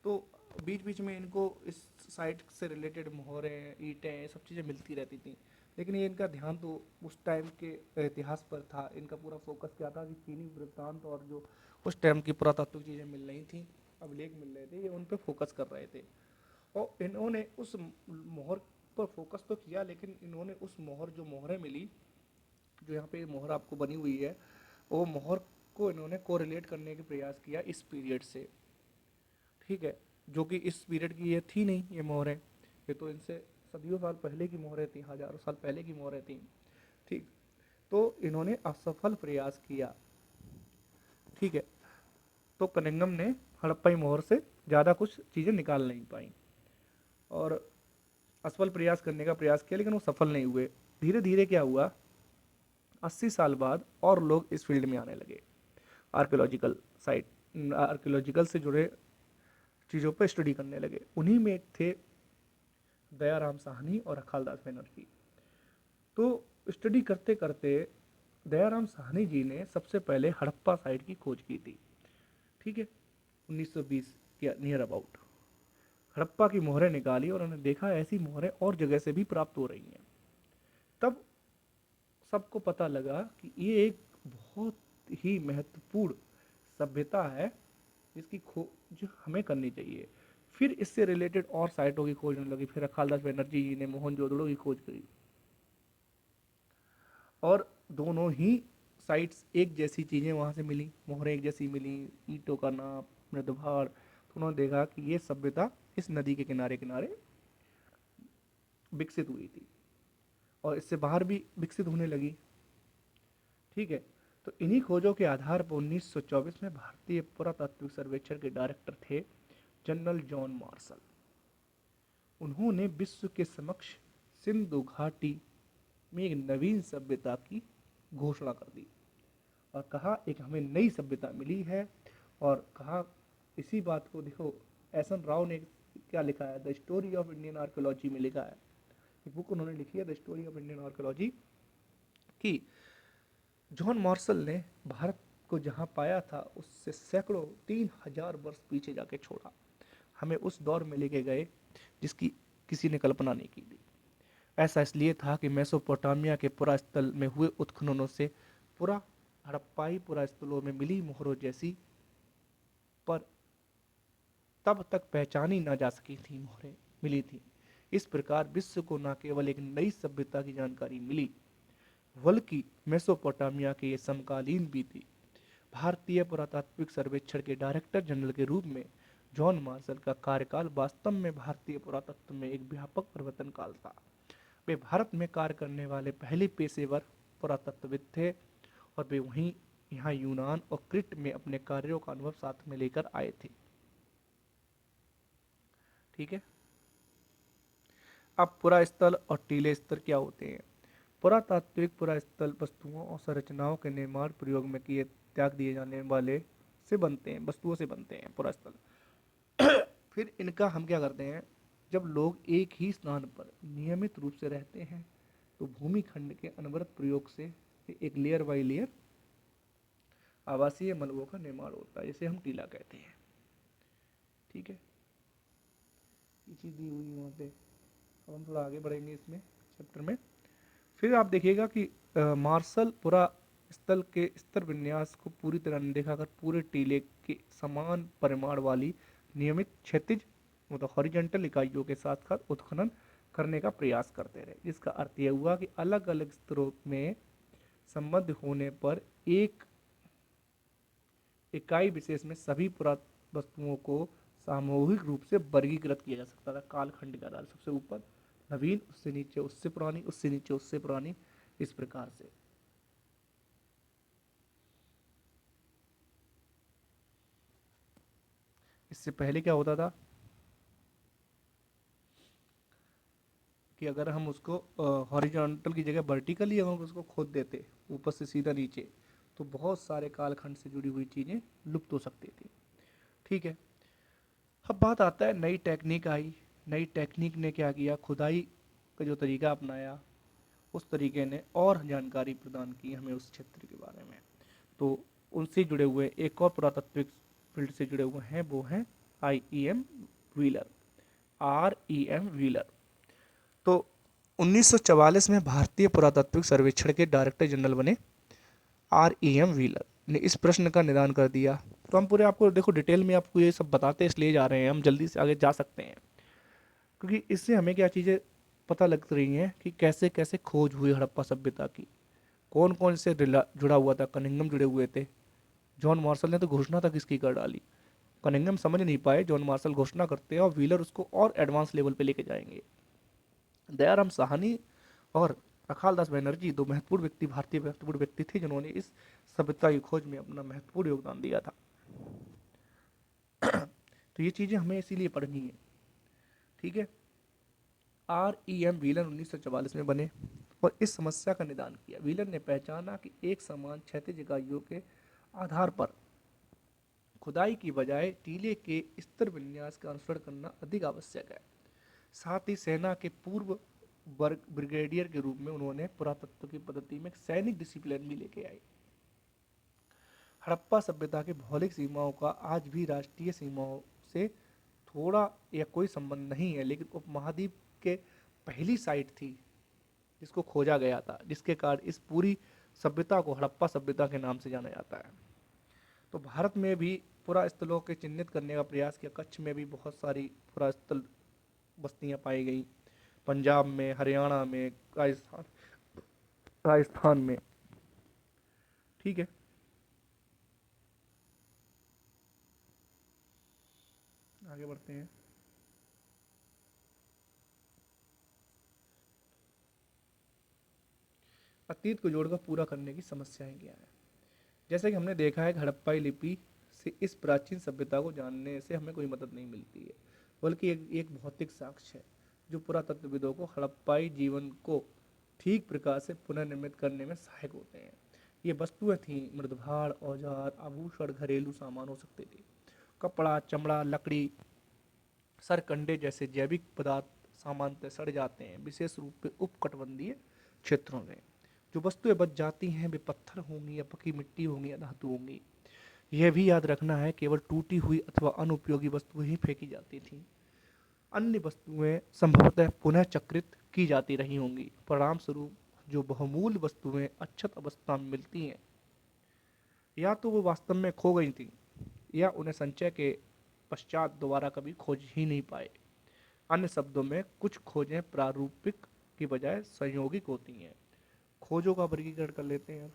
तो बीच बीच में इनको इस साइट से रिलेटेड मोहरें, ईंटें, सब चीज़ें मिलती रहती थी, लेकिन ये इनका ध्यान तो उस टाइम के इतिहास पर था। इनका पूरा फोकस क्या था कि चीनी वृत्तांत और जो उस टाइम की पुरातात्विक चीज़ें मिल रही थी, अभिलेख मिल रहे थे, ये उन पर फोकस कर रहे थे। और इन्होंने उस मोहर पर फोकस तो किया, लेकिन इन्होंने उस मोहर, जो मोहरें मिली, जो यहाँ पे मोहर आपको बनी हुई है, वो मोहर को इन्होंने कोरिलेट करने के प्रयास किया इस पीरियड से। ठीक है, जो कि इस पीरियड की ये थी नहीं, ये मोहरें, ये तो इनसे सदियों साल पहले की मोहरें थी, हजारों साल पहले की मोहरें थी। ठीक, तो इन्होंने असफल प्रयास किया। ठीक है, तो कनिंगम ने हड़प्पा मोहर से ज़्यादा कुछ चीज़ें निकाल नहीं पाई, और असफल प्रयास करने का प्रयास किया, लेकिन वो सफल नहीं हुए। धीरे धीरे क्या हुआ, 80 साल बाद और लोग इस फील्ड में आने लगे, आर्कियोलॉजिकल साइट, आर्कियोलॉजिकल से जुड़े चीज़ों पर स्टडी करने लगे। उन्हीं में एक थे दयाराम साहनी और अखालदास बनर्जी। तो स्टडी करते करते दयाराम साहनी जी ने सबसे पहले हड़प्पा साइट की खोज की थी। ठीक है, 1920 के नियर अबाउट हड़प्पा की मोहरें निकाली, और उन्होंने देखा ऐसी मोहरें और जगह से भी प्राप्त हो रही हैं। तब सबको पता लगा कि ये एक बहुत ही महत्वपूर्ण सभ्यता है, जिसकी खोज हमें करनी चाहिए। फिर इससे रिलेटेड और साइटों की खोज होने लगी। फिर अखालदास बनर्जी जी ने मोहनजोदड़ो की खोज करी, और दोनों ही साइट्स एक जैसी चीज़ें वहाँ से मिली, मोहरें एक जैसी मिली, ईंटों का नाप, मृदभार। तो उन्होंने देखा कि ये सभ्यता इस नदी के किनारे किनारे विकसित हुई थी, और इससे बाहर भी विकसित होने लगी। ठीक है, तो इन्हीं खोजों के आधार पर 1924 में भारतीय पुरातात्विक सर्वेक्षण के डायरेक्टर थे जनरल जॉन मार्शल। उन्होंने विश्व के समक्ष सिंधु घाटी में एक नवीन सभ्यता की घोषणा कर दी, और कहा एक हमें नई सभ्यता मिली है। और कहा, इसी बात को देखो, एस एन राव ने क्या लिखा है, the story of Indian archaeology में लिखा है, एक बुक उन्होंने लिखी है, the story of Indian archaeology, कि जॉन मार्शल ने भारत को जहाँ पाया था उससे सैकड़ों 3000 वर्ष पीछे जाके छोड़ा, हमें उस दौर में लेके गए जिसकी किसी ने कल्पना नहीं की थी। ऐसा इसलिए था कि मेसोपोटामिया के पुरास्थल में हुए उत्खननों से पुरा हड़प्पाई पुरास्थलों में मिली मोहरों जैसी, पर तब तक पहचानी ना जा सकी थी मोहरें मिली थी। इस प्रकार विश्व को न केवल एक नई सभ्यता की जानकारी मिली, बल्कि मेसोपोटामिया के ये समकालीन भी थी। भारतीय पुरातात्विक सर्वेक्षण के डायरेक्टर जनरल के रूप में जॉन मार्शल का कार्यकाल वास्तव में भारतीय पुरातत्व में एक व्यापक परिवर्तन काल था। वे भारत में कार्य करने वाले पहले पेशेवर पुरातत्वविद थे और वे वहीं यहाँ यूनान और क्रिट में अपने कार्यों का अनुभव साथ में लेकर आए थे। ठीक है। अब पुरास्थल और टीले स्तर क्या होते हैं? पुरातात्विक पुरास्थल वस्तुओं और संरचनाओं के निर्माण प्रयोग में किए त्याग दिए जाने वाले से बनते हैं, वस्तुओं से बनते हैं पुरास्थल। फिर इनका हम क्या करते हैं, जब लोग एक ही स्थान पर नियमित रूप से रहते हैं तो भूमि खंड के अनवरत प्रयोग से एक लेयर बाई लेयर आवासीय मलबों का निर्माण होता है, जिसे हम टीला कहते हैं। ठीक है, ये चीज़ दी हुई है वहाँ पे। अब हम थोड़ा आगे बढ़ेंगे इसमें चैप्टर में। फिर आप देखिएगा कि मार्शल पुरा स्थल के स्तर विन्यास को पूरी तरह अनदेखा कर पूरे टीले के समान परिमाण वाली नियमित क्षैतिज मतलब हॉरिजॉन्टल इकाइयों के साथ साथ उत्खनन करने का प्रयास करते रहे, जिसका अर्थ यह हुआ कि अलग अलग स्तरों में संबद्ध होने पर एक इकाई विशेष में सभी पुरातन वस्तुओं को सामूहिक रूप से वर्गीकृत किया जा सकता था कालखंड के आधार। सबसे ऊपर नवीन, उससे नीचे उससे पुरानी, उससे नीचे उससे पुरानी, इस प्रकार से। इससे पहले क्या होता था कि अगर हम उसको हॉरिजॉन्टल की जगह वर्टिकली अगर उसको खोद देते ऊपर से सीधा नीचे, तो बहुत सारे कालखंड से जुड़ी हुई चीज़ें लुप्त हो सकती थी। ठीक है। अब बात आता है नई टेक्निक आई। नई टेक्निक ने क्या किया, खुदाई का जो तरीका अपनाया, उस तरीके ने और जानकारी प्रदान की हमें उस क्षेत्र के बारे में। तो उनसे जुड़े हुए एक और पुरातात्विक फील्ड से जुड़े हुए हैं, वो हैं IEM व्हीलर, REM व्हीलर। तो 1944 में भारतीय पुरातात्विक सर्वेक्षण के डायरेक्टर जनरल बने REM व्हीलर ने इस प्रश्न का निदान कर दिया। तो हम पूरे आपको देखो डिटेल में आपको ये सब बताते इसलिए जा रहे हैं, हम जल्दी से आगे जा सकते हैं, क्योंकि इससे हमें क्या चीज़ें पता लग रही हैं कि कैसे कैसे खोज हुई हड़प्पा सभ्यता की, कौन कौन से जुड़ा हुआ था। कनिंगम जुड़े हुए थे। जॉन मार्शल ने तो घोषणा तक इसकी कर डाली। कनिंगम समझ नहीं पाए, जॉन मार्शल घोषणा करते हैं और व्हीलर उसको और एडवांस लेवल पे लेके जाएंगे। दयाराम साहनी और अखालदास बनर्जी दो महत्वपूर्ण व्यक्ति, भारतीय महत्वपूर्ण व्यक्ति थे जिन्होंने इस सभ्यता की खोज में अपना महत्वपूर्ण योगदान दिया था। तो ये चीज़ें हमें इसीलिए पढ़नी है। ठीक है। REM व्हीलर 1944 में बने और इस समस्या का निदान किया। व्हीलर ने पहचाना कि एक समान क्षैतिज इकाइयों के आधार पर खुदाई की बजाय टीले के स्तर विन्यास का अनुसरण करना अधिक आवश्यक है। साथ ही सेना के पूर्व वर्ग ब्रिगेडियर के रूप में उन्होंने पुरातत्व की पद्धति में सैनिक डिसिप्लिन भी लेके आई। हड़प्पा सभ्यता की भौगोलिक सीमाओं का आज भी राष्ट्रीय सीमाओं से थोड़ा या कोई संबंध नहीं है, लेकिन उपमहाद्वीप के पहली साइट थी जिसको खोजा गया था, जिसके कारण इस पूरी सभ्यता को हड़प्पा सभ्यता के नाम से जाना जाता है। तो भारत में भी पुरा स्थलों के चिन्हित करने का प्रयास किया। कच्छ में भी बहुत सारी पुरास्थल बस्तियां पाई गई, पंजाब में, हरियाणा में, राजस्थान में। ठीक है। आगे बढ़ते हैं। अतीत को जोड़कर पूरा करने की समस्याएं क्या है? जैसे कि हमने देखा है कि हड़प्पाई लिपि से इस प्राचीन सभ्यता को जानने से हमें कोई मदद नहीं मिलती है, बल्कि एक भौतिक साक्ष्य है जो पुरातत्वविदों को हड़प्पाई जीवन को ठीक प्रकार से पुनर्निर्मित करने में सहायक होते हैं। ये वस्तुएं थीं मृदभाड़, औजार, आभूषण, घरेलू सामान हो सकते थे, कपड़ा, चमड़ा, लकड़ी, सरकंडे जैसे जैविक पदार्थ सामान्यतः सड़ जाते हैं, विशेष रूप से उपकटबंधीय क्षेत्रों में। जो वस्तुएं बच जाती हैं वे पत्थर होंगी या पकी मिट्टी होंगी या धातु होंगी। यह भी याद रखना है केवल टूटी हुई अथवा अनुपयोगी वस्तुएं ही फेंकी जाती थीं। अन्य वस्तुएं संभवतः पुनः चक्रित की जाती रही होंगी। परिणाम स्वरूप जो बहुमूल्य वस्तुएं अक्षत अवस्था में मिलती हैं, या तो वो वास्तव में खो गई थी या उन्हें संचय के पश्चात दोबारा कभी खोज ही नहीं पाए। अन्य शब्दों में कुछ खोजें प्रारूपिक की बजाय संयोगिक होती हैं। खोजों का वर्गीकरण कर लेते हैं।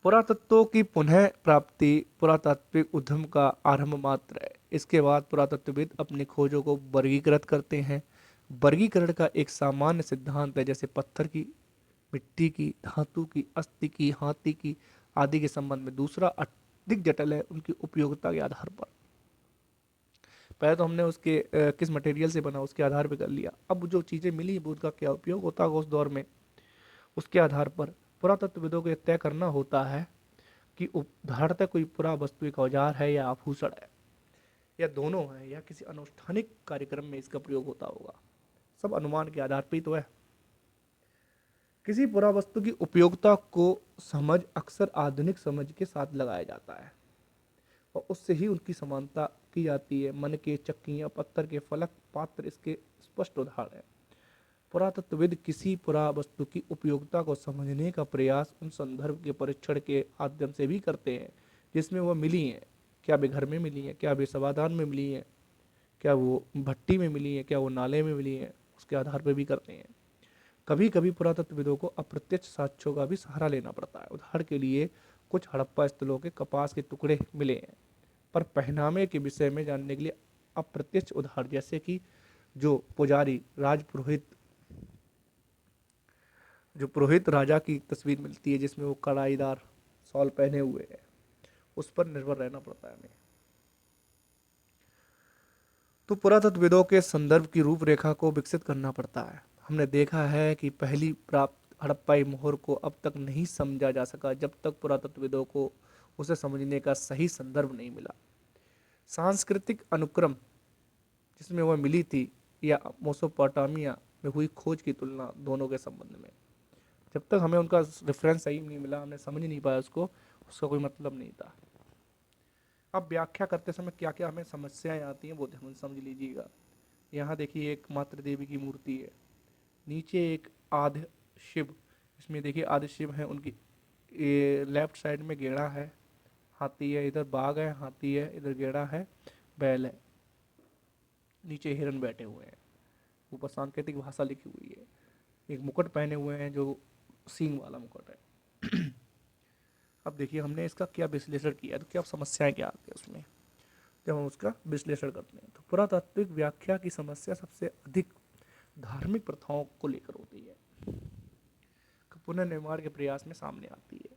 पुरातत्वों की पुनः प्राप्ति पुरातात्विक उद्यम का आरंभ मात्र है। इसके बाद पुरातत्वविद अपनी खोजों को वर्गीकृत करते हैं। वर्गीकरण का एक सामान्य सिद्धांत है, जैसे पत्थर की मिट्टी की, धातु की, अस्थि की, हाथी की आदि के संबंध में। दूसरा अधिक जटिल है उनकी उपयोगिता के आधार पर। पहले तो हमने उसके किस मटेरियल से बना उसके आधार पर कर लिया। अब जो चीज़ें मिली वो उसका क्या उपयोग होता होगा उस दौर में, उसके आधार पर पुरातत्वविदों को यह तय करना होता है कि उदाहरणतः कोई पुरा वस्तु एक औजार है या आभूषण है, या दोनों है, या किसी अनुष्ठानिक कार्यक्रम में इसका प्रयोग होता होगा। सब अनुमान के आधार पर ही तो है। किसी पुरावस्तु की उपयोगिता को समझ अक्सर आधुनिक समझ के साथ लगाया जाता है और उससे ही उनकी समानता की जाती है। मन के चक्कियां, पत्थर के फलक, पात्र इसके स्पष्ट उदाहरण है। पुरातत्वविद किसी पुरावस्तु की उपयोगिता को समझने का प्रयास उन संदर्भ के परीक्षण के माध्यम से भी करते हैं जिसमें वह मिली हैं। क्या वे घर में मिली हैं, क्या वे समाधान में मिली हैं, क्या वो भट्टी में मिली हैं, क्या वो नाले में मिली हैं, उसके आधार पर भी करते हैं। कभी कभी पुरातत्वविदों को अप्रत्यक्ष साक्ष्यों का भी सहारा लेना पड़ता है। उदाहरण के लिए कुछ हड़प्पा स्थलों के कपास के टुकड़े मिले हैं, पर पहनावे के विषय में जानने के लिए अप्रत्यक्ष उदाहरण, जैसे कि जो पुजारी राजपुरोहित, जो पुरोहित राजा की तस्वीर मिलती है जिसमें वो कढ़ाईदार शॉल पहने हुए हैं, उस पर निर्भर रहना पड़ता है हमें। तो पुरातत्वविदों के संदर्भ की रूपरेखा को विकसित करना पड़ता है। हमने देखा है कि पहली प्राप्त हड़प्पाई मोहर को अब तक नहीं समझा जा सका जब तक पुरातत्वविदों को उसे समझने का सही संदर्भ नहीं मिला। सांस्कृतिक अनुक्रम जिसमें वह मिली थी या मोसोपोटामिया में हुई खोज की तुलना दोनों के संबंध में, जब तक हमें उनका रेफरेंस सही नहीं मिला, हमने समझ नहीं पाया उसको, उसका कोई मतलब नहीं था। अब व्याख्या करते समय क्या क्या हमें समस्याएं आती हैं वो ध्यान से समझ लीजिएगा। यहाँ देखिए एक मातृ देवी की मूर्ति है, नीचे एक आध शिव, इसमें देखिए आधे शिव हैं, उनकी लेफ्ट साइड में गेड़ा है, हाथी है, इधर बाघ है, हाथी है, इधर गेड़ा है, बैल है, नीचे हिरन बैठे हुए हैं, ऊपर सांकेतिक भाषा लिखी हुई है। एक मुकुट पहने हुए हैं जो सींग वाला मुकुट है। अब देखिए हमने इसका क्या विश्लेषण किया, तो क्या समस्याएं क्या आती है उसमें जब हम उसका विश्लेषण करते हैं। तो पुरातात्विक व्याख्या की समस्या सबसे अधिक धार्मिक प्रथाओं को लेकर होती है, पुनर्निर्माण के प्रयास में सामने आती है।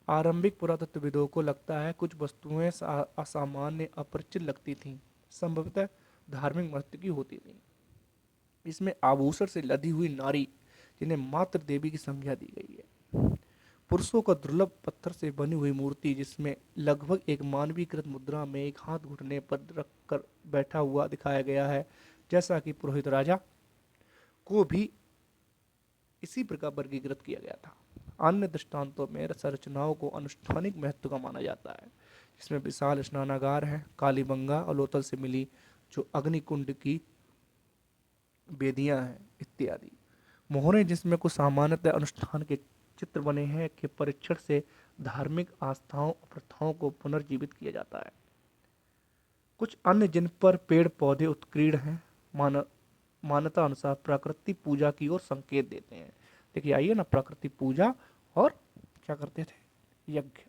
आरंभिक पुरातत्वविदों को लगता है कुछ वस्तुएं असामान्य, अपरिचित लगती थीं, संभवतः धार्मिक महत्व की होती थीं। इसमें आभूषण से लदी हुई नारी जिन्हें मातृ देवी की संज्ञा दी गई है, पुरुषों का दुर्लभ पत्थर से बनी हुई मूर्ति जिसमें लगभग एक मानवीकृत मुद्रा में एक हाथ घुटने पर रखकर बैठा हुआ दिखाया गया है, जैसा कि पुरोहित राजा को भी इसी प्रकार वर्गीकृत किया गया था। अन्य दृष्टांतों में संरचनाओं को अनुष्ठानिक महत्व का माना जाता है, जिसमें विशाल स्नानागार है, कालीबंगा और लोथल से मिली जो अग्निकुंड की वेदियां हैं इत्यादि। मोहरे जिसमें कुछ सामान्यतः अनुष्ठान के चित्र बने हैं के परीक्षण से धार्मिक आस्थाओं और प्रथाओं को पुनर्जीवित किया जाता है। कुछ अन्य जिन पर पेड़ पौधे उत्कीर्ण हैं, मान्यता अनुसार प्रकृति पूजा की ओर संकेत देते हैं। देखिए आइए ना, प्रकृति पूजा और क्या करते थे, यज्ञ।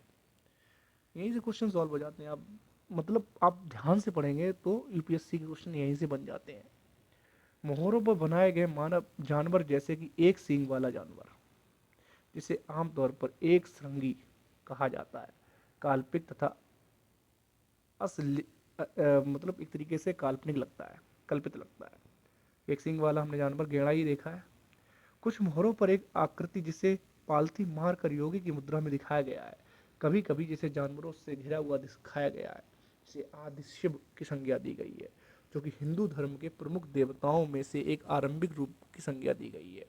यहीं से क्वेश्चन सॉल्व हो जाते हैं। आप मतलब आप ध्यान से पढ़ेंगे तो यूपीएससी के क्वेश्चन यहीं से बन जाते हैं। मोहरों पर बनाए गए मानव जानवर जैसे कि एक सींग वाला जानवर, जिसे आमतौर पर एक श्रृंगी कहा जाता है, काल्पनिक तथा असली मतलब एक तरीके से काल्पनिक लगता है, कल्पित लगता है। एक सींग वाला हमने जानवर गेड़ा ही देखा है। कुछ मोहरों पर एक आकृति जिसे पालथी मार कर योगी की मुद्रा में दिखाया गया है, कभी कभी जिसे जानवरों से घिरा हुआ दिखाया गया है, जिसे आदि शिव की संज्ञा दी गई है, जो कि हिंदू धर्म के प्रमुख देवताओं में से एक आरंभिक रूप की संज्ञा दी गई है।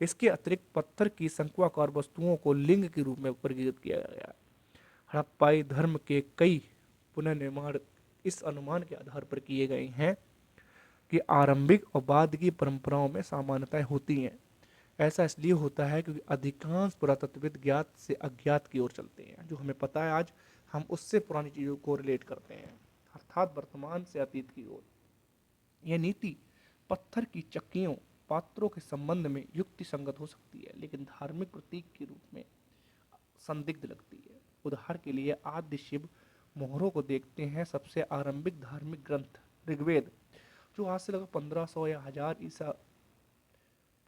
इसके अतिरिक्त पत्थर की शंक्वाकार वस्तुओं को लिंग के रूप में वर्गीकृत किया गया है। हड़प्पाई धर्म के कई पुनर्निर्माण इस अनुमान के आधार पर किए गए हैं कि आरंभिक और बाद की परंपराओं में समानताएं होती हैं। ऐसा इसलिए होता है क्योंकि अधिकांश पुरातत्वविद ज्ञात से अज्ञात की ओर चलते हैं। जो हमें पता है आज, हम उससे पुरानी चीज़ों को रिलेट करते हैं, अर्थात वर्तमान से अतीत की ओर। यह नीति पत्थर की चक्कियों, पात्रों के संबंध में युक्ति संगत हो सकती है, लेकिन धार्मिक प्रतीक के रूप में संदिग्ध लगती है। उदाहरण के लिए आद्य शिव मोहरों को देखते हैं। सबसे आरंभिक धार्मिक ग्रंथ ऋग्वेद, जो आज से लगभग 1500 या 1000 ईसा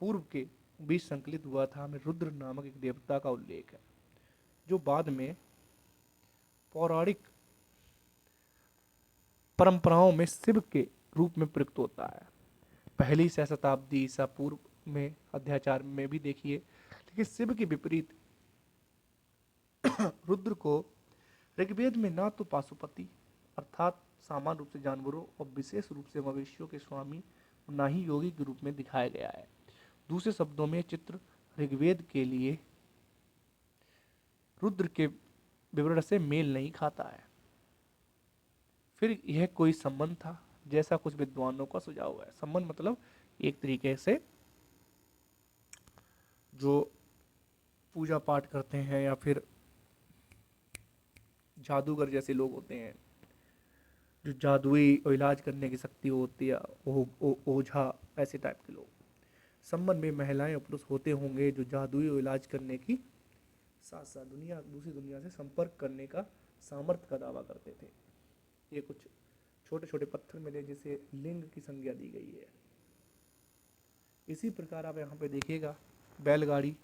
पूर्व के बीच संकलित हुआ था में रुद्र नामक एक देवता का उल्लेख है, जो बाद में पौराणिक परंपराओं में शिव के रूप में प्रयुक्त होता है। पहली सहस्त्राब्दी ईसा पूर्व में अध्याचार में भी देखिए, लेकिन शिव के विपरीत रुद्र को ऋग्वेद में ना तो पाशुपति अर्थात सामान्य रूप से जानवरों और विशेष रूप से मवेशियों के स्वामी, ना ही योगी के रूप में दिखाया गया है। दूसरे शब्दों में चित्र ऋग्वेद के लिए रुद्र के विवरण से मेल नहीं खाता है। फिर यह कोई संबंध था, जैसा कुछ विद्वानों का सुझाव है। संबंध मतलब एक तरीके से जो पूजा पाठ करते हैं या फिर जादूगर जैसे लोग होते हैं, जो जादुई और इलाज करने की शक्ति होती है, ओझा, ऐसे टाइप के लोग। संबंध में महिलाएं और पुरुष होते होंगे जो जादुई और इलाज करने की साथ साथ दूसरी दुनिया से संपर्क करने का सामर्थ्य का दावा करते थे। ये कुछ छोटे छोटे पत्थर मिले जिसे लिंग की संज्ञा दी गई है। इसी प्रकार आप यहाँ पे देखिएगा बैलगाड़ी।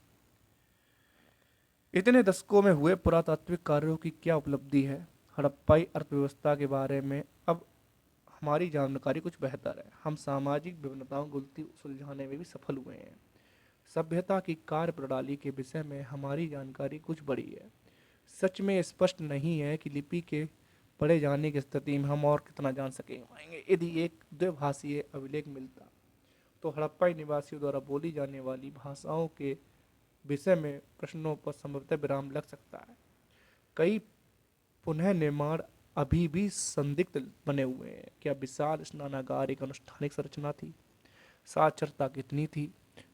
इतने दशकों में हुए पुरातात्विक कार्यों की क्या उपलब्धि है। हड़प्पाई अर्थव्यवस्था के बारे में अब हमारी जानकारी कुछ बेहतर है। हम सामाजिक विभिन्नताओं को सुलझाने में भी सफल हुए हैं। सभ्यता की कार्य प्रणाली के विषय में हमारी जानकारी कुछ बड़ी है। सच में स्पष्ट नहीं है कि लिपि के पढ़े जाने की स्थिति में हम और कितना जान सकेंगे। यदि एक द्विभाषीय अभिलेख मिलता तो हड़प्पाई निवासियों द्वारा बोली जाने वाली भाषाओं के विषय में प्रश्नों पर संभवतः विराम लग सकता है। कई पुनः निर्माण अभी भी संदिग्ध बने हुए हैं। क्या विशाल स्नानागार एक अनुष्ठानिक संरचना थी? साक्षरता कितनी थी?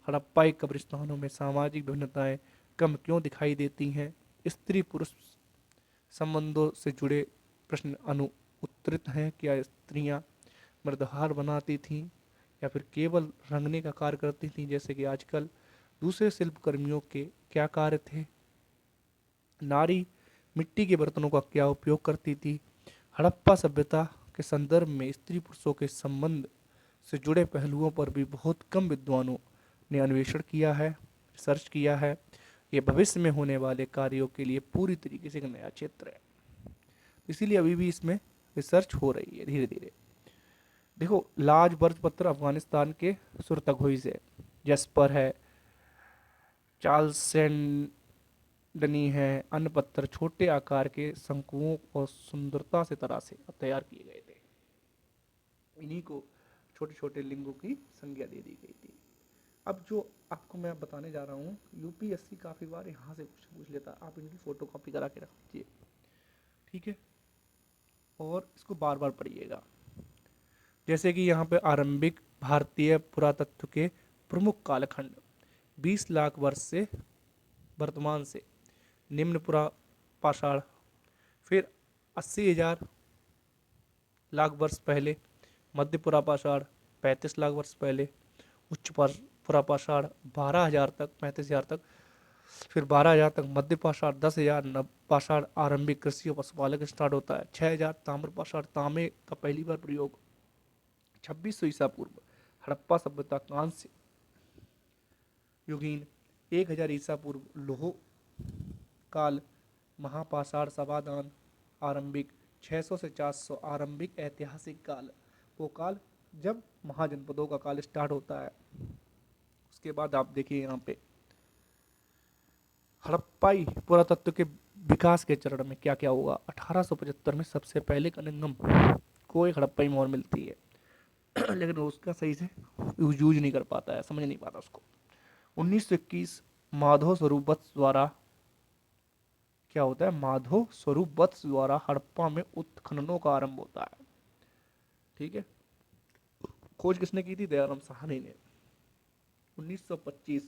हड़प्पाई कब्रिस्तानों में सामाजिक भिन्नताएं कम क्यों दिखाई देती हैं? स्त्री पुरुष संबंधों से जुड़े प्रश्न अनुत्तरित हैं। क्या स्त्रियां मृदहार बनाती थीं या फिर केवल रंगने का कार्य करती थीं जैसे कि आजकल? दूसरे शिल्पकर्मियों के क्या कार्य थे? नारी मिट्टी के बर्तनों का क्या उपयोग करती थी? हड़प्पा सभ्यता के संदर्भ में स्त्री पुरुषों के संबंध से जुड़े पहलुओं पर भी बहुत कम विद्वानों ने अन्वेषण किया है, रिसर्च किया है। ये भविष्य में होने वाले कार्यों के लिए पूरी तरीके से एक नया क्षेत्र है, इसीलिए अभी भी इसमें रिसर्च हो रही है धीरे धीरे। देखो लाज बर्ज पत्थर अफगानिस्तान के सुरतगोई से, जस्पर है, चार्ल्सेंडनी है, अन्य पत्थर छोटे आकार के शंकुओं और सुंदरता से तरासे और तैयार किए गए थे। इन्हीं को छोटे छोटे लिंगों की संज्ञा दे दी गई थी। अब जो आपको मैं बताने जा रहा हूँ, यूपीएससी काफ़ी बार यहाँ से क्वेश्चन पूछ लेता है, आप इनकी फ़ोटो कॉपी करा के रख लीजिए, ठीक है, और इसको बार बार पढ़िएगा। जैसे कि यहाँ पे आरंभिक भारतीय पुरातत्व के प्रमुख कालखंड 20 लाख वर्ष से वर्तमान से निम्न पुरा पाषाण, फिर 80,000 लाख वर्ष पहले मध्य पुरा पाषाण, 35 लाख वर्ष पहले उच्च पुरा पाषाण 12,000 तक, 35,000 तक, फिर 12,000 तक मध्य पाषाण, 10,000 नव पाषाण आरंभिक कृषि और पशुपालक स्टार्ट होता है, 6,000 ताम्र पाषाण, तांबे का पहली बार प्रयोग, 2600 ईसा पूर्व हड़प्पा सभ्यता कांस्य युगीन, 1000 ईसा पूर्व लोह काल, महापाषाण सभादान आरंभिक, 600 से 400 आरंभिक ऐतिहासिक काल, वो काल जब महाजनपदों का काल स्टार्ट होता है। उसके बाद आप देखिए यहाँ पे हड़प्पाई पुरातत्व के विकास के चरण में क्या क्या हुआ। 1875 में सबसे पहले कनिंगम को एक हड़प्पाई मोहर मिलती है लेकिन उसका सही से यूज नहीं कर पाता है, समझ नहीं पाता उसको। 1921 माधव स्वरूप वत्स द्वारा क्या होता है, माधव स्वरूप वत्स द्वारा हड़प्पा में उत्खननों का आरंभ होता है, ठीक है। खोज किसने की थी? दयाराम साहनी ने। 1925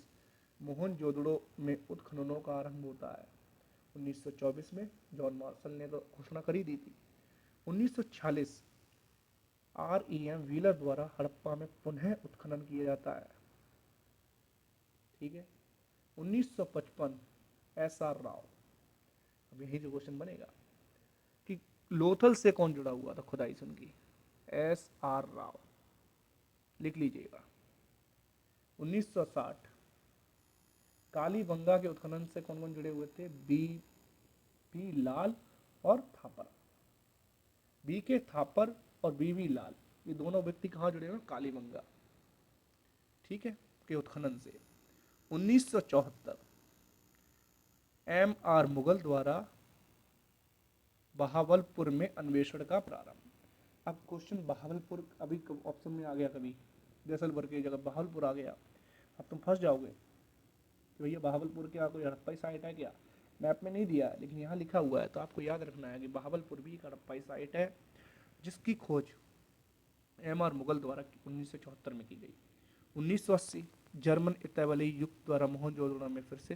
मोहनजोदड़ो में उत्खननों का आरंभ होता है। 1924 में जॉन मार्शल ने तो घोषणा कर ही दी थी। 1946 REM व्हीलर द्वारा हड़प्पा में पुनः उत्खनन किया जाता है, ठीक है। 1955 SR राव। अब यही जो क्वेश्चन बनेगा कि लोथल से कौन जुड़ा हुआ था खुदाई से उनकी, SR राव, लिख लीजिएगा। 1960 कालीबंगा के उत्खनन से कौन कौन जुड़े हुए थे? बी लाल और थापर। बी के थापर और बी लाल, ये दोनों व्यक्ति कहाँ जुड़े हुए? कालीबंगा, ठीक है, के उत्खनन से। 1974 एम आर मुगल द्वारा बहावलपुर में अन्वेषण का प्रारंभ। अब क्वेश्चन बहावलपुर अभी ऑप्शन में आ गया, कभी जैसलमेर की जगह बहावलपुर आ गया, अब तुम फंस जाओगे कि भैया बहावलपुर क्या कोई हड़प्पाई साइट है क्या? मैप में नहीं दिया है लेकिन यहाँ लिखा हुआ है, तो आपको याद रखना है कि बहावलपुर भी एक हड़प्पाई साइट है जिसकी खोज एम आर मुगल द्वारा 1974 में की गई। 1980 जर्मन इतावली युग द्वारा मोहनजोदड़ो में फिर से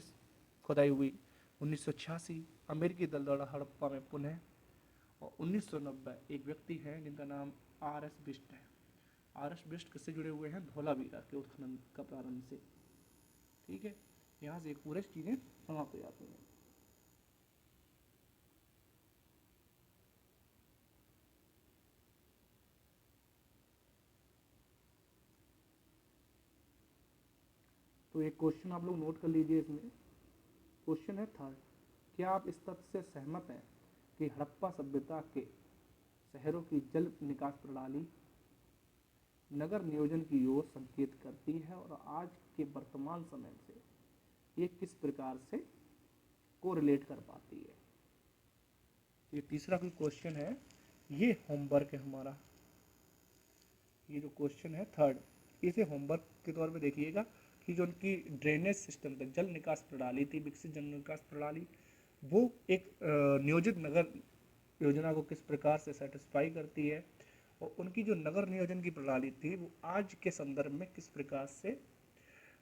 खुदाई हुई। 1986 अमेरिकी दल द्वारा हड़प्पा में पुनः। और 1990 एक व्यक्ति हैं जिनका नाम आर एस बिष्ट है। आर एस बिष्ट किससे जुड़े हुए हैं? धोलावीरा के उत्खनन का प्रारंभ से, ठीक है। यहाँ से एक पूरे चीज़ें समाप्त हो जाती हैं। तो एक क्वेश्चन आप लोग नोट कर लीजिए इसमें। क्वेश्चन है थर्ड, क्या आप इस तथ्य से सहमत हैं कि हड़प्पा सभ्यता के शहरों की जल निकास प्रणाली नगर नियोजन की ओर संकेत करती है और आज के वर्तमान समय से ये किस प्रकार से कोरिलेट कर पाती है? ये तीसरा कोई क्वेश्चन है, ये होमवर्क है हमारा। ये जो क्वेश्चन है थर्ड, इसे होमवर्क के तौर पे देखिएगा कि जो उनकी ड्रेनेज सिस्टम था, जल निकास प्रणाली थी, विकसित जल निकास प्रणाली, वो एक नियोजित नगर योजना को किस प्रकार से सेटिस्फाई करती है, और उनकी जो नगर नियोजन की प्रणाली थी वो आज के संदर्भ में किस प्रकार से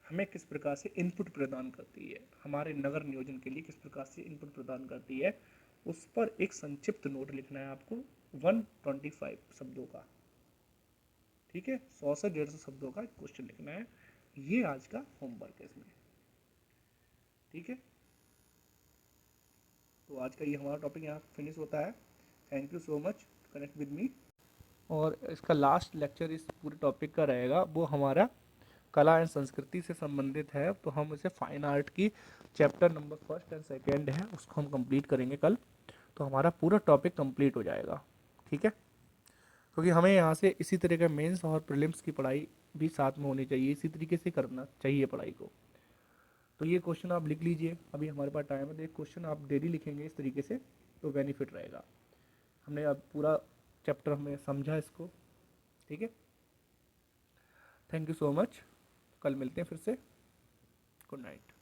हमें किस प्रकार से इनपुट प्रदान करती है, हमारे नगर नियोजन के लिए किस प्रकार से इनपुट प्रदान करती है, उस पर एक संक्षिप्त नोट लिखना है आपको 125 शब्दों का, ठीक है। 100 से 150 शब्दों का क्वेश्चन लिखना है। ये आज का होमवर्क है इसमें, ठीक है। तो आज का ये हमारा टॉपिक यहाँ फिनिश होता है। Thank you so much, connect with me. और इसका लास्ट लेक्चर इस पूरे टॉपिक का रहेगा, वो हमारा कला एंड संस्कृति से संबंधित है। तो हम इसे फाइन आर्ट की chapter number first and second है, उसको हम कंप्लीट करेंगे कल। तो हमारा पूरा टॉपिक कंप्लीट हो जाएगा, ठीक है। क्योंकि हमें यहाँ से इसी तरह का मेंस और प्रीलिम्स की पढ़ाई भी साथ में होनी चाहिए, इसी तरीके से करना चाहिए पढ़ाई को। तो ये क्वेश्चन आप लिख लीजिए, अभी हमारे पास टाइम है, तो एक क्वेश्चन आप डेली लिखेंगे इस तरीके से तो बेनिफिट रहेगा। हमने अब पूरा चैप्टर हमें समझा इसको, ठीक है। थैंक यू सो मच, कल मिलते हैं फिर से। Good night.